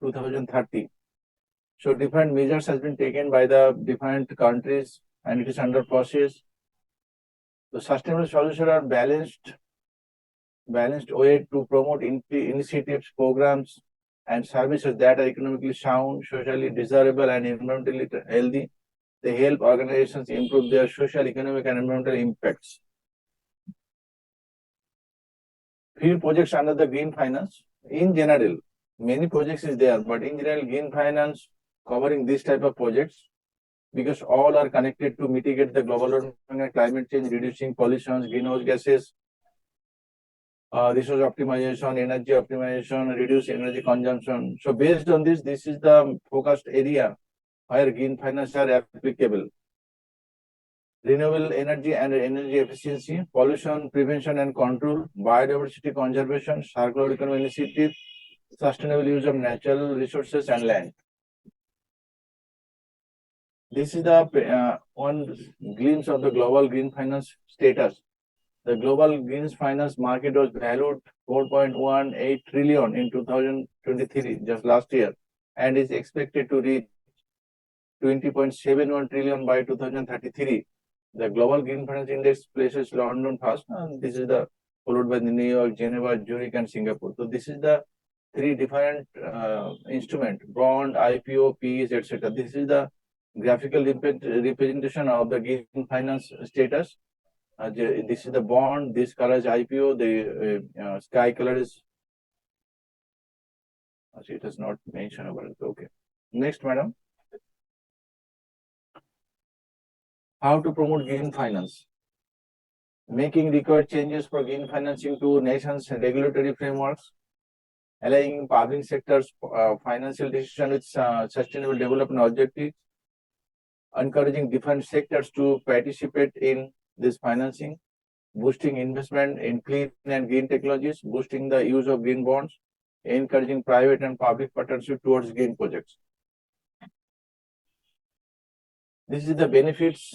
2030. So different measures has been taken by the different countries, and it is under process. The sustainable solutions are balanced way to promote initiatives, programs, and services that are economically sound, socially desirable, and environmentally healthy. They help organizations improve their social, economic, and environmental impacts. Few projects under the green finance. In general, many projects is there, but in general, green finance covering this type of projects, because all are connected to mitigate the global warming and climate change, reducing pollution, greenhouse gases, resource optimization, energy optimization, reduce energy consumption. So based on this, this is the focused area where green finance are applicable. Renewable energy and energy efficiency, pollution prevention and control, biodiversity conservation, circular economy initiative, sustainable use of natural resources and land. This is the one glimpse of the global green finance status. The global green finance market was valued 4.18 trillion in 2023, just last year, and is expected to reach 20.71 trillion by 2033. The global green finance index places London first, and this is the followed by the New York, Geneva, Zurich, and Singapore. So this is the three different instrument: bond, IPO, PEs, etc. This is the graphical representation of the green finance status. This is the bond, this color is IPO, the sky color is, actually it is not mentioned about it. Okay. Next, madam. How to promote green finance? Making required changes for green financing to nations' regulatory frameworks, allowing public sector's financial decisions with sustainable development objectives, encouraging different sectors to participate in this financing, boosting investment in clean and green technologies, boosting the use of green bonds, encouraging private and public partnership towards green projects. This is the benefits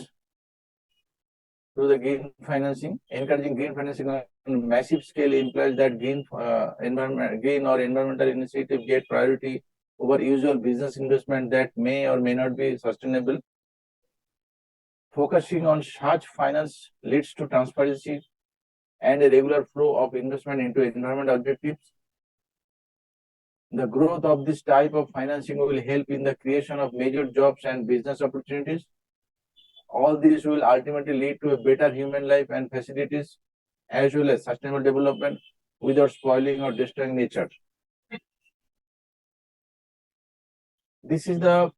to the green financing. Encouraging green financing on a massive scale implies that green or environmental initiatives get priority over usual business investment that may or may not be sustainable. Focusing on such finance leads to transparency and a regular flow of investment into environmental objectives. The growth of this type of financing will help in the creation of major jobs and business opportunities. All these will ultimately lead to a better human life and facilities, as well as sustainable development without spoiling or destroying nature. This is the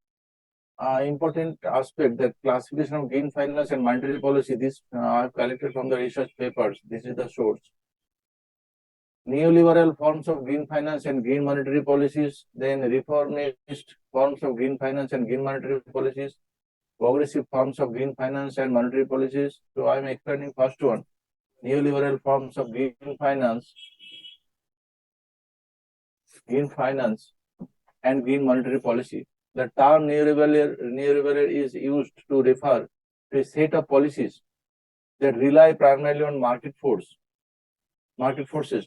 important aspect, that classification of green finance and monetary policy. This I have collected from the research papers. This is the source. Neoliberal forms of green finance and green monetary policies, then reformist forms of green finance and green monetary policies, progressive forms of green finance and monetary policies. So I am explaining first one, neoliberal forms of green finance green finance and green monetary policy. The term neoliberal is used to refer to a set of policies that rely primarily on market forces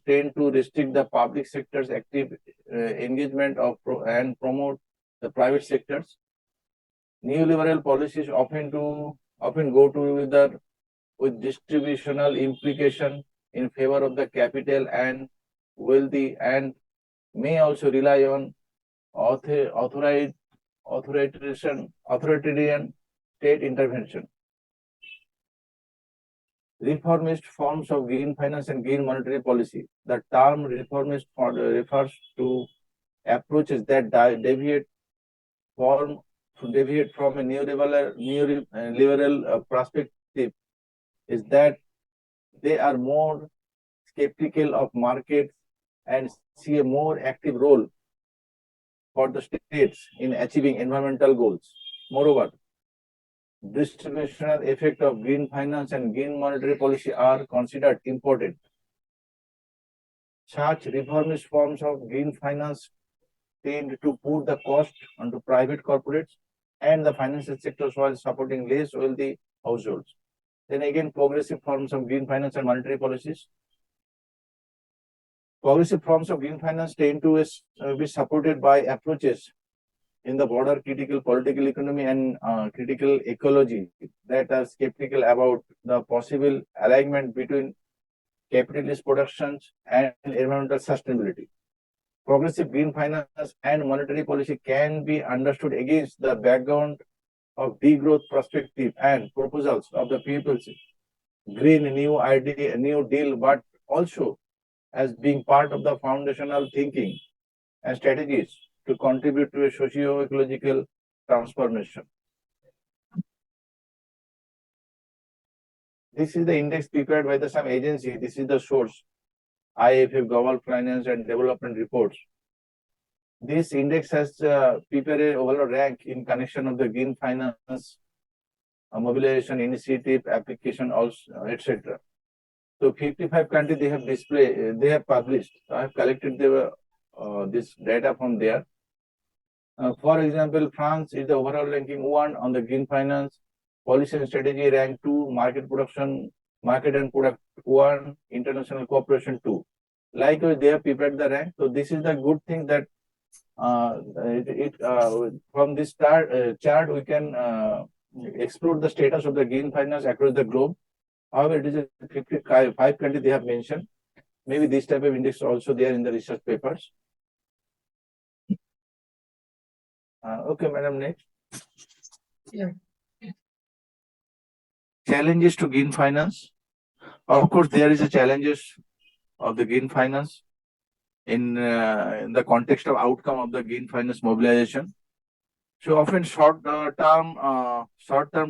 tend to restrict the public sector's active engagement and promote the private sectors. Neoliberal policies often go together with distributional implication in favor of the capital and wealthy, and may also rely on authoritarian state intervention. Reformist forms of green finance and green monetary policy. The term reformist refers to approaches that deviate from a neoliberal perspective, is that they are more skeptical of markets and see a more active role for the states in achieving environmental goals. Moreover, distributional effect of green finance and green monetary policy are considered important. Such reformist forms of green finance tend to put the cost onto private corporates and the financial sectors while supporting less wealthy households. Then again, progressive forms of green finance and monetary policies. Progressive forms of green finance tend to be supported by approaches in the broader critical political economy and critical ecology that are skeptical about the possible alignment between capitalist productions and environmental sustainability. Progressive green finance and monetary policy can be understood against the background of degrowth perspective and proposals of the People's Green New Deal, but also as being part of the foundational thinking and strategies to contribute to a socio-ecological transformation. This is the index prepared by some agency. This is the source, IFF Global Finance and Development Reports. This index has prepared an overall rank in connection of the green finance mobilization initiative, application, also, etc. So 55 countries they have published. So I have collected this data from there. For example, France is the overall ranking 1 on the green finance, policy and strategy rank 2, market and product 1, international cooperation 2. Likewise, they have prepared the rank. So this is the good thing that from this chart we can explore the status of the green finance across the globe. However, it is a 55 countries they have mentioned. Maybe this type of index also there in the research papers. Okay, madam, next. Yeah. Challenges to green finance. Of course, there is a challenges of the green finance in the context of outcome of the green finance mobilization. So often short-term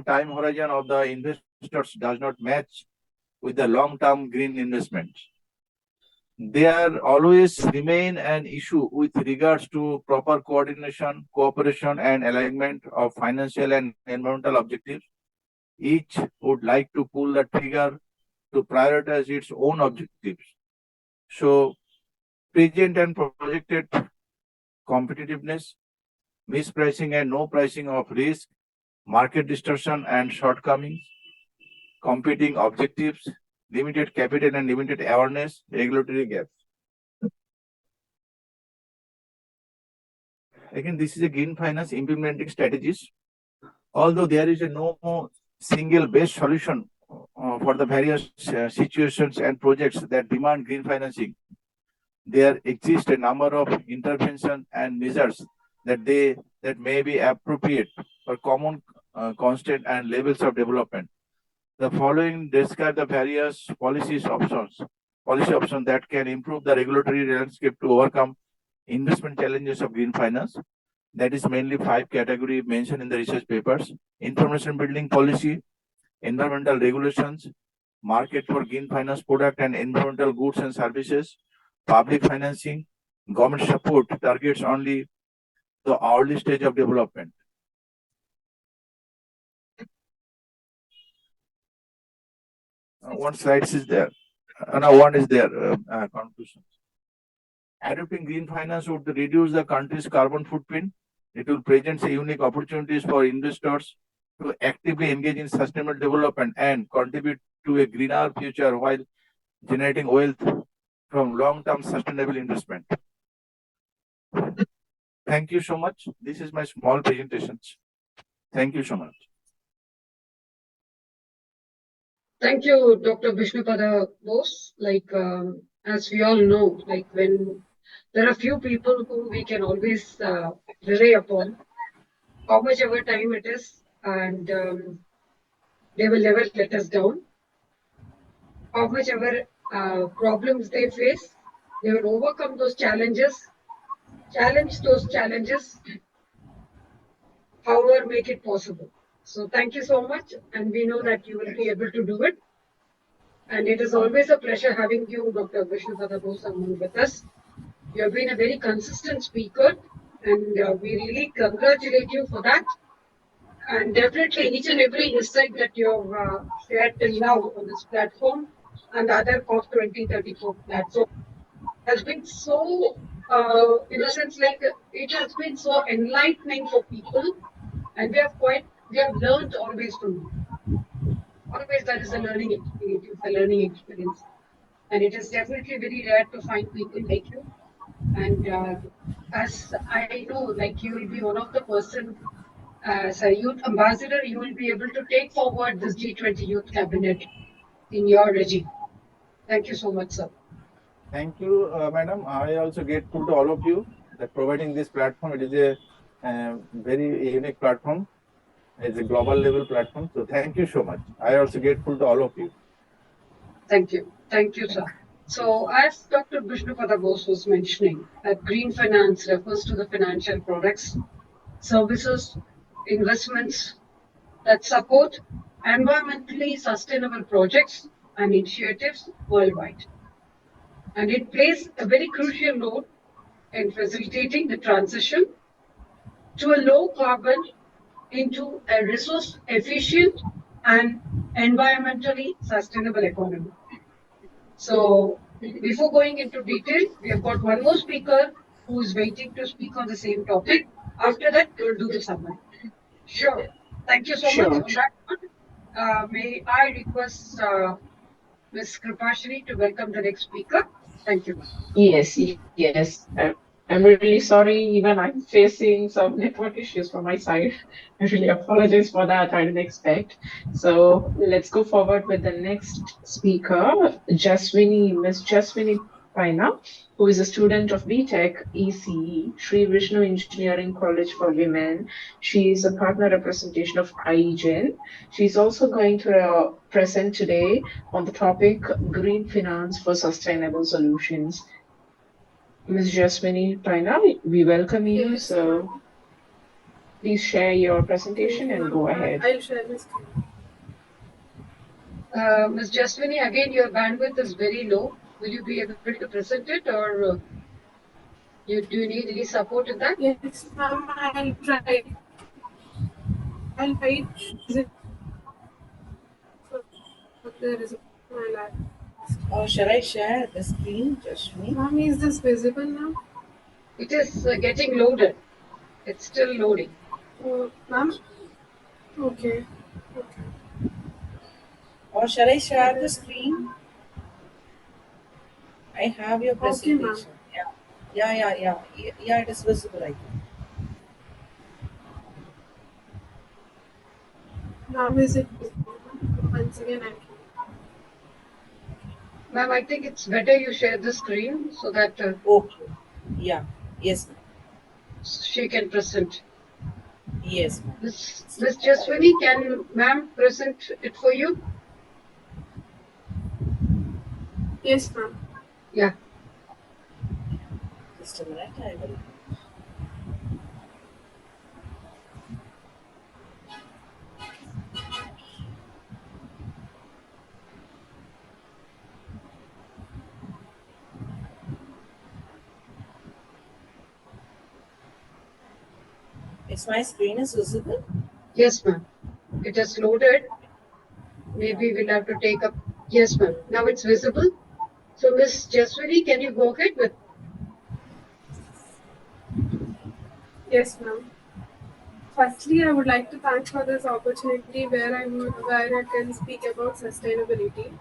time horizon of the investors does not match with the long-term green investments. There always remain an issue with regards to proper coordination, cooperation, and alignment of financial and environmental objectives. Each would like to pull the trigger to prioritize its own objectives. So, present and projected competitiveness, mispricing and no pricing of risk, market distortion and shortcomings, competing objectives, limited capital and limited awareness, regulatory gaps. Again, this is a green finance implementing strategies. Although there is no single best solution for the various situations and projects that demand green financing, there exist a number of interventions and measures that may be appropriate for common constant and levels of development. The following describe the various policy options that can improve the regulatory landscape to overcome investment challenges of green finance. That is mainly 5 categories mentioned in the research papers: information building policy, environmental regulations, market for green finance product and environmental goods and services, public financing, government support targets only the early stage of development. One slide is there. Now one is there, conclusions. Adopting green finance would reduce the country's carbon footprint. It will present unique opportunities for investors to actively engage in sustainable development and contribute to a greener future while generating wealth from long-term sustainable investment. Thank you so much. This is my small presentation. Thank you so much. Thank you, Dr. Vishnupada Bose. As we all know, when there are few people who we can always rely upon, how much ever time it is, and they will never let us down. How much ever problems they face, they will overcome those challenges, challenge those challenges, however, make it possible. So thank you so much, and we know that you will be able to do it. And it is always a pleasure having you, Dr. Vishnupada Bose, with us. You have been a very consistent speaker, and we really congratulate you for that. And definitely each and every insight that you have shared till now on this platform and other COP 2034 platform has been so, in a sense, it has been so enlightening for people, and we have learned always from you. Always that is a learning experience, it's a learning experience. And it is definitely very rare to find people like you. And as I know, you will be one of the person, as a youth ambassador, you will be able to take forward this G20 Youth Cabinet in your regime. Thank you so much, sir. Thank you, madam. I also grateful to all of you that providing this platform. It is a very unique platform. It's a global level platform. So thank you so much. I also grateful to all of you. Thank you. Thank you, sir. So as Dr. Vishnupada Bose was mentioning, that green finance refers to the financial products, services, investments that support environmentally sustainable projects and initiatives worldwide. And it plays a very crucial role in facilitating the transition to a low carbon into a resource efficient and environmentally sustainable economy. So before going into detail, we have got one more speaker who is waiting to speak on the same topic. After that, we'll do the summary. Sure. Thank you so much. May I request Ms. Kripashri to welcome the next speaker. Thank you. Yes. I'm really sorry. Even I'm facing some network issues from my side. I really apologize for that. I didn't expect. So let's go forward with the next speaker, Miss Jaswini Paina, who is a student of BTech ECE, Sri Vishnu Engineering College for Women. She is a partner representation of IGEN. She's also going to present today on the topic Green Finance for Sustainable Solutions. Ms. Jaswini Paina, we welcome you. Yes. So please share your presentation and go ahead. I'll share my screen. Ms. Jaswini, again, your bandwidth is very low. Will you be able to present it, or do you need any support in that? Yes, ma'am, I'll try. I'll try. There is my lab. Shall I share the screen, Jaswini? Ma'am, is this visible now? It is getting loaded. It's still loading. Ma'am? Okay. Or shall I share the screen? I have your presentation. Okay, Yeah, it is visible, I think. Now is it visible? Once again, I'm Ma'am, I think it's better you share the screen so that okay. Yeah. Yes. She can present. Yes. Ms. Jaswini, can ma'am present it for you? Yes, ma'am. Yeah. Just a minute, I will. Is my screen is visible? Yes, ma'am. It is loaded. Maybe we'll have to take up. Yes, ma'am. Now it's visible. So, Ms. Jaswini, can you go ahead with? Yes, ma'am. Firstly, I would like to thank for this opportunity where I can speak about sustainability.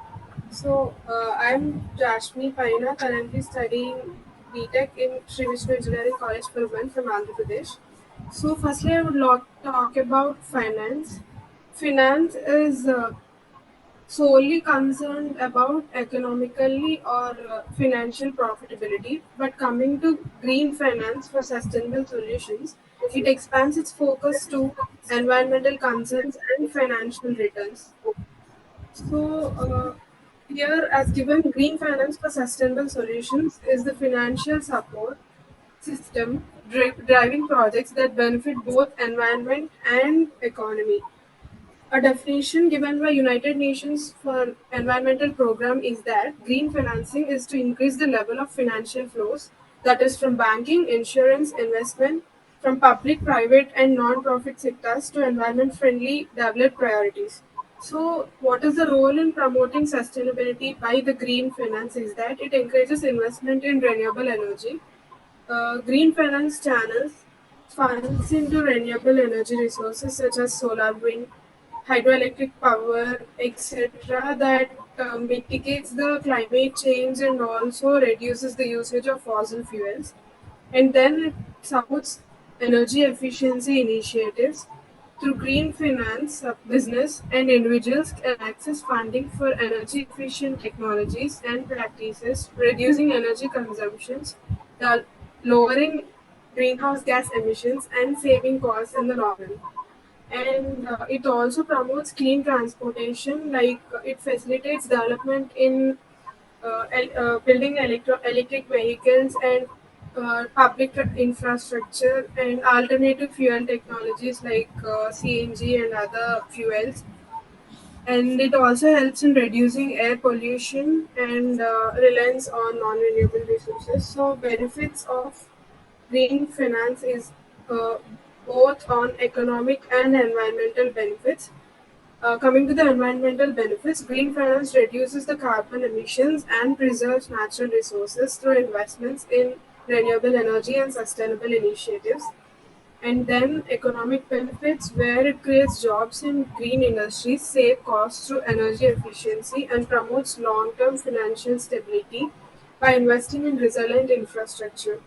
So, I'm Jashmi Paina, currently studying BTech in Srividhya Engineering College Purban from Andhra Pradesh. So, firstly, I would like to talk about finance. Finance is solely concerned about economically or financial profitability, but coming to green finance for sustainable solutions, it expands its focus to environmental concerns and financial returns. So, here, as given, green finance for sustainable solutions is the financial support system driving projects that benefit both environment and economy. A definition given by United Nations for environmental program is that green financing is to increase the level of financial flows, that is from banking, insurance, investment, from public, private and non-profit sectors to environment-friendly developed priorities. So, what is the role in promoting sustainability by the green finance is that it encourages investment in renewable energy, green finance channels funds into renewable energy resources such as solar, wind, hydroelectric power, etc., that mitigates the climate change and also reduces the usage of fossil fuels. And then it supports energy efficiency initiatives. Through green finance, business and individuals can access funding for energy efficient technologies and practices, reducing energy consumptions, uh, lowering greenhouse gas emissions, and saving costs in the long run. And it also promotes clean transportation, like it facilitates development in building electric vehicles and public infrastructure and alternative fuel technologies like CNG and other fuels. And it also helps in reducing air pollution and reliance on non-renewable resources. So benefits of green finance is uh, both on economic and environmental benefits. Coming to the environmental benefits, green finance reduces the carbon emissions and preserves natural resources through investments in renewable energy and sustainable initiatives. And then economic benefits, where it creates jobs in green industries, save costs through energy efficiency, and promotes long-term financial stability by investing in resilient infrastructure.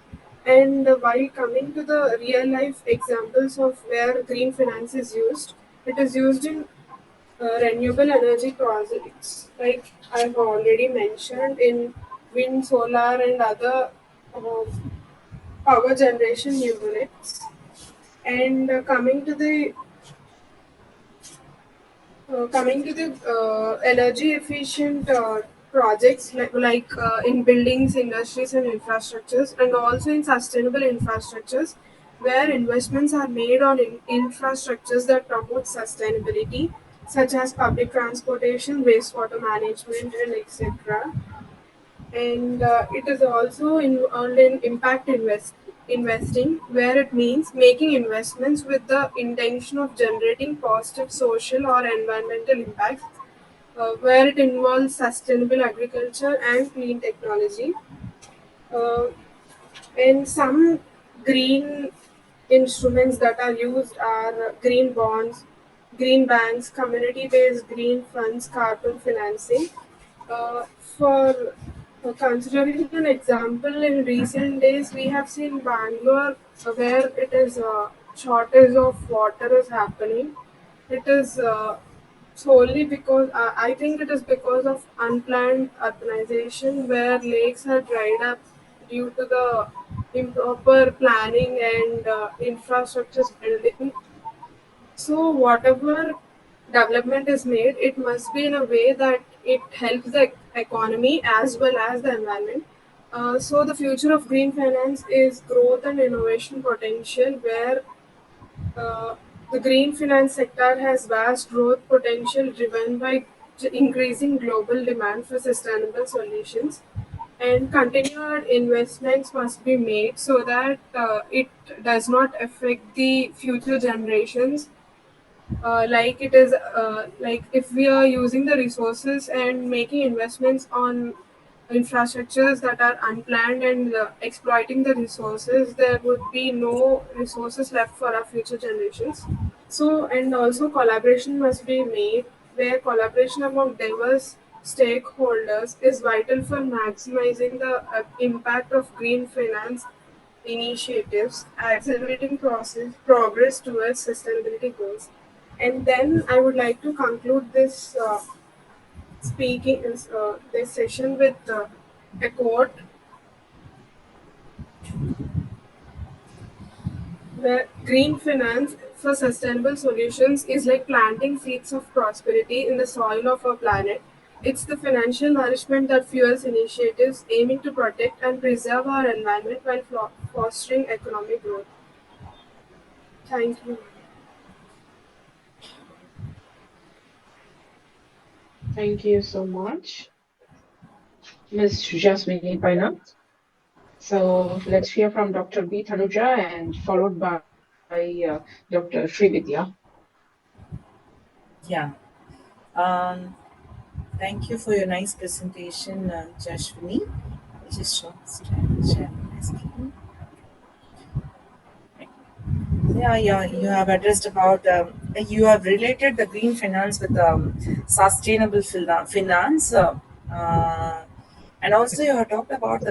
And while coming to the real-life examples of where green finance is used, it is used in renewable energy projects, like I've already mentioned, in wind, solar, and other uh, power generation units. And coming to the energy efficient projects like in buildings, industries, and infrastructures, and also in sustainable infrastructures, where investments are made on infrastructures that promote sustainability, such as public transportation, wastewater management, and etc. And it is also involved in investing, where it means making investments with the intention of generating positive social or environmental impacts, where it involves sustainable agriculture and clean technology. Uh, and some green instruments that are used are green bonds, green banks, community based green funds, carbon financing. For considering an example, in recent days, we have seen Bangalore where it is a shortage of water is happening. It is solely because I think it is because of unplanned urbanization where lakes are dried up due to the improper planning and infrastructure building. So whatever development is made, it must be in a way that it helps the economy as well as the environment. So the future of green finance is growth and innovation potential, where uh, the green finance sector has vast growth potential driven by increasing global demand for sustainable solutions. And continued investments must be made so that it does not affect the future generations, like it is like if we are using the resources and making investments on infrastructures that are unplanned and exploiting the resources, there would be no resources left for our future generations. So, and also collaboration must be made where collaboration among diverse stakeholders is vital for maximizing the impact of green finance initiatives, accelerating progress towards sustainability goals. And then I would like to conclude this this session with a quote where green finance for sustainable solutions is like planting seeds of prosperity in the soil of our planet. It's the financial nourishment that fuels initiatives aiming to protect and preserve our environment while fostering economic growth. Thank you. Thank you so much, Ms. Jasmine Paina. So let's hear from Dr. B. Tanuja and followed by Dr. Srividhya. Yeah. Thank you for your nice presentation, Jashwini. I'll just share my screen. Yeah, yeah, you have addressed about, you have related the green finance with sustainable finance, and also you have talked about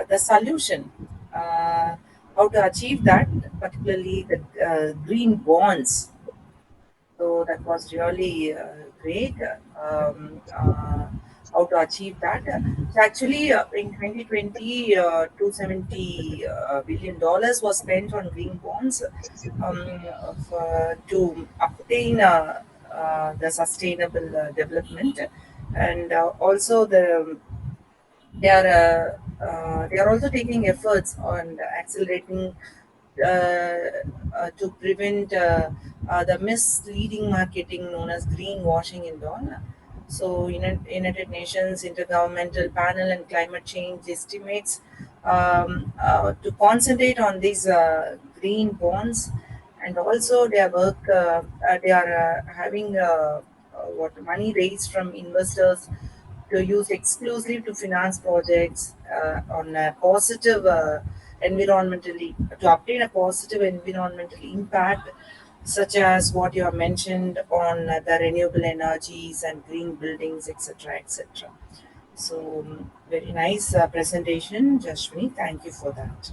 the solution, how to achieve that, particularly the green bonds. So that was really great. How to achieve that? So actually, in 2020, $270 billion was spent on green bonds to obtain the sustainable development, and also they are also taking efforts on accelerating to prevent the misleading marketing known as greenwashing and all. So, United Nations Intergovernmental Panel and Climate Change estimates to concentrate on these green bonds, and also their work. They are having what money raised from investors to use exclusively to finance projects on a positive environmentally to obtain a positive environmental impact, such as what you have mentioned on the renewable energies and green buildings, etc., etc. So, very nice presentation, Jashwini. Thank you for that.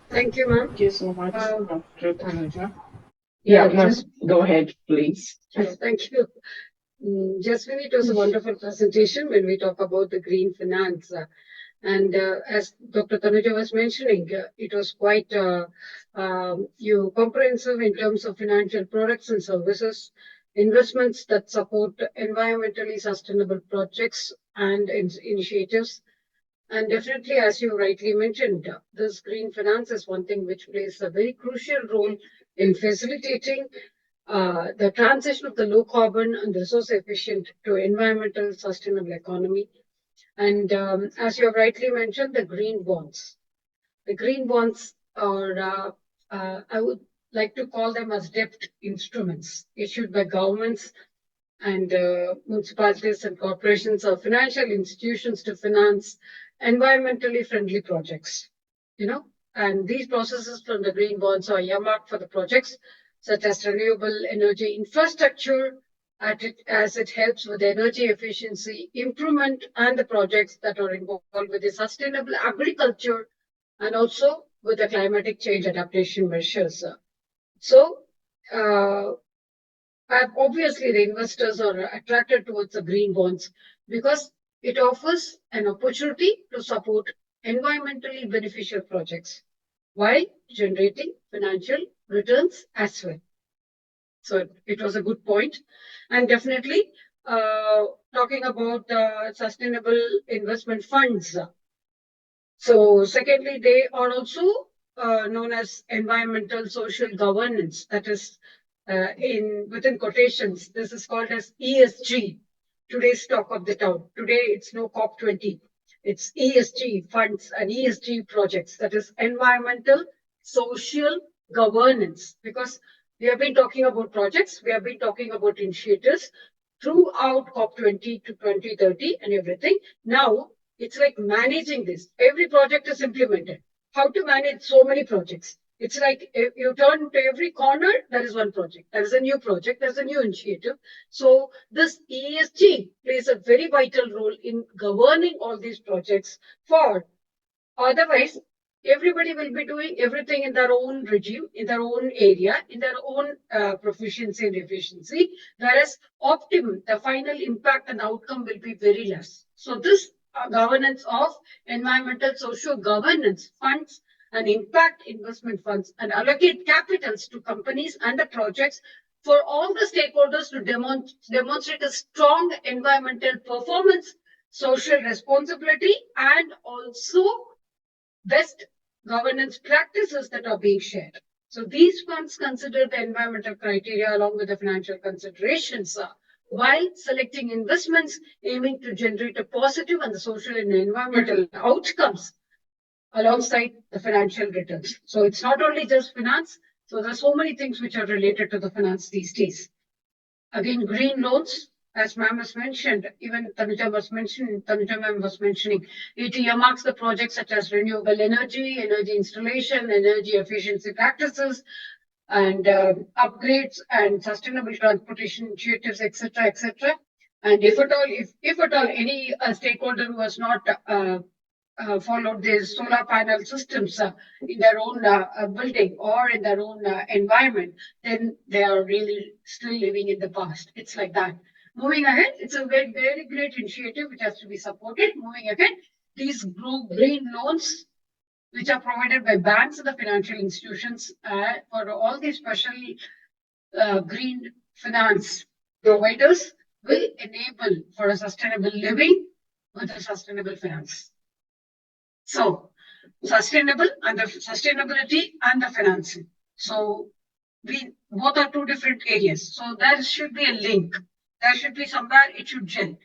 Thank you, ma'am. Thank you so much, Dr. Tanuja. Yeah, Yeah, ma'am, go ahead, please. Thank you. Jasmine, it was a wonderful presentation when we talk about the green finance. And as Dr. Tanuja was mentioning, it was quite comprehensive in terms of financial products and services, investments that support environmentally sustainable projects and initiatives. And definitely, as you rightly mentioned, this green finance is one thing which plays a very crucial role in facilitating the transition of the low carbon and resource efficient to environmental sustainable economy. And as you have rightly mentioned, the green bonds. The green bonds are, I would like to call them as debt instruments issued by governments and municipalities and corporations or financial institutions to finance environmentally friendly projects. And these processes from the green bonds are earmarked for the projects such as renewable energy infrastructure, as it helps with energy efficiency improvement and the projects that are involved with the sustainable agriculture and also with the climatic change adaptation measures. So, obviously, the investors are attracted towards the green bonds because it offers an opportunity to support environmentally beneficial projects while generating financial returns as well. So it was a good point. And definitely, talking about sustainable investment funds. So secondly, they are also known as environmental social governance. That is, within quotations, this is called as ESG. Today's talk of the town. Today, it's no COP20. It's ESG funds and ESG projects. That is environmental social governance. Because we have been talking about projects, we have been talking about initiatives, throughout COP20 to 2030 and everything. Now it's like managing this. Every project is implemented. How to manage so many projects? It's like if you turn to every corner, there is one project. There is a new project. There's a new initiative. So this ESG plays a very vital role in governing all these projects for. Otherwise, everybody will be doing everything in their own regime, in their own area, in their own proficiency and efficiency, whereas optimum, the final impact and outcome will be very less. So this governance of environmental social governance funds and impact investment funds and allocate capitals to companies and the projects for all the stakeholders to demonstrate a strong environmental performance, social responsibility, and also best governance practices that are being shared. So these funds consider the environmental criteria along with the financial considerations while selecting investments aiming to generate a positive and the social and environmental outcomes alongside the financial returns. So it's not only just finance. So there's so many things which are related to the finance these days. Again, green loans, as ma'am was mentioned, even Tanuja ma'am was mentioning, it earmarks the projects such as renewable energy, energy installation, energy efficiency practices, and upgrades and sustainable transportation initiatives, etc., etc. And if at all, any stakeholder who has not followed these solar panel systems in their own building or in their own environment, then they are really still living in the past. It's like that. Moving ahead, it's a very, very great initiative which has to be supported. Moving ahead, these green loans, which are provided by banks and the financial institutions for all these special green finance providers, will enable for a sustainable living with a sustainable finance. So, sustainability and the financing. So, both are two different areas. So, there should be a link. There should be somewhere it should gel.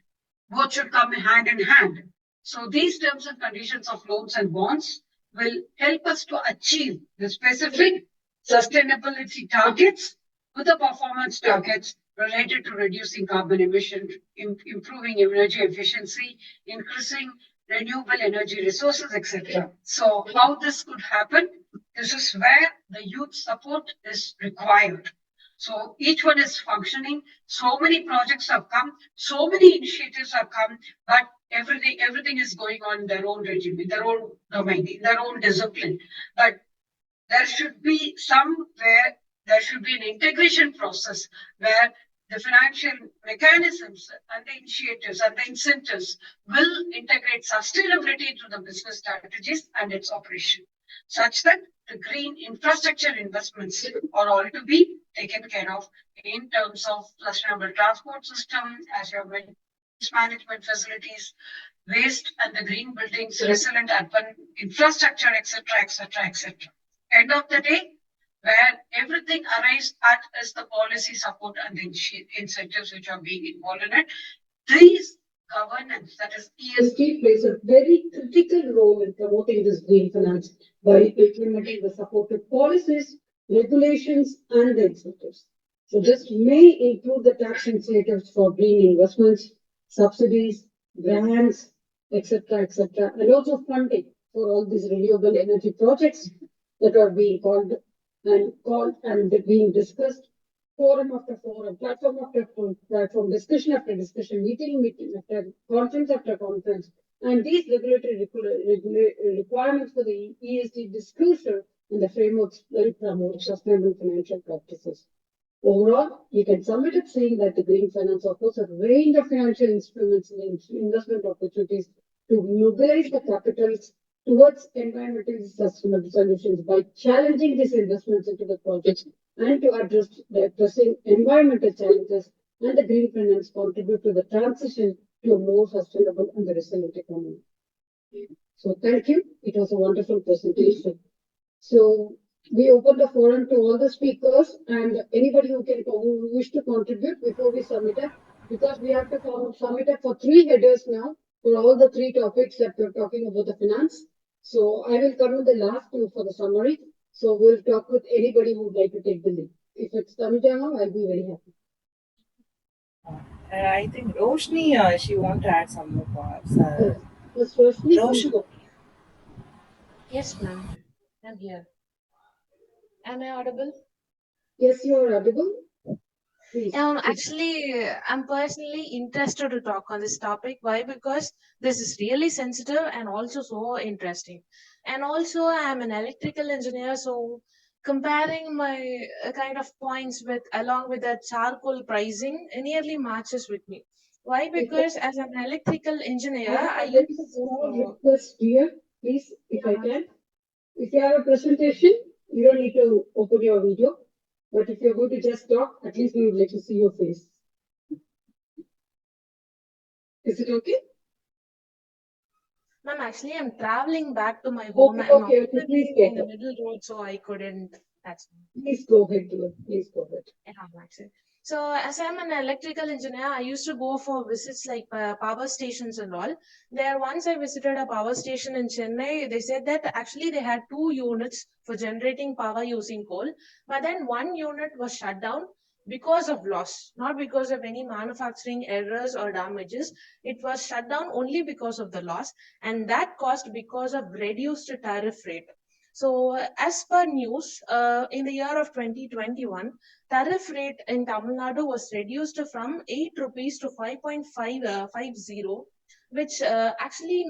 Both should come hand in hand. So, these terms and conditions of loans and bonds will help us to achieve the specific sustainability targets with the performance targets related to reducing carbon emission, improving energy efficiency, increasing renewable energy resources, etc. So how this could happen? This is where the youth support is required. So each one is functioning. So many projects have come. So many initiatives have come. But everything is going on in their own regime, in their own domain, in their own discipline. But there should be there should be an integration process where the financial mechanisms and the initiatives and the incentives will integrate sustainability into the business strategies and its operation, such that the green infrastructure investments are all to be taken care of in terms of sustainable transport system, as you have mentioned, management facilities, waste and the green buildings, resilient urban infrastructure, etc., etc., etc. End of the day, where everything arrives at is the policy support and the incentives which are being involved in it. These governance, that is ESG, plays a very critical role in promoting this green finance by implementing the supportive policies, regulations, and the incentives. So this may include the tax incentives for green investments, subsidies, grants, etc., etc., and also funding for all these renewable energy projects that are being called and being discussed, forum after forum, platform after platform, discussion after discussion, meeting after conference, and these regulatory requirements for the ESG disclosure and the frameworks will promote sustainable financial practices. Overall, you can sum it up saying that the green finance offers a range of financial instruments and investment opportunities to mobilize the capitals towards environmentally sustainable solutions by challenging these investments into the projects and to address the pressing environmental challenges, and the green finance contribute to the transition to a more sustainable and resilient economy. So thank you. It was a wonderful presentation. So we open the forum to all the speakers and anybody who wish to contribute before we submit it, because we have to submit it for 3 headers now for all the 3 topics that we're talking about the finance. So I will come in the last 2 for the summary. So we'll talk with anybody who would like to take the lead. If it's Tanuja, I'll be very happy. I think Roshni, she want to add some more parts. Ms. Roshni, please Roshni, go. Yes, ma'am. I'm here. Am I audible? Yes, you are audible. Please. Actually, I'm personally interested to talk on this topic. Why? Because this is really sensitive and also so interesting. And also, I'm an electrical engineer, so comparing my kind of points with along with the charcoal pricing nearly matches with me. Why? Because as an electrical engineer, I There is a use small request here, please, if I can. If you have a presentation, you don't need to open your video. But if you're going to just talk, at least we would like to see your face. Is it okay? ma'am, actually, I'm traveling back to my home. I'm Okay, please go in the ahead. middle road, so I couldn't. That's Please go ahead, dear. Please go ahead. yeah, actually. So, as I'm an electrical engineer, I used to go for visits like power stations and all. There, once I visited a power station in Chennai, they said that actually they had two units for generating power using coal, but then one unit was shut down because of loss, not because of any manufacturing errors or damages. It was shut down only because of the loss, and that caused because of reduced tariff rate. So, as per news, in the year of 2021, tariff rate in Tamil Nadu was reduced from 8 rupees to 5.50, which actually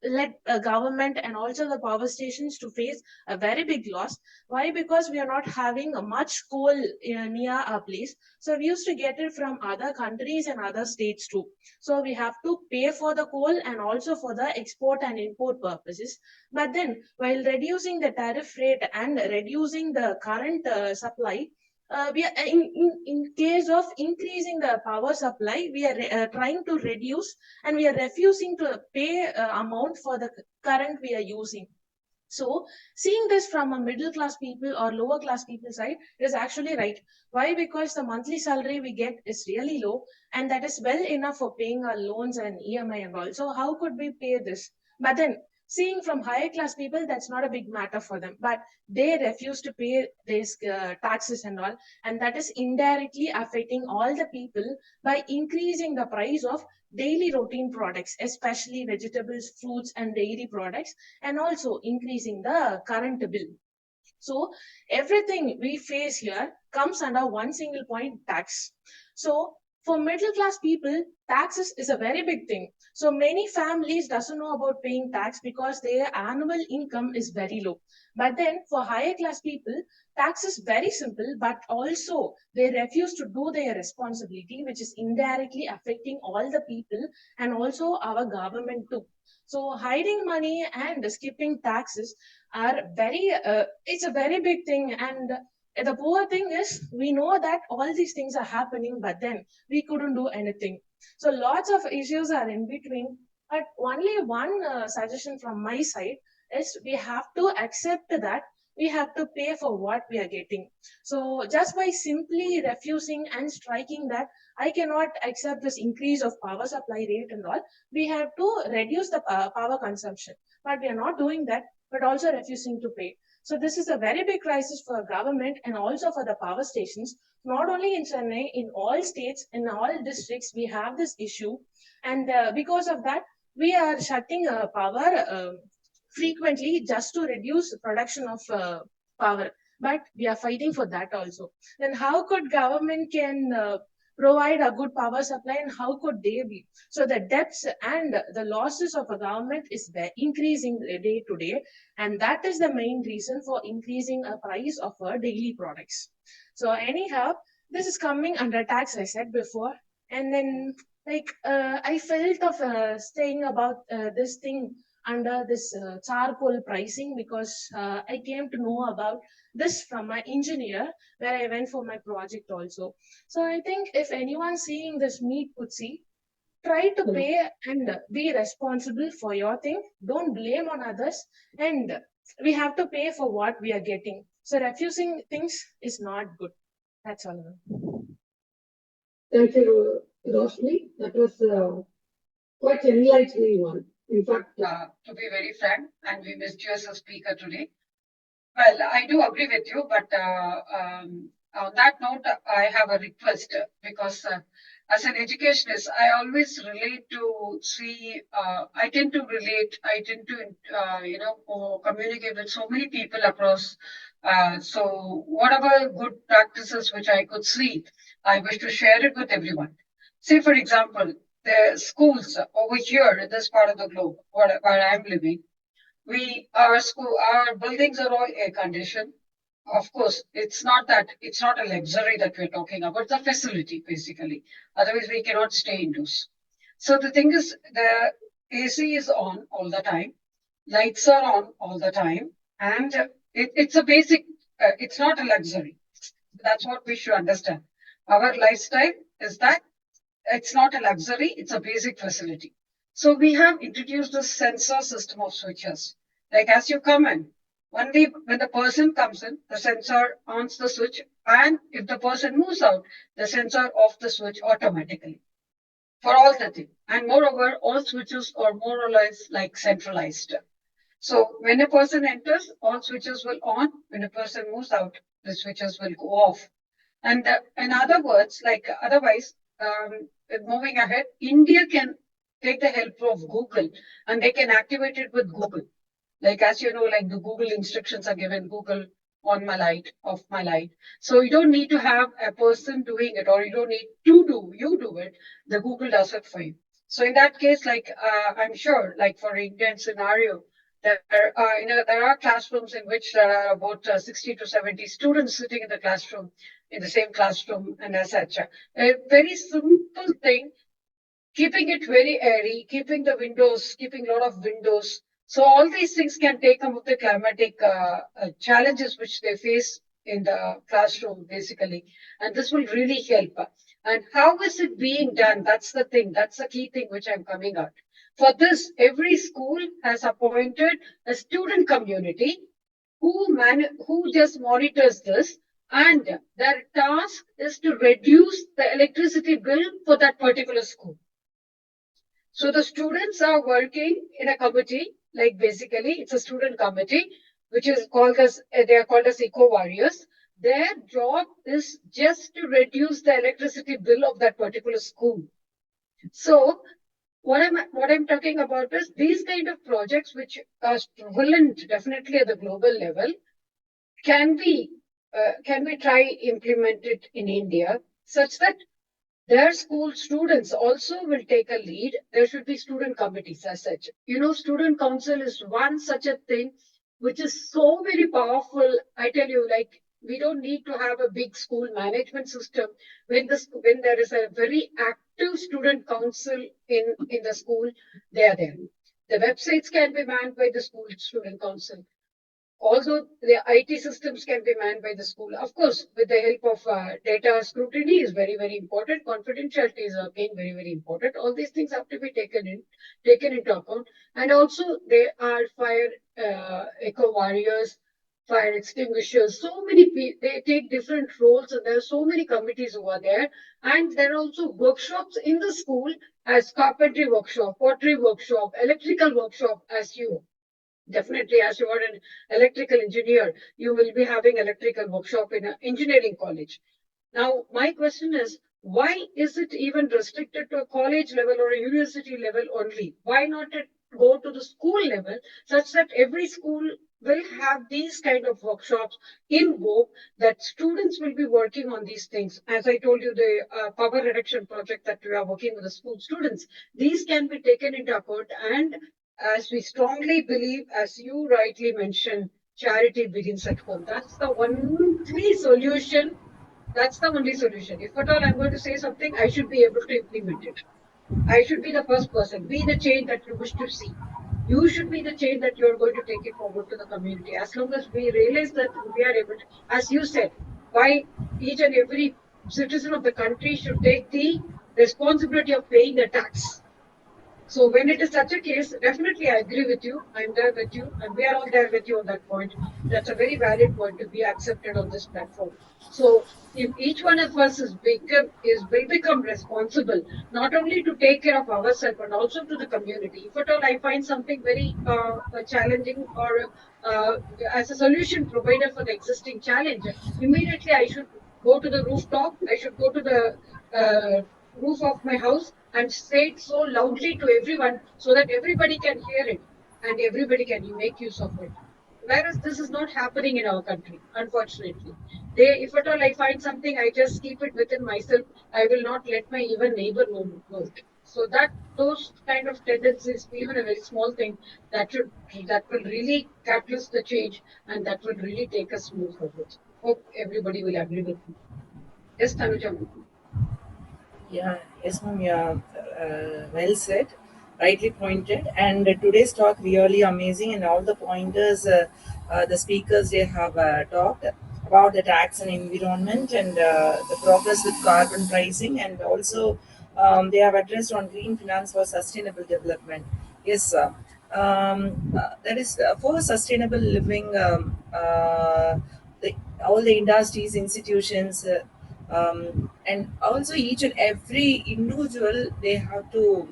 led government and also the power stations to face a very big loss. Why? Because we are not having much coal near our place. So we used to get it from other countries and other states too. So we have to pay for the coal and also for the export and import purposes. But then, while reducing the tariff rate and reducing the current supply, we are in case of increasing the power supply, we are trying to reduce and we are refusing to pay amount for the current we are using. So, seeing this from a middle class people or lower class people side is actually right. Why? Because the monthly salary we get is really low, and that is well enough for paying our loans and EMI and all. So, how could we pay this? But then, seeing from higher class people, that's not a big matter for them. But they refuse to pay these taxes and all, and that is indirectly affecting all the people by increasing the price of daily routine products, especially vegetables, fruits, and dairy products, and also increasing the current bill. So everything we face here comes under one single point, tax. So for middle class people, taxes is a very big thing. So many families doesn't know about paying tax because their annual income is very low. But then for higher class people, tax is very simple, but also they refuse to do their responsibility, which is indirectly affecting all the people and also our government too. So hiding money and skipping taxes are very it's a very big thing, and the poor thing is we know that all these things are happening, but then we couldn't do anything. So lots of issues are in between, but only one suggestion from my side is we have to accept that we have to pay for what we are getting. So just by simply refusing and striking that I cannot accept this increase of power supply rate and all, we have to reduce the power consumption, but we are not doing that, but also refusing to pay. So this is a very big crisis for government and also for the power stations. Not only in Chennai, in all states, in all districts, we have this issue, and because of that, we are shutting power frequently just to reduce production of power. But we are fighting for that also. Then how could government can provide a good power supply, and how could they be? So the debts and the losses of a government is increasing day to day, and that is the main reason for increasing a price of our daily products. So anyhow, this is coming under tax, I said before, and then like I felt of saying about this thing under this charcoal pricing because I came to know about this from my engineer where I went for my project also. So I think if anyone seeing this meet could see, try to pay and be responsible for your thing. Don't blame on others, and we have to pay for what we are getting. So refusing things is not good. That's all. Thank you, Roshni. That was quite enlightening one. In fact, To be very frank, and we missed you as a speaker today. Well, I do agree with you, but on that note, I have a request because as an educationist, I always relate to I tend to communicate with so many people across. So whatever good practices which I could see, I wish to share it with everyone. Say, for example, the schools over here in this part of the globe, where I'm living, our buildings are all air conditioned. Of course, it's not a luxury that we're talking about. It's a facility, basically. Otherwise, we cannot stay indoors. So the thing is, the AC is on all the time, lights are on all the time, and it's a basic. It's not a luxury. That's what we should understand. Our lifestyle is that it's not a luxury; it's a basic facility. So we have introduced a sensor system of switches. Like as you come in, only when the person comes in, the sensor ons the switch, and if the person moves out, the sensor off the switch automatically for all the things. And moreover, all switches are more or less like centralized. So when a person enters, all switches will on. When a person moves out, the switches will go off. And in other words, otherwise, moving ahead, India can take the help of Google and they can activate it with Google. Like as you know, like the Google instructions are given, Google on my light, off my light. So you don't need to have a person doing it, or you don't need to do it. The Google does it for you. So in that case, I'm sure, like for Indian scenario, there are classrooms in which there are about 60 to 70 students sitting in the same classroom, and as such, a very simple thing, keeping it very airy, keeping a lot of windows. So all these things can take some of the climatic challenges which they face in the classroom, basically. And this will really help. And how is it being done? That's the thing. That's the key thing which I'm coming at. For this, every school has appointed a student community who just monitors this, and their task is to reduce the electricity bill for that particular school. So the students are working in a committee, like basically it's a student committee, which is they are called as eco warriors. Their job is just to reduce the electricity bill of that particular school. So what I'm talking about is these kind of projects, which are prevalent definitely at the global level, can we try implement it in India such that their school students also will take a lead. There should be student committees as such. Student council is one such a thing which is so very powerful. I tell you, like, we don't need to have a big school management system. When there is a very active student council in the school, they are there. The websites can be manned by the school student council. Also, the IT systems can be manned by the school. Of course, with the help of data scrutiny is very, very important. Confidentiality is again very, very important. All these things have to be taken into account. And also, there are fire eco warriors, fire extinguishers. So many people, they take different roles, and there are so many committees over there. And there are also workshops in the school as carpentry workshop, pottery workshop, electrical workshop, as you definitely, as you are an electrical engineer, you will be having electrical workshop in an engineering college. Now, my question is, why is it even restricted to a college level or a university level only? Why not it go to the school level such that every school will have these kind of workshops in vogue, that students will be working on these things? As I told you, the power reduction project that we are working with the school students, these can be taken into account. And as we strongly believe, as you rightly mentioned, charity begins at home. That's the only solution. That's the only solution. If at all I'm going to say something, I should be able to implement it. I should be the first person, be the change that you wish to see. You should be the change that you're going to take it forward to the community. As long as we realize that we are able to, as you said, why each and every citizen of the country should take the responsibility of paying the tax. So when it is such a case, definitely I agree with you. I'm there with you, and we are all there with you on that point. That's a very valid point to be accepted on this platform. So if each one of us will become responsible, not only to take care of ourselves but also to the community. If at all I find something very challenging, or as a solution provider for the existing challenge, immediately I should go to the rooftop. I should go to the roof of my house and say it so loudly to everyone so that everybody can hear it and everybody can make use of it. Whereas this is not happening in our country, unfortunately. If at all I find something, I just keep it within myself. I will not let my even neighbor know it. So those kind of tendencies, even a very small thing, that will really catalyst the change and that will really take us move forward. Hope everybody will agree with me. Yes, Tanuja. Yeah, yes, ma'am. Yeah, well said, rightly pointed. And today's talk really amazing, and all the pointers the speakers they have talked about the tax and environment and the progress with carbon pricing, and also they have addressed on green finance for sustainable development. Yes, sir. That is for sustainable living. The, all the industries, institutions. And also each and every individual they have to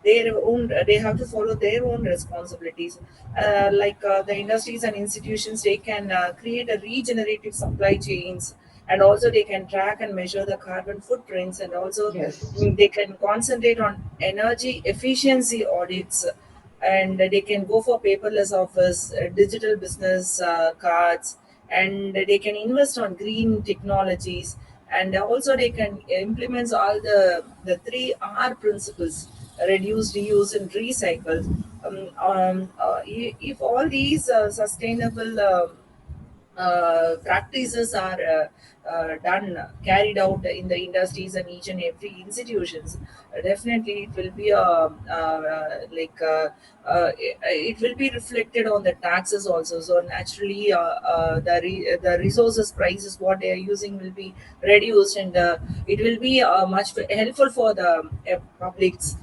they have to follow their own responsibilities, the industries and institutions they can create a regenerative supply chains, and also they can track and measure the carbon footprints, and also Yes. they can concentrate on energy efficiency audits, and they can go for paperless office, digital business cards, and they can invest on green technologies, and also they can implement all the 3R principles: reduce, reuse, and recycle. If all these sustainable practices are done, carried out in the industries and each and every institutions, definitely it will be it will be reflected on the taxes also. So naturally the resources prices what they are using will be reduced, and it will be much helpful for the publics.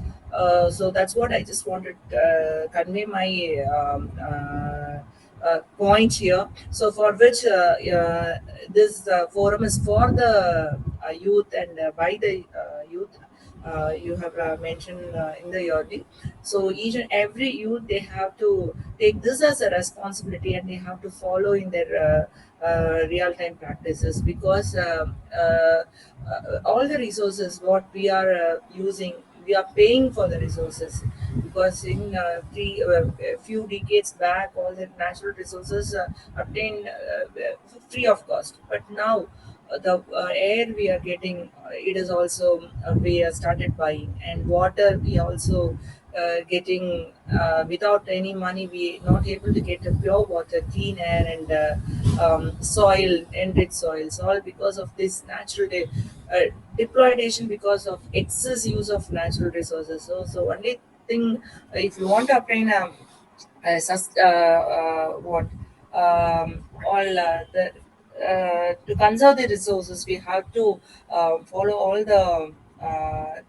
So that's what I just wanted to convey my point here. So, for which this forum is for the youth and by the youth. You have mentioned in the early. So each and every youth they have to take this as a responsibility, and they have to follow in their real time practices, because all the resources what we are using, we are paying for the resources, because in a few decades back all the natural resources obtained free of cost, but now the air we are getting, it is also we have started buying, and water we also getting without any money. We not able to get a pure water, clean air, and soil, enriched soils, all because of this natural deployation, because of excess use of natural resources. So only thing, if you want to obtain what all the to conserve the resources, we have to follow all the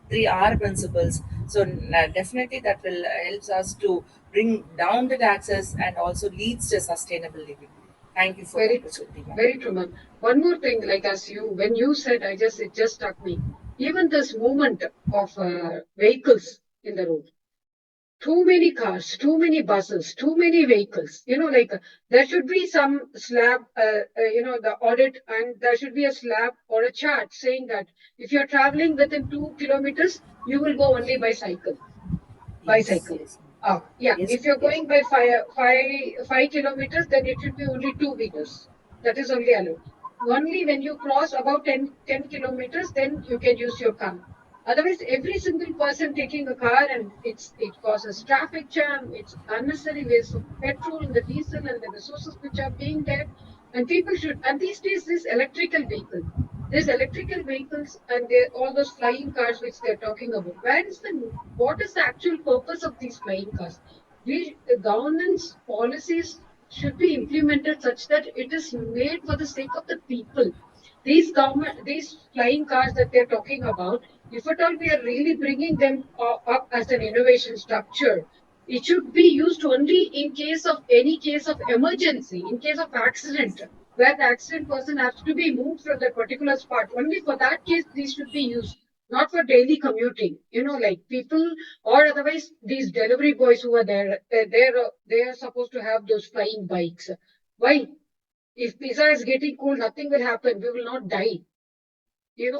3R principles. So definitely that will helps us to bring down the taxes and also leads to sustainable living. Thank you for the Very, opportunity, ma'am. very true, ma'am. One more thing, like when you said, it just struck me. Even this movement of vehicles in the road, too many cars, too many buses, too many vehicles. There should be some slab, the audit, and there should be a slab or a chart saying that if you're traveling within 2 kilometers, you will go only by cycle. Yes, Bicycle. yes, Yeah. yes, If you're yes. going by 5 kilometers, then it should be only 2 meters. That is only allowed. Only when you cross about 10 kilometers, then you can use your car. Otherwise, every single person taking a car, and it causes traffic jam. It's unnecessary waste of petrol, the diesel, and the resources which are being there. And people should. And these days, this electrical vehicle. There's electrical vehicles and all those flying cars which they're talking about. What is the actual purpose of these flying cars? The governance policies should be implemented such that it is made for the sake of the people. These flying cars that they're talking about, if at all we are really bringing them up as an innovation structure, it should be used only in case of any case of emergency, in case of accident, where the accident person has to be moved from that particular spot. Only for that case, these should be used, not for daily commuting. Like people, or otherwise these delivery boys who are there, they are supposed to have those flying bikes. Why? If pizza is getting cold, nothing will happen. We will not die.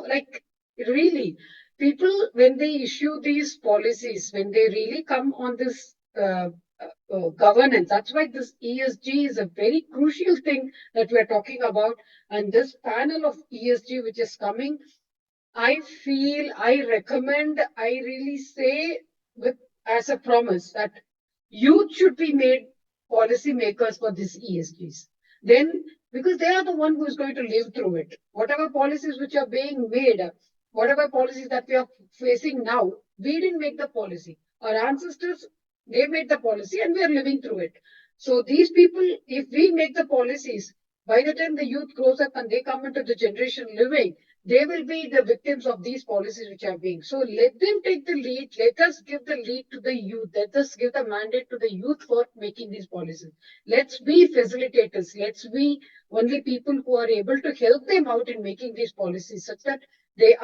Like Really, people, when they issue these policies, when they really come on this governance, that's why this ESG is a very crucial thing that we're talking about. And this panel of ESG, which is coming, I feel, I recommend, I really say with as a promise that youth should be made policy makers for these ESGs. Then, because they are the one who is going to live through it. Whatever policies which are being made, whatever policies that we are facing now, we didn't make the policy. Our ancestors, they made the policy and we are living through it. So these people, if we make the policies, by the time the youth grows up and they come into the generation living, they will be the victims of these policies which are being. So let them take the lead. Let us give the lead to the youth. Let us give the mandate to the youth for making these policies. Let's be facilitators. Let's be only people who are able to help them out in making these policies such that they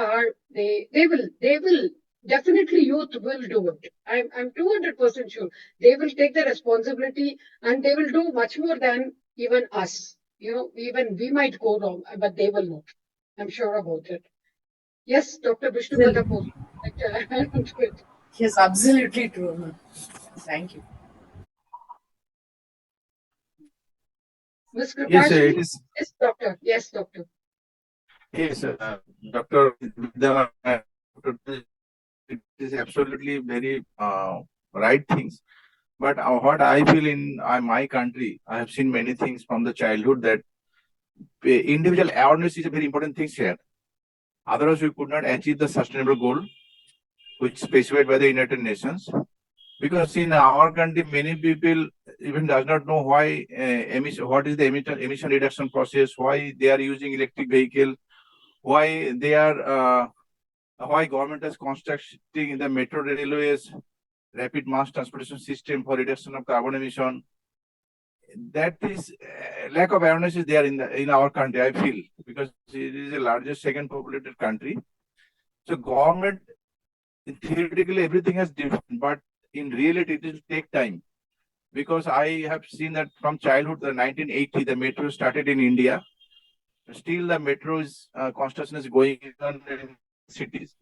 will definitely youth will do it. I'm 200% sure they will take the responsibility and they will do much more than even us. Even we might go wrong, but they will not. I'm sure about it. Yes, Dr. Vishnu Well, Pratap, would like to add on to it. yes, absolutely true. Ma'am. Thank you. Ms. Yes, Kripashri? it is. Yes, doctor. Yes, doctor. Yes, Dr. Vidya, it is absolutely very right things. But what I feel in my country, I have seen many things from the childhood that individual awareness is a very important thing here. Otherwise, we could not achieve the sustainable goal, which is specified by the United Nations. Because in our country, many people even does not know why what is the emission reduction process, why they are using electric vehicle, why they are why government is constructing the metro railways, rapid mass transportation system for reduction of carbon emission. That is lack of awareness is there in our country, I feel, because it is the largest second populated country. So government, theoretically everything has different, but in reality it will take time. Because I have seen that from childhood, the 1980, the metro started in India. Still, the metro's construction is going on in cities.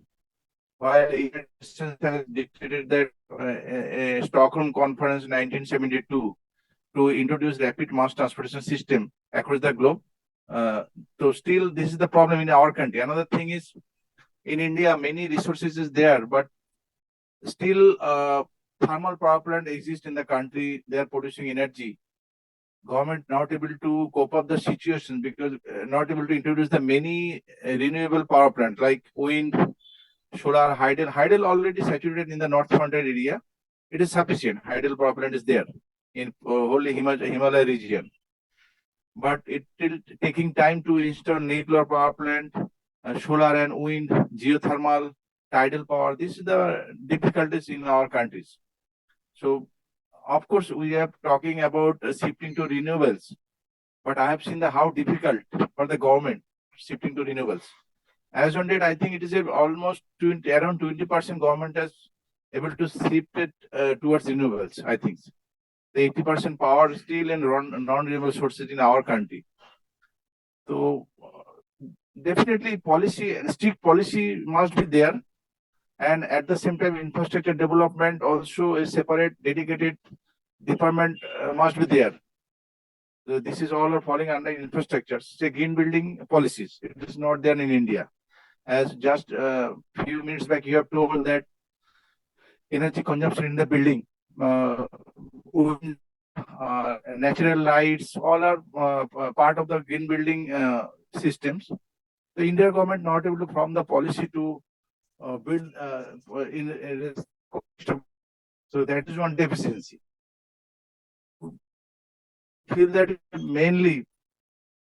While United Nations has dictated that Stockholm Conference 1972 to introduce rapid mass transportation system across the globe. So still, this is the problem in our country. Another thing is, in India, many resources is there, but still thermal power plant exist in the country. They are producing energy. Government not able to cope up the situation because not able to introduce the many renewable power plant like wind, solar, hydel. Hydel already saturated in the north frontier area. It is sufficient. Hydel power plant is there in whole Himalaya region. But it will taking time to install nuclear power plant, solar and wind, geothermal, tidal power. This is the difficulties in our countries. So, of course, we are talking about shifting to renewables, but I have seen how difficult for the government shifting to renewables. As on date, I think it is almost around 20% government has able to shift it towards renewables, I think. The 80% power still in non-renewable sources in our country. So definitely strict policy must be there. And at the same time, infrastructure development also a separate dedicated department must be there. So this is all falling under infrastructure. Say green building policies. It is not there in India. As just a few minutes back, you have told that energy consumption in the building, wind, natural lights, all are part of the green building systems. The Indian government not able to form the policy to build in so that is one deficiency. Feel that mainly,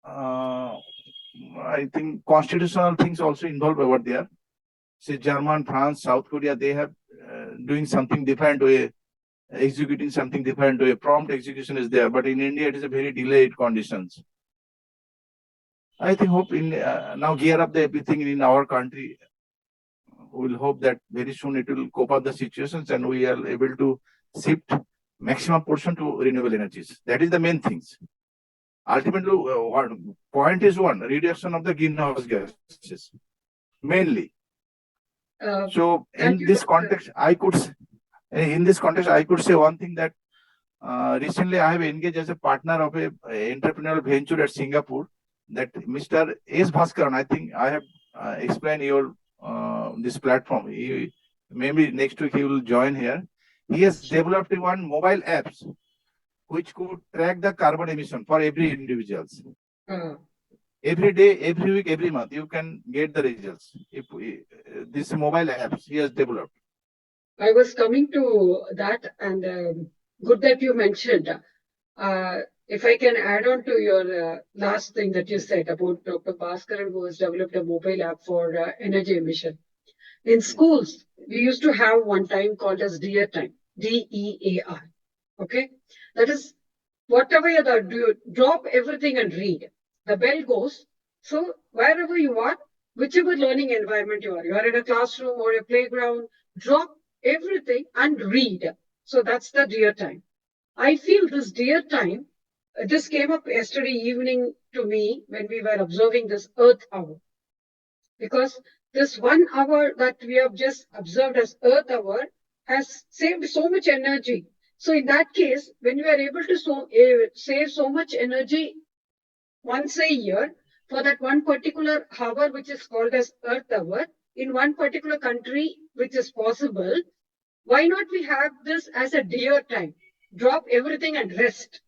I think constitutional things also involved over there. Say German, France, South Korea, they have doing something different way, executing something different way. Prompt execution is there, but in India it is a very delayed conditions. I think hope in now gear up the everything in our country. We'll hope that very soon it will cope up the situations and we are able to shift maximum portion to renewable energies. That is the main things. Ultimately, point is one, reduction of the greenhouse gases, mainly. So Thank in you, this Dr. context, I could say one thing that recently I have engaged as a partner of a entrepreneurial venture at Singapore. That Mr. S. Bhaskaran, I think I have explained your this platform. Maybe next week he will join here. He has developed one mobile apps which could track the carbon emission for every individuals. Every day, every week, every month, you can get the results. If this mobile apps he has developed. I was coming to that, and good that you mentioned. If I can add on to your last thing that you said about Dr. Bhaskaran, who has developed a mobile app for energy emission. In schools, we used to have one time called as DEAR time, DEAR. Okay, that is whatever you do, drop everything and read. The bell goes. So wherever you are, whichever learning environment you are in a classroom or a playground, drop everything and read. So that's the DEAR time. I feel this DEAR time, this came up yesterday evening to me when we were observing this Earth hour. Because this 1 hour that we have just observed as Earth hour has saved so much energy. So in that case, when you are able to save so much energy once a year for that one particular hour, which is called as Earth hour, in one particular country, which is possible, why not we have this as a DEAR time? Drop everything and rest.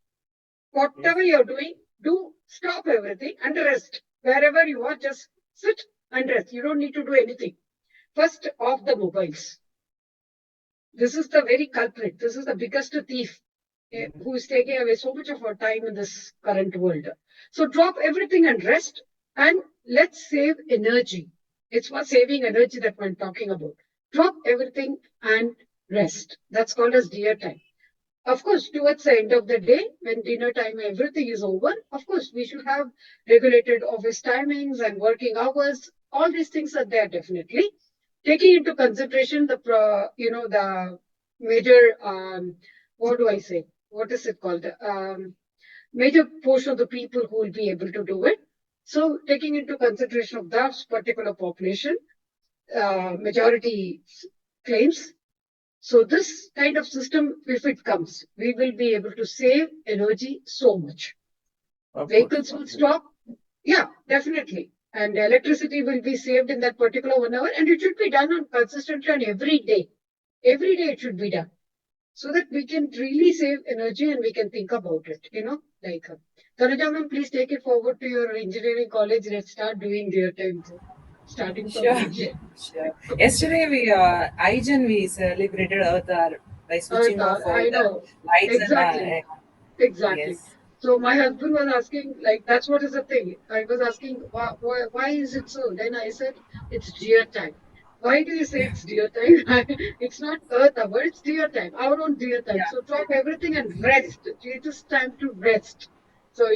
Whatever you're doing, do stop everything and rest. Wherever you are, just sit and rest. You don't need to do anything. First, off the mobiles. This is the very culprit. This is the biggest thief who is taking away so much of our time in this current world. So drop everything and rest, and let's save energy. It's for saving energy that we're talking about. Drop everything and rest. That's called as DEAR time. Of course, towards the end of the day, when dinner time, everything is over, of course, we should have regulated office timings and working hours. All these things are there definitely. Taking into consideration the major, what do I say? What is it called? Major portion of the people who will be able to do it. So taking into consideration of that particular population, majority claims. So this kind of system, if it comes, we will be able to save energy so much. Vehicles will stop. Yeah, definitely. And electricity will be saved in that particular 1 hour, and it should be done on consistently on every day. Every day it should be done. So that we can really save energy and we can think about it, Tanuja ma'am, please take it forward to your engineering college. Let's start doing real time. Starting from Sure. Yesterday IGEN we celebrated Earth Hour by switching off all I the know. lights Exactly. Exactly. yes. So my husband was asking, that's what is the thing. I was asking, why is it so? Then I said, it's deer time. Why do you say it's deer time? It's not Earth hour, it's deer time, our own deer time. So drop everything and rest. It is time to rest. So,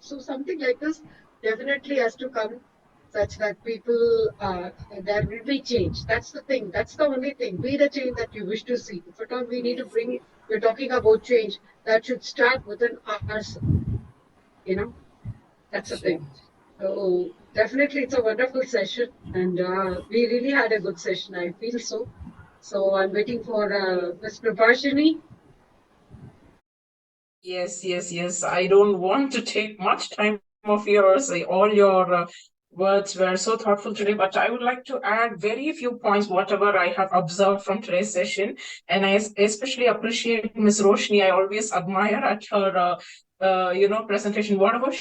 so something like this definitely has to come such that people, there will be change. That's the thing. That's the only thing. Be the change that you wish to see. If at all we need to bring, we're talking about change, that should start within ourselves. That's the thing. So definitely it's a wonderful session, and we really had a good session. I feel so. So I'm waiting for Ms. Prabhashini. Yes. I don't want to take much time of yours. All your words were so thoughtful today, but I would like to add very few points, whatever I have observed from today's session. And I especially appreciate Ms. Roshni. I always admire at her, presentation. Whatever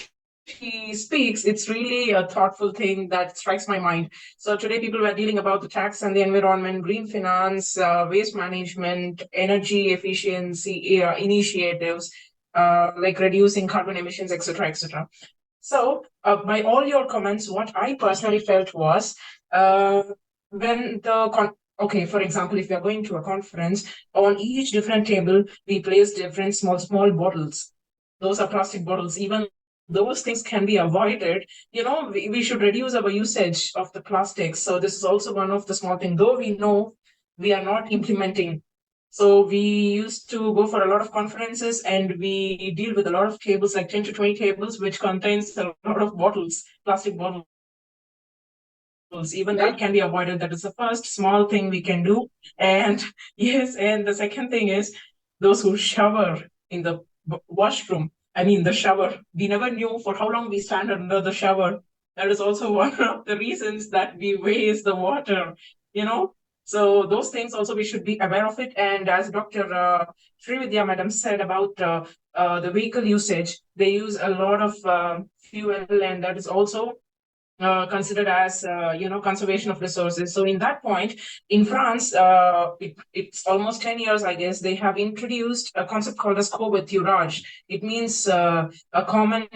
she speaks, it's really a thoughtful thing that strikes my mind. So today people were dealing about the tax and the environment, green finance, waste management, energy efficiency initiatives, like reducing carbon emissions, etc., etc. So by all your comments, what I personally felt was when for example, if we are going to a conference, on each different table, we place different small bottles. Those are plastic bottles. Even those things can be avoided. We should reduce our usage of the plastics. So this is also one of the small things, though we know we are not implementing. So we used to go for a lot of conferences and we deal with a lot of tables, like 10 to 20 tables, which contains a lot of bottles, plastic bottles. even that can be avoided. That is the first small thing we can do. And yes, and the second thing is those who shower in the washroom, I mean the shower. We never knew for how long we stand under the shower. That is also one of the reasons that we waste the water, you know. So those things also we should be aware of it. And as Dr. Srividhya madam said about the vehicle usage, they use a lot of fuel, and that is also considered as conservation of resources. So in that point, in France, it's almost 10 years, I guess, they have introduced a concept called as co-voiturage. It means a common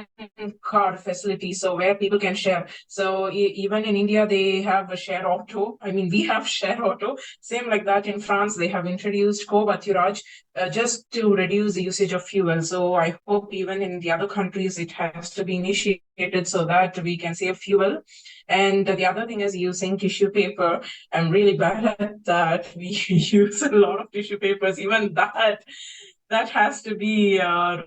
car facility, so where people can share. So even in India, they have a share auto. I mean, we have share auto. Same like that in France, they have introduced co-voiturage just to reduce the usage of fuel. So I hope even in the other countries, it has to be initiated so that we can save fuel. And the other thing is using tissue paper. I'm really bad at that. We use a lot of tissue papers. Even that has to be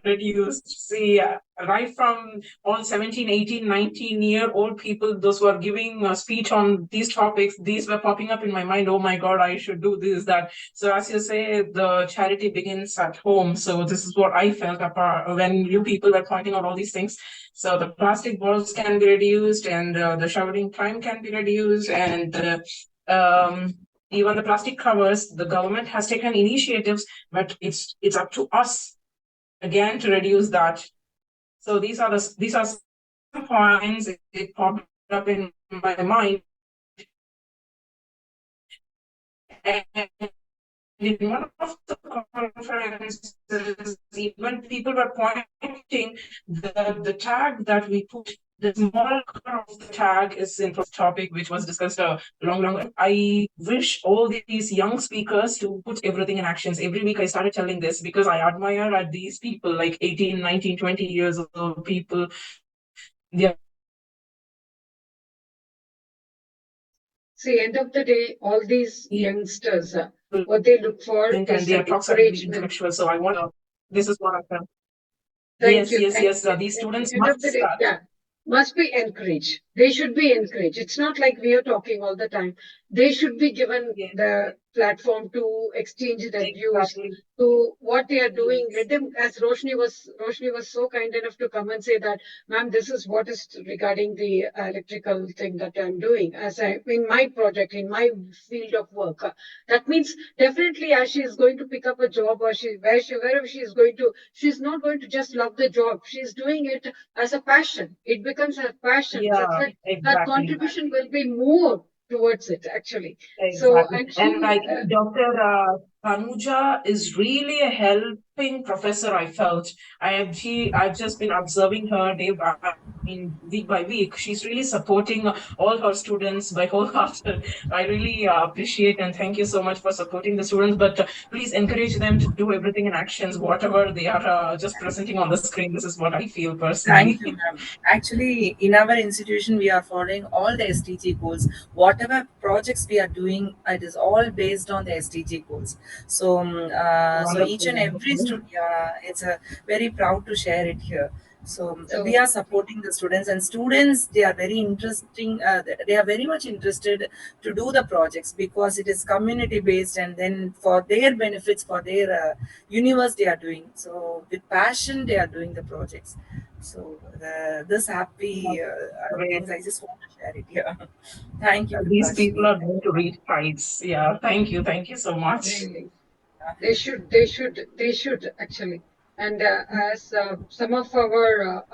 reduced. See, right from all 17, 18, 19-year-old people, those who are giving a speech on these topics, these were popping up in my mind. Oh my God, I should do this, that. So as you say, the charity begins at home. So this is what I felt when you people were pointing out all these things. So the plastic bottles can be reduced, and the showering time can be reduced, and even the plastic covers, the government has taken initiatives, but it's up to us again to reduce that. So these are some points it popped up in my mind. And in one of the conferences, even people were pointing the tag that we put. The small color of the tag is in the topic which was discussed long. I wish all these young speakers to put everything in actions. Every week I started telling this because I admire at these people like 18, 19, 20 years old people. Yeah. See, end of the day, all these youngsters, what they look for and is they are encouragement. intellectual. So I want to. This is what I found. Thank you. Yes. These students must start. Yeah, must be encouraged. They should be encouraged. It's not like we are talking all the time. They should be given the platform to exchange their views, to what they are doing. Let them, as Roshni was so kind enough to come and say that, ma'am, this is what is regarding the electrical thing that I'm doing in my project, in my field of work. That means definitely as she is going to pick up a job, or wherever she is going to, she's not going to just love the job. She's doing it as a passion. It becomes a passion. Yeah, such that exactly. That contribution will be more towards it, actually. Exactly. So, and like Dr. Tanuja is really a helping professor, I felt. I've just been observing her week by week. She's really supporting all her students by wholehearted. I really appreciate and thank you so much for supporting the students. But please encourage them to do everything in actions, whatever they are just presenting on the screen. This is what I feel personally. Thank you, ma'am. Actually, in our institution, we are following all the SDG goals. Whatever projects we are doing, it is all based on the SDG goals. So, so each and every student, it's very proud to share it here. So we are supporting the students, and students, they are very interesting. They are very much interested to do the projects because it is community based, and then for their benefits, for their universe, they are doing. So with passion, they are doing the projects. So this happy things, I just want to share it here. Thank you. These people are going to reach heights. Yeah, thank you so much. Really. They should actually. And as some of our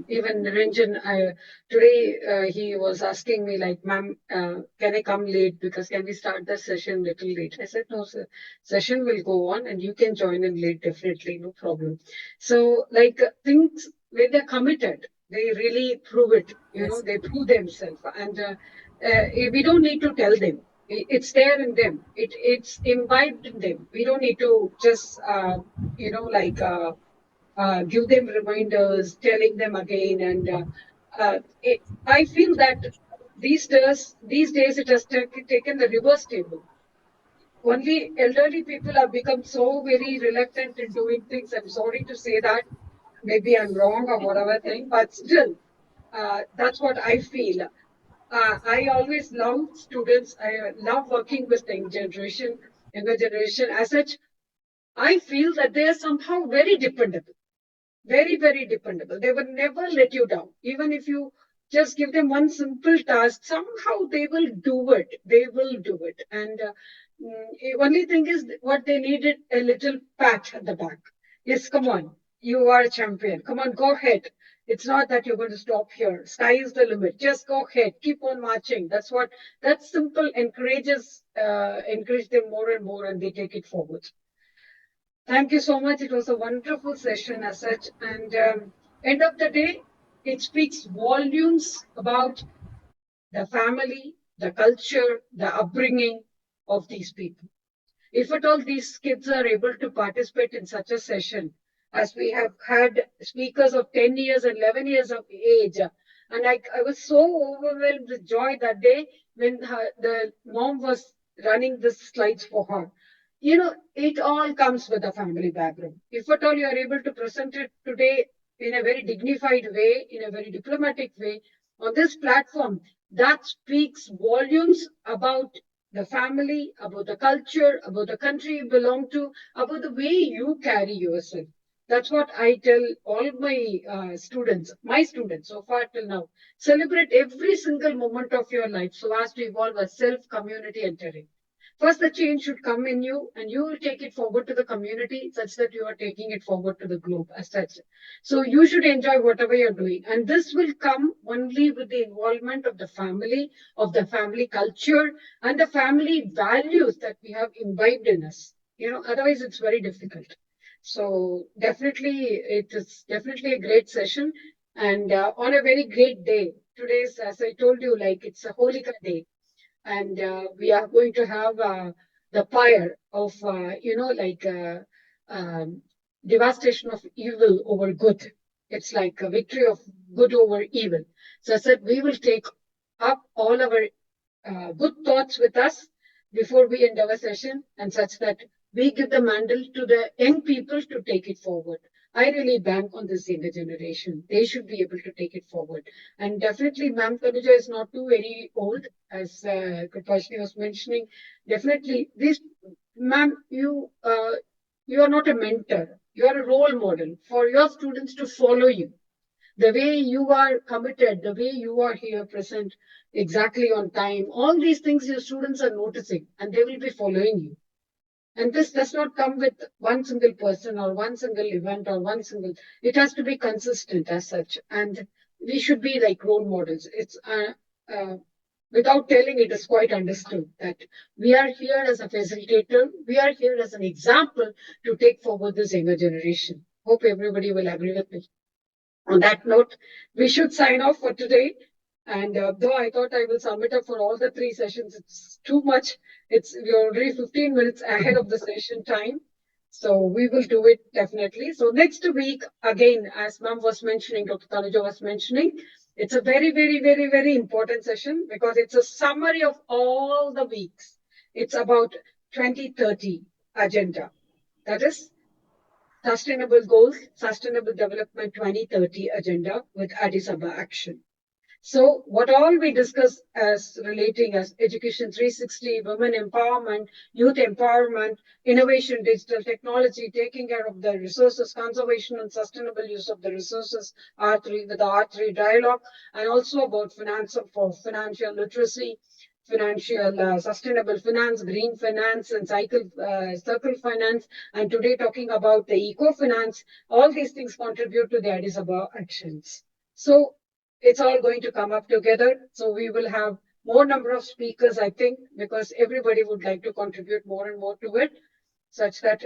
even Ranjan, today he was asking me like, ma'am, can I come late because can we start the session little late? I said, no, sir, session will go on and you can join in late, definitely, no problem. So like things, when they're committed, they really prove it, they prove themselves. And we don't need to tell them. It's there in them. It's imbibed in them. We don't need to just, give them reminders, telling them again. And I feel that these days it has taken the reverse table. Only elderly people have become so very reluctant in doing things. I'm sorry to say that. Maybe I'm wrong or whatever thing, but still, that's what I feel. I always love students. I love working with the younger generation. As such, I feel that they are somehow very dependable, very, very dependable. They will never let you down. Even if you just give them one simple task, somehow they will do it. They will do it. And the only thing is what they needed a little pat at the back. Yes, come on. You are a champion. Come on, go ahead. It's not that you're going to stop here. Sky is the limit. Just go ahead. Keep on marching. That simple encourage them more and more, and they take it forward. Thank you so much. It was a wonderful session as such. And end of the day, it speaks volumes about the family, the culture, the upbringing of these people. If at all these kids are able to participate in such a session, as we have had speakers of 10 years and 11 years of age, and I was so overwhelmed with joy that day when the mom was running the slides for her. You know, it all comes with a family background. If at all you are able to present it today in a very dignified way, in a very diplomatic way, on this platform, that speaks volumes about the family, about the culture, about the country you belong to, about the way you carry yourself. That's what I tell all my students so far till now. Celebrate every single moment of your life so as to evolve a self-community and terrain. First, the change should come in you, and you will take it forward to the community such that you are taking it forward to the globe as such. So you should enjoy whatever you're doing. And this will come only with the involvement of the family culture, and the family values that we have imbibed in us. You know, otherwise it's very difficult. So definitely, it is definitely a great session, and on a very great day. Today's, as I told you, like it's a Holika day, and we are going to have the fire of devastation of evil over good. It's like a victory of good over evil. So I said we will take up all our good thoughts with us before we end our session, and such that we give the mantle to the young people to take it forward. I really bank on this younger generation. They should be able to take it forward. And definitely, Ma'am Tanuja is not too very old, as Kripashni was mentioning. Definitely, this, Ma'am, you are not a mentor. You are a role model for your students to follow you. The way you are committed, the way you are here present exactly on time, all these things your students are noticing, and they will be following you. And this does not come with one single person or one single event or it has to be consistent as such. And we should be like role models. It's without telling, it is quite understood that we are here as a facilitator. We are here as an example to take forward this younger generation. Hope everybody will agree with me. On that note, we should sign off for today. And though I thought I will submit up for all the 3 sessions, it's too much. We're already 15 minutes ahead of the session time. So we will do it definitely. So next week, again, as Ma'am was mentioning, Dr. Tanuja was mentioning, it's a very, very, very, very important session because it's a summary of all the weeks. It's about 2030 agenda. That is Sustainable Goals, Sustainable Development 2030 agenda with Addis Ababa action. So what all we discuss as relating as education 360, women empowerment, youth empowerment, innovation, digital technology, taking care of the resources, conservation and sustainable use of the resources, R3 with the R3 dialogue, and also about finance for financial literacy, financial sustainable finance, green finance, and circle finance. And today talking about the eco finance, all these things contribute to the Addis Ababa actions. So it's all going to come up together. So we will have more number of speakers, I think, because everybody would like to contribute more and more to it, such that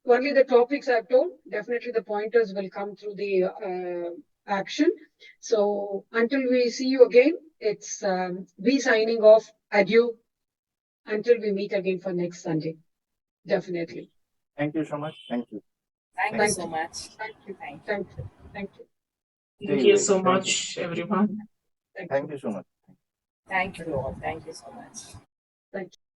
only the topics I've told, definitely the pointers will come through the action. So until we see you again, it's we signing off. Adieu. Until we meet again for next Sunday. Definitely. Thank you so much. Thank you. Thank you so much. Thank you. Thank you. Thank you. Thank you. Thank you so much, everyone. Thank you so much. Thank you all. Thank you so much. Thank you.